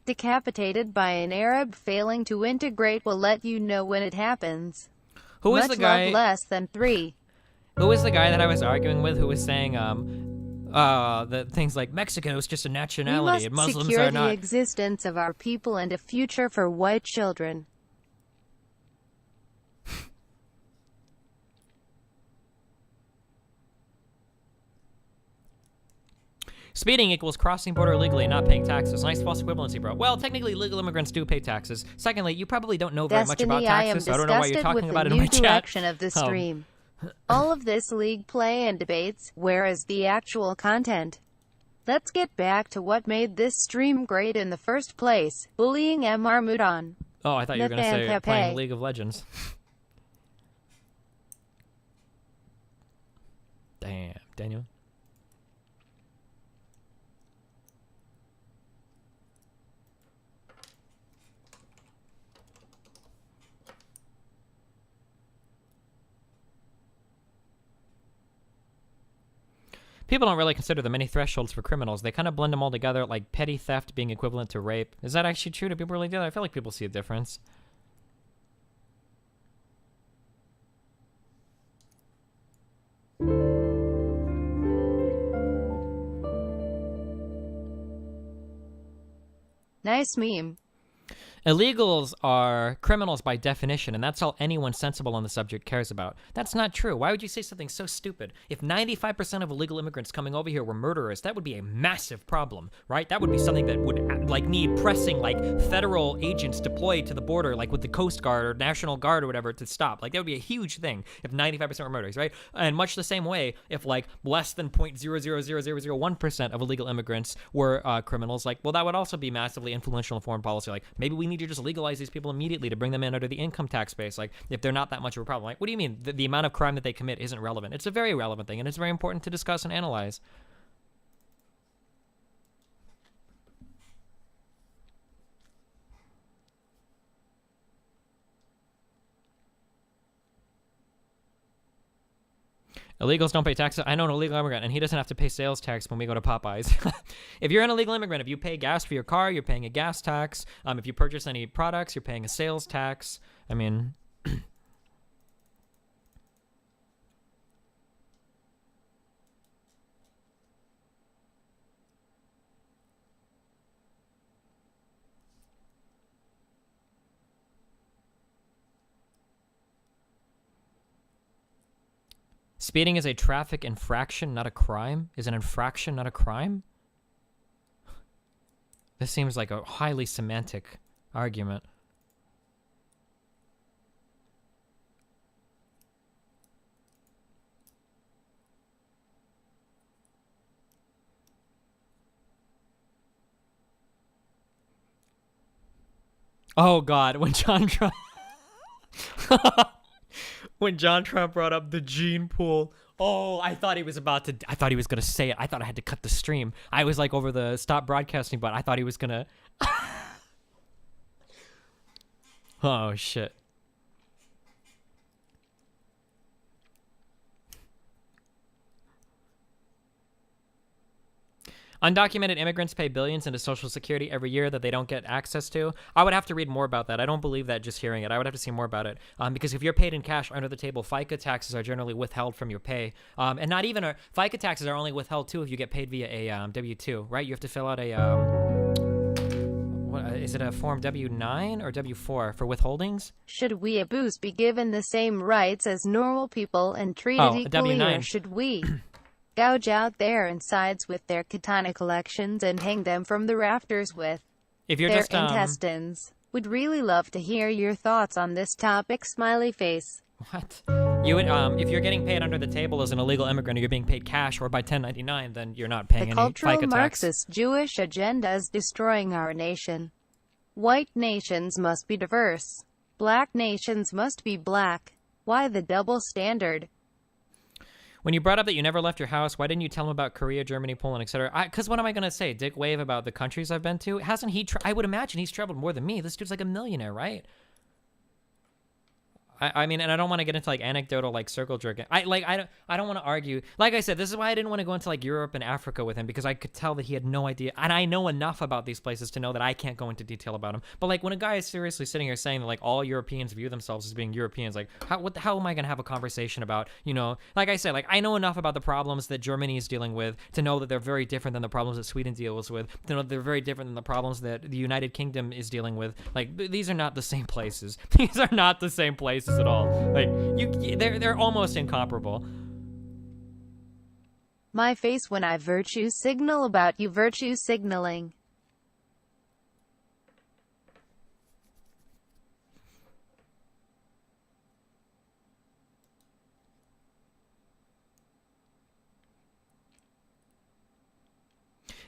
decapitated by an Arab. Failing to integrate will let you know when it happens. Who is the guy? Much love less than 3. Who was the guy that I was arguing with who was saying the things like Mexico is just a nationality and Muslims secure are not? The existence of our people and a future for white children. Speeding equals crossing border illegally and not paying taxes. Nice false equivalency, bro. Well, technically, legal immigrants do pay taxes. Secondly, you probably don't know very much about taxes, so I don't know why you're talking about it in my chat. Direction of the stream. All of this league play and debates, where is the actual content? Let's get back to what made this stream great in the first place. Bullying Mr. Mudon. Oh, I thought you were going to say Nathan playing Pepe. League of Legends. Damn, Daniel. People don't really consider the many thresholds for criminals. They kind of blend them all together, like petty theft being equivalent to rape. Is that actually true? Do people really do that? I feel like people see a difference. Nice meme. Illegals are criminals by definition, and that's all anyone sensible on the subject cares about. That's not true. Why would you say something so stupid? If 95% of illegal immigrants coming over here were murderers, that would be a massive problem, right? That would be something that would like need pressing like federal agents deployed to the border, like with the Coast Guard or National Guard or whatever, to stop. Like that would be a huge thing if 95% were murderers, right? And much the same way, if like less than 0.000001% of illegal immigrants were criminals, like, well, that would also be massively influential in foreign policy. Like maybe we need to just legalize these people immediately to bring them in under the income tax base, like if they're not that much of a problem. Like, what do you mean the amount of crime that they commit isn't relevant? It's a very relevant thing, and it's very important to discuss and analyze. Illegals don't pay taxes. I know an illegal immigrant, and he doesn't have to pay sales tax when we go to Popeyes. If you're an illegal immigrant, if you pay gas for your car, you're paying a gas tax. If you purchase any products, you're paying a sales tax. I mean... Speeding is a traffic infraction, not a crime? Is an infraction not a crime? This seems like a highly semantic argument. Oh God, when John Trump... When John Trump brought up the gene pool, oh, I thought he was going to say it. I thought I had to cut the stream. I was like over the stop broadcasting button. I thought he was going to. Oh, shit. Undocumented immigrants pay billions into Social Security every year that they don't get access to. I would have to read more about that. I don't believe that just hearing it. I would have to see more about it. Because if you're paid in cash under the table, FICA taxes are generally withheld from your pay. And not even FICA taxes are only withheld too if you get paid via a W-2, right? You have to fill out a what is it, a form W-9 or W-4 for withholdings? Should we Aboos be given the same rights as normal people and treated equally, or should we gouge out their insides with their katana collections and hang them from the rafters with their intestines? Would really love to hear your thoughts on this topic, smiley face. What? You would, if you're getting paid under the table as an illegal immigrant, or you're being paid cash or by 1099, then you're not paying any FICA tax. The cultural Marxist Jewish agenda is destroying our nation. White nations must be diverse. Black nations must be black. Why the double standard? When you brought up that you never left your house, why didn't you tell him about Korea, Germany, Poland, etc.? Because what am I going to say? Dick wave about the countries I've been to? Hasn't he? I would imagine he's traveled more than me. This dude's like a millionaire, right? I mean, and I don't want to get into like anecdotal like circle jerking. I don't want to argue. Like I said, this is why I didn't want to go into like Europe and Africa with him, because I could tell that he had no idea, and I know enough about these places to know that I can't go into detail about them. But like when a guy is seriously sitting here saying that like all Europeans view themselves as being Europeans, like how am I gonna have a conversation about, you know, like I said, like I know enough about the problems that Germany is dealing with to know that they're very different than the problems that Sweden deals with. To know that they're very different than the problems that the United Kingdom is dealing with. Like these are not the same places. These are not the same places at all. Like they're almost incomparable. My face when I virtue signal about you virtue signaling.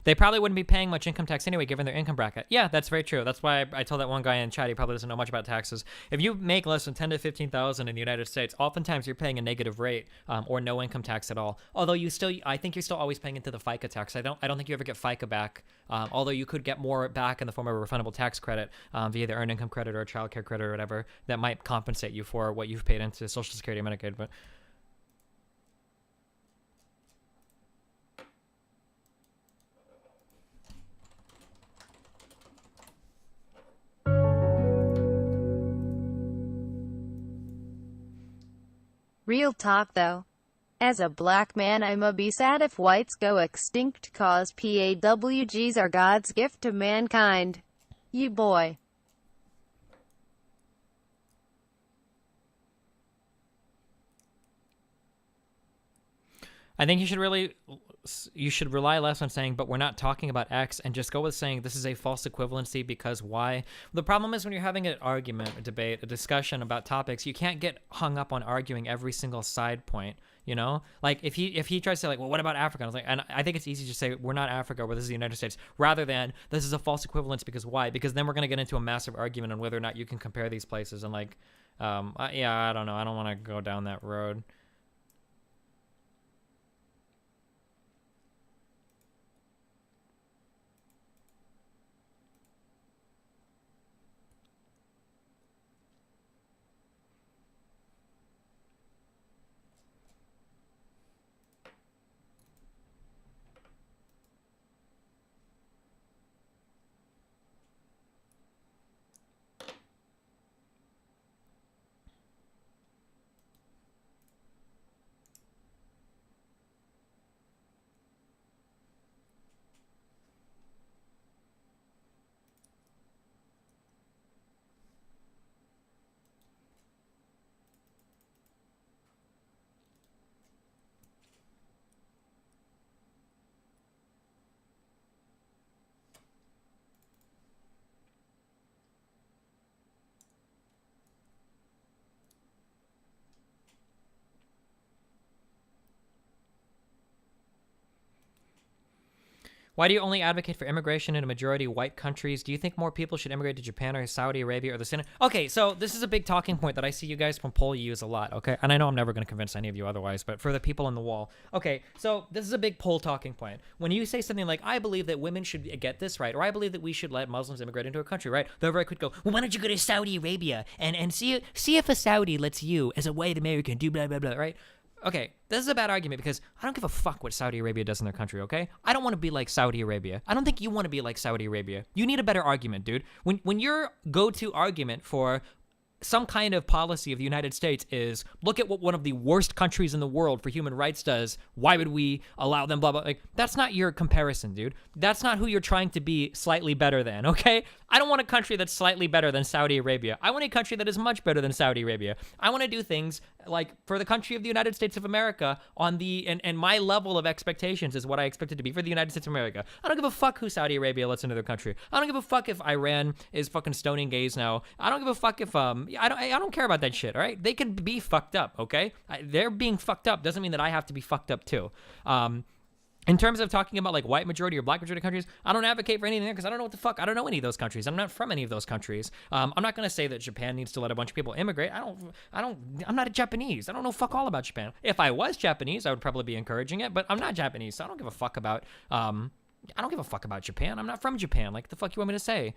They probably wouldn't be paying much income tax anyway, given their income bracket. Yeah, that's very true. That's why I told that one guy in chat, he probably doesn't know much about taxes. If you make less than 10 to 15,000 in the United States, oftentimes you're paying a negative rate or no income tax at all. Although I think you're still always paying into the FICA tax. I don't think you ever get FICA back. Although you could get more back in the form of a refundable tax credit via the earned income credit or a child care credit or whatever that might compensate you for what you've paid into Social Security and Medicaid. But Real talk though. As a black man, I'ma be sad if whites go extinct, cause PAWGs are God's gift to mankind. You boy. I think you should rely less on saying, but we're not talking about X, and just go with saying this is a false equivalency because Y. The problem is when you're having an argument, a debate, a discussion about topics, you can't get hung up on arguing every single side point, you know? Like if he tries to say like, well, what about Africa? I was like, and I think it's easy to say we're not Africa, or this is the United States, rather than this is a false equivalence because why? Because then we're going to get into a massive argument on whether or not you can compare these places. And like, yeah, I don't know. I don't want to go down that road. Why do you only advocate for immigration in a majority white countries? Do you think more people should immigrate to Japan or Saudi Arabia or the Senate? Okay, so this is a big talking point that I see you guys from poll use a lot, okay? And I know I'm never going to convince any of you otherwise, but for the people on the wall. Okay, so this is a big poll talking point. When you say something like, I believe that women should get this right, or I believe that we should let Muslims immigrate into a country, right? They're very quick to go, well, why don't you go to Saudi Arabia and see if a Saudi lets you, as a white American, do blah, blah, blah, right? Okay, this is a bad argument because I don't give a fuck what Saudi Arabia does in their country, okay? I don't want to be like Saudi Arabia. I don't think you want to be like Saudi Arabia. You need a better argument, dude. When your go-to argument for some kind of policy of the United States is, look at what one of the worst countries in the world for human rights does, why would we allow them, blah, blah, like, that's not your comparison, dude. That's not who you're trying to be slightly better than, okay? I don't want a country that's slightly better than Saudi Arabia. I want a country that is much better than Saudi Arabia. I want to do things like for the country of the United States of America on the, and my level of expectations is what I expect it to be for the United States of America. I don't give a fuck who Saudi Arabia lets into their country. I don't give a fuck if Iran is fucking stoning gays now. I don't give a fuck if, I don't care about that shit, all right? They can be fucked up, okay? They're being fucked up doesn't mean that I have to be fucked up too. In terms of talking about like white majority or black majority countries, I don't advocate for anything there because I don't know what the fuck. I don't know any of those countries. I'm not from any of those countries. I'm not going to say that Japan needs to let a bunch of people immigrate. I'm not a Japanese. I don't know fuck all about Japan. If I was Japanese, I would probably be encouraging it, but I'm not Japanese, so I don't give a fuck about, I don't give a fuck about Japan. I'm not from Japan. Like, the fuck you want me to say?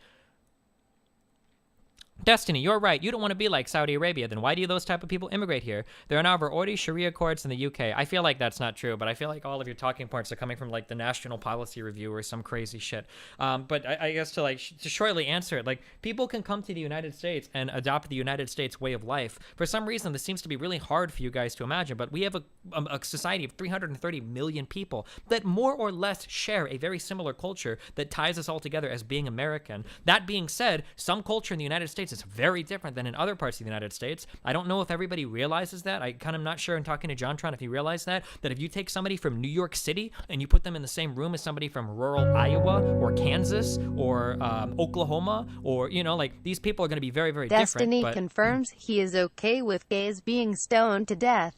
Destiny, you're right. You don't want to be like Saudi Arabia. Then why do those type of people immigrate here? There are now already Sharia courts in the UK. I feel like that's not true, but I feel like all of your talking points are coming from like the National Policy Review or some crazy shit. But I guess to shortly answer it, like people can come to the United States and adopt the United States way of life. For some reason, this seems to be really hard for you guys to imagine, but we have a society of 330 million people that more or less share a very similar culture that ties us all together as being American. That being said, some culture in the United States is very different than in other parts of the United States. I don't know if everybody realizes that. I kind of not sure in talking to JONTRON if you realize that if you take somebody from New York City and you put them in the same room as somebody from rural Iowa or Kansas or Oklahoma or, you know, like these people are going to be very, very Destiny different. confirms he is okay with gays being stoned to death.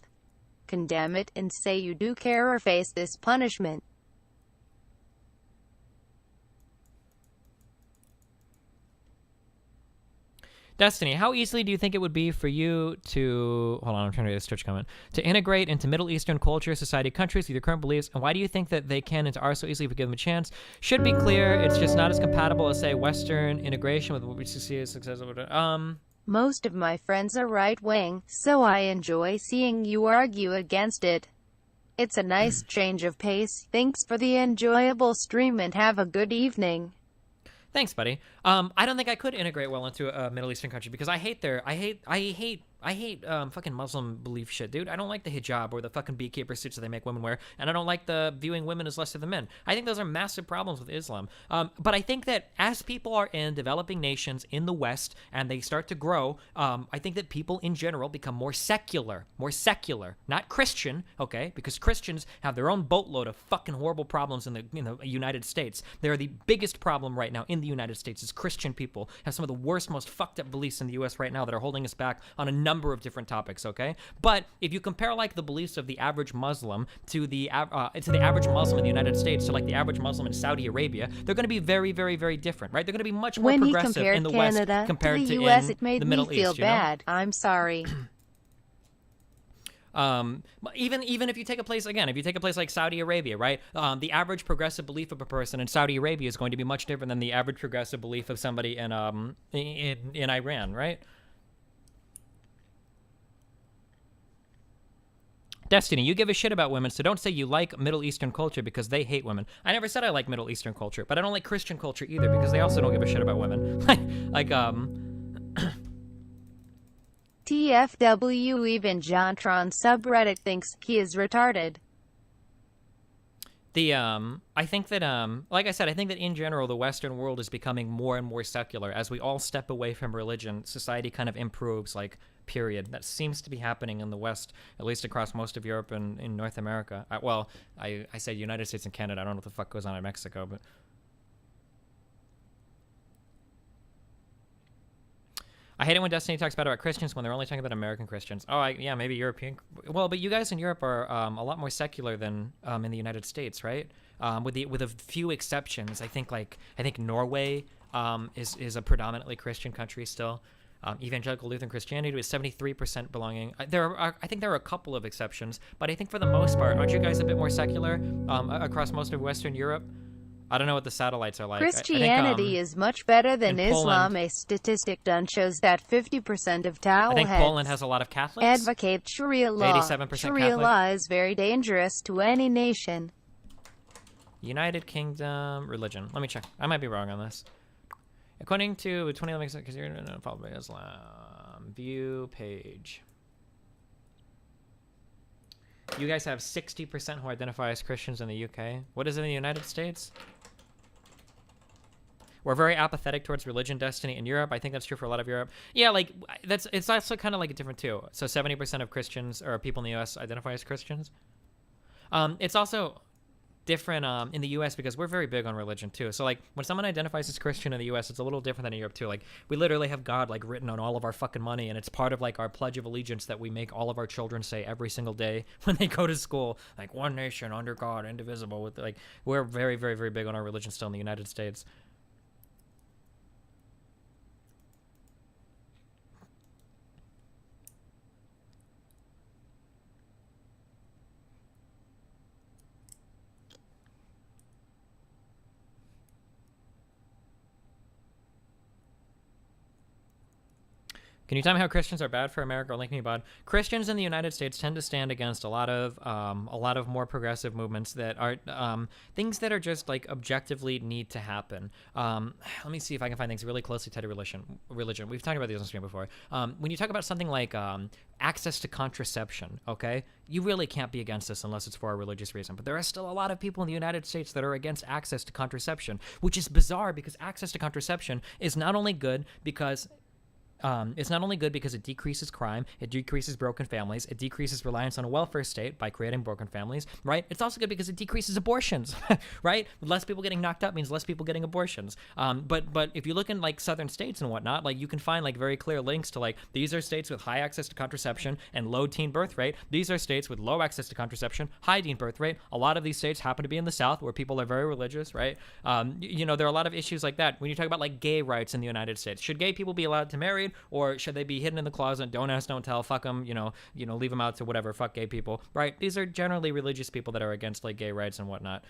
Condemn it and say you do care or face this punishment. Destiny, how easily do you think it would be for you to, hold on, I'm trying to read this Twitch comment, to integrate into Middle Eastern culture, society, countries with your current beliefs, and why do you think that they can and are so easily if we give them a chance? Should be clear, it's just not as compatible as, say, Western integration with what we see as successful. Most of my friends are right-wing, so I enjoy seeing you argue against it. It's a nice change of pace. Thanks for the enjoyable stream and have a good evening. Thanks, buddy. I don't think I could integrate well into a Middle Eastern country because I hate fucking Muslim belief shit, dude. I don't like the hijab or the fucking beekeeper suits that they make women wear, and I don't like the viewing women as lesser than men. I think those are massive problems with Islam. But I think that as people are in developing nations in the West and they start to grow, I think that people in general become more secular, not Christian, okay? Because Christians have their own boatload of fucking horrible problems in the United States. They're the biggest problem right now in the United States is Christian people have some of the worst, most fucked up beliefs in the U.S. right now that are holding us back on a number of different topics, okay? But if you compare like the beliefs of the average Muslim to the average Muslim in the United States to like the average Muslim in Saudi Arabia, they're going to be very, very, very different, right? They're going to be much more progressive in the West compared to the US, it made the Middle me feel East. bad. I'm sorry. Even if you take a place like Saudi Arabia, right? The average progressive belief of a person in Saudi Arabia is going to be much different than the average progressive belief of somebody in Iran, right? Destiny, you give a shit about women, so don't say you like Middle Eastern culture because they hate women. I never said I like Middle Eastern culture, but I don't like Christian culture either because they also don't give a shit about women. TFW, even JONTRON subreddit thinks he is retarded. I think that, like I said, I think that in general, the Western world is becoming more and more secular. As we all step away from religion, society kind of improves, like, period. That seems to be happening in the West, at least across most of Europe and in North America. I said United States and Canada. I don't know what the fuck goes on in Mexico, but... I hate it when Destiny talks bad about Christians when they're only talking about American Christians. Oh, yeah, maybe European. Well, but you guys in Europe are a lot more secular than in the United States, right? With a few exceptions. I think Norway is a predominantly Christian country still. Evangelical Lutheran Christianity is 73% belonging. I think there are a couple of exceptions, but I think for the most part, aren't you guys a bit more secular across most of Western Europe? I don't know what the satellites are like. Christianity is much better than Islam. A statistic done shows that 50% of I think Towelheads Poland has a lot of Catholics. advocate Sharia law. 87% Sharia law is very dangerous to any nation. United Kingdom religion. Let me check. I might be wrong on this. According to 2011, because you're followed by Islam. View page. You guys have 60% who identify as Christians in the UK. What is it in the United States? We're very apathetic towards religion, Destiny in Europe. I think that's true for a lot of Europe. Yeah, like it's also kind of like different too. So 70% of Christians or people in the US identify as Christians. It's also different in the US because we're very big on religion too. So like when someone identifies as Christian in the US, it's a little different than in Europe too. Like we literally have God like written on all of our fucking money, and it's part of like our Pledge of Allegiance that we make all of our children say every single day when they go to school, like one nation under God, indivisible. With like we're very, very, very big on our religion still in the United States. Can you tell me how Christians are bad for America or linking bad? Christians in the United States tend to stand against a lot of more progressive movements that are things that are just like objectively need to happen. Let me see if I can find things really closely tied to religion. We've talked about these on stream before. When you talk about something like access to contraception, okay, you really can't be against this unless it's for a religious reason. But there are still a lot of people in the United States that are against access to contraception, which is bizarre because access to contraception is not only good because it decreases crime, it decreases broken families, it decreases reliance on a welfare state by creating broken families, right? It's also good because it decreases abortions, right? Less people getting knocked up means less people getting abortions. But if you look in like southern states and whatnot, like you can find like very clear links to like these are states with high access to contraception and low teen birth rate. These are states with low access to contraception, high teen birth rate. A lot of these states happen to be in the South where people are very religious, right? There are a lot of issues like that. When you talk about like gay rights in the United States, should gay people be allowed to marry? right? Or should they be hidden in the closet? Don't ask, don't tell. Fuck them. Leave them out to whatever. Fuck gay people, right? These are generally religious people that are against like gay rights and whatnot.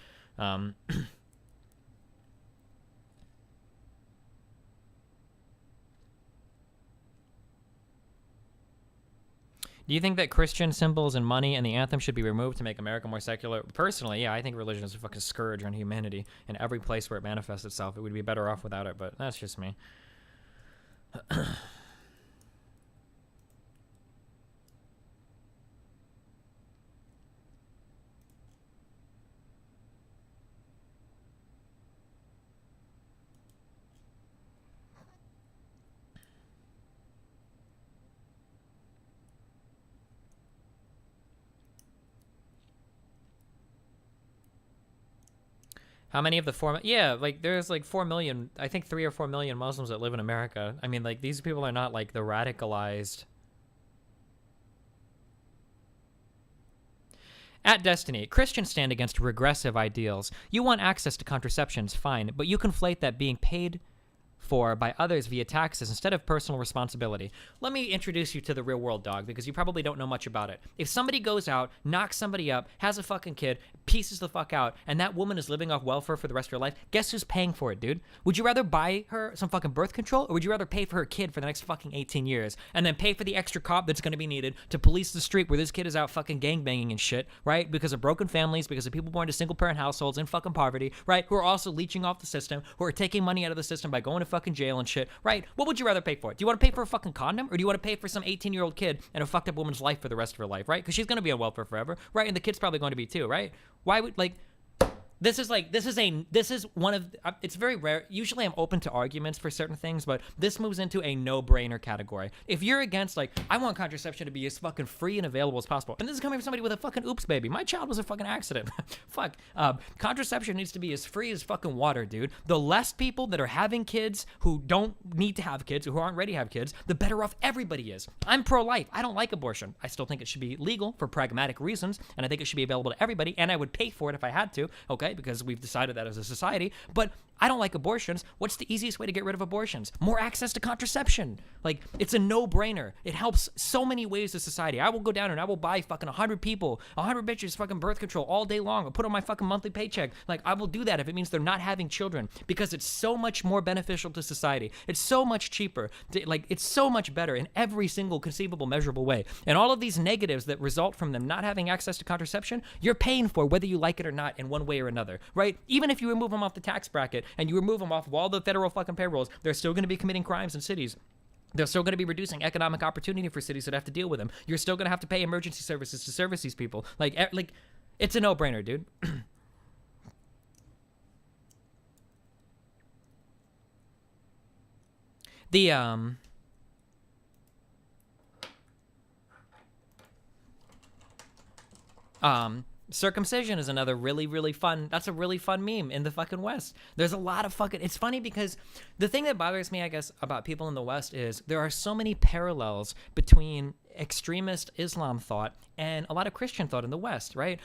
Do you think that Christian symbols and money and the anthem should be removed to make America more secular? Personally, yeah, I think religion is a fucking scourge on humanity. In every place where it manifests itself, it would be better off without it, but that's just me. How many of the 4 yeah, like there's like 4 million, I think 3 or 4 million Muslims that live in America. I mean, like these people are not like the radicalized. At Destiny, Christians stand against regressive ideals. You want access to contraceptions, fine, but you conflate that being paid for by others via taxes instead of personal responsibility. Let me introduce you to the real world, dog, because you probably don't know much about it. If somebody goes out, knocks somebody up, has a fucking kid, pieces the fuck out, and that woman is living off welfare for the rest of her life, guess who's paying for it, dude? Would you rather buy her some fucking birth control, or would you rather pay for her kid for the next fucking 18 years, and then pay for the extra cop that's gonna be needed to police the street where this kid is out fucking gangbanging and shit, right? Because of broken families, because of people born to single parent households in fucking poverty, right? Who are also leeching off the system, who are taking money out of the system by going to fucking jail and shit, right? What would you rather pay for? Do you want to pay for a fucking condom, or do you want to pay for some 18-year-old kid and a fucked up woman's life for the rest of her life, right? Because she's gonna be on welfare forever, right? And the kid's probably going to be too, right? Why would, like, this is one of, it's very rare. Usually I'm open to arguments for certain things, but this moves into a no-brainer category. If you're against, like, I want contraception to be as fucking free and available as possible, and this is coming from somebody with a fucking oops baby. My child was a fucking accident. Fuck. Contraception needs to be as free as fucking water, dude. The less people that are having kids who don't need to have kids, who aren't ready to have kids, the better off everybody is. I'm pro-life. I don't like abortion. I still think it should be legal for pragmatic reasons, and I think it should be available to everybody, and I would pay for it if I had to, okay? Because we've decided that as a society, but I don't like abortions. What's the easiest way to get rid of abortions? More access to contraception. Like, it's a no-brainer. It helps so many ways to society. I will go down and I will buy fucking 100 people, 100 bitches fucking birth control all day long. I'll put on my fucking monthly paycheck. Like, I will do that if it means they're not having children, because it's so much more beneficial to society. It's so much cheaper. Like, it's so much better in every single conceivable, measurable way. And all of these negatives that result from them not having access to contraception, you're paying for whether you like it or not in one way or another, right? Even if you remove them off the tax bracket and you remove them off of all the federal fucking payrolls, they're still going to be committing crimes in cities. They're still going to be reducing economic opportunity for cities that have to deal with them. You're still going to have to pay emergency services to service these people. Like, it's a no-brainer, dude. Circumcision is another really, really fun, that's a really fun meme in the fucking West. There's a lot of fucking, it's funny because the thing that bothers me, I guess, about people in the West is there are so many parallels between extremist Islam thought and a lot of Christian thought in the West, right?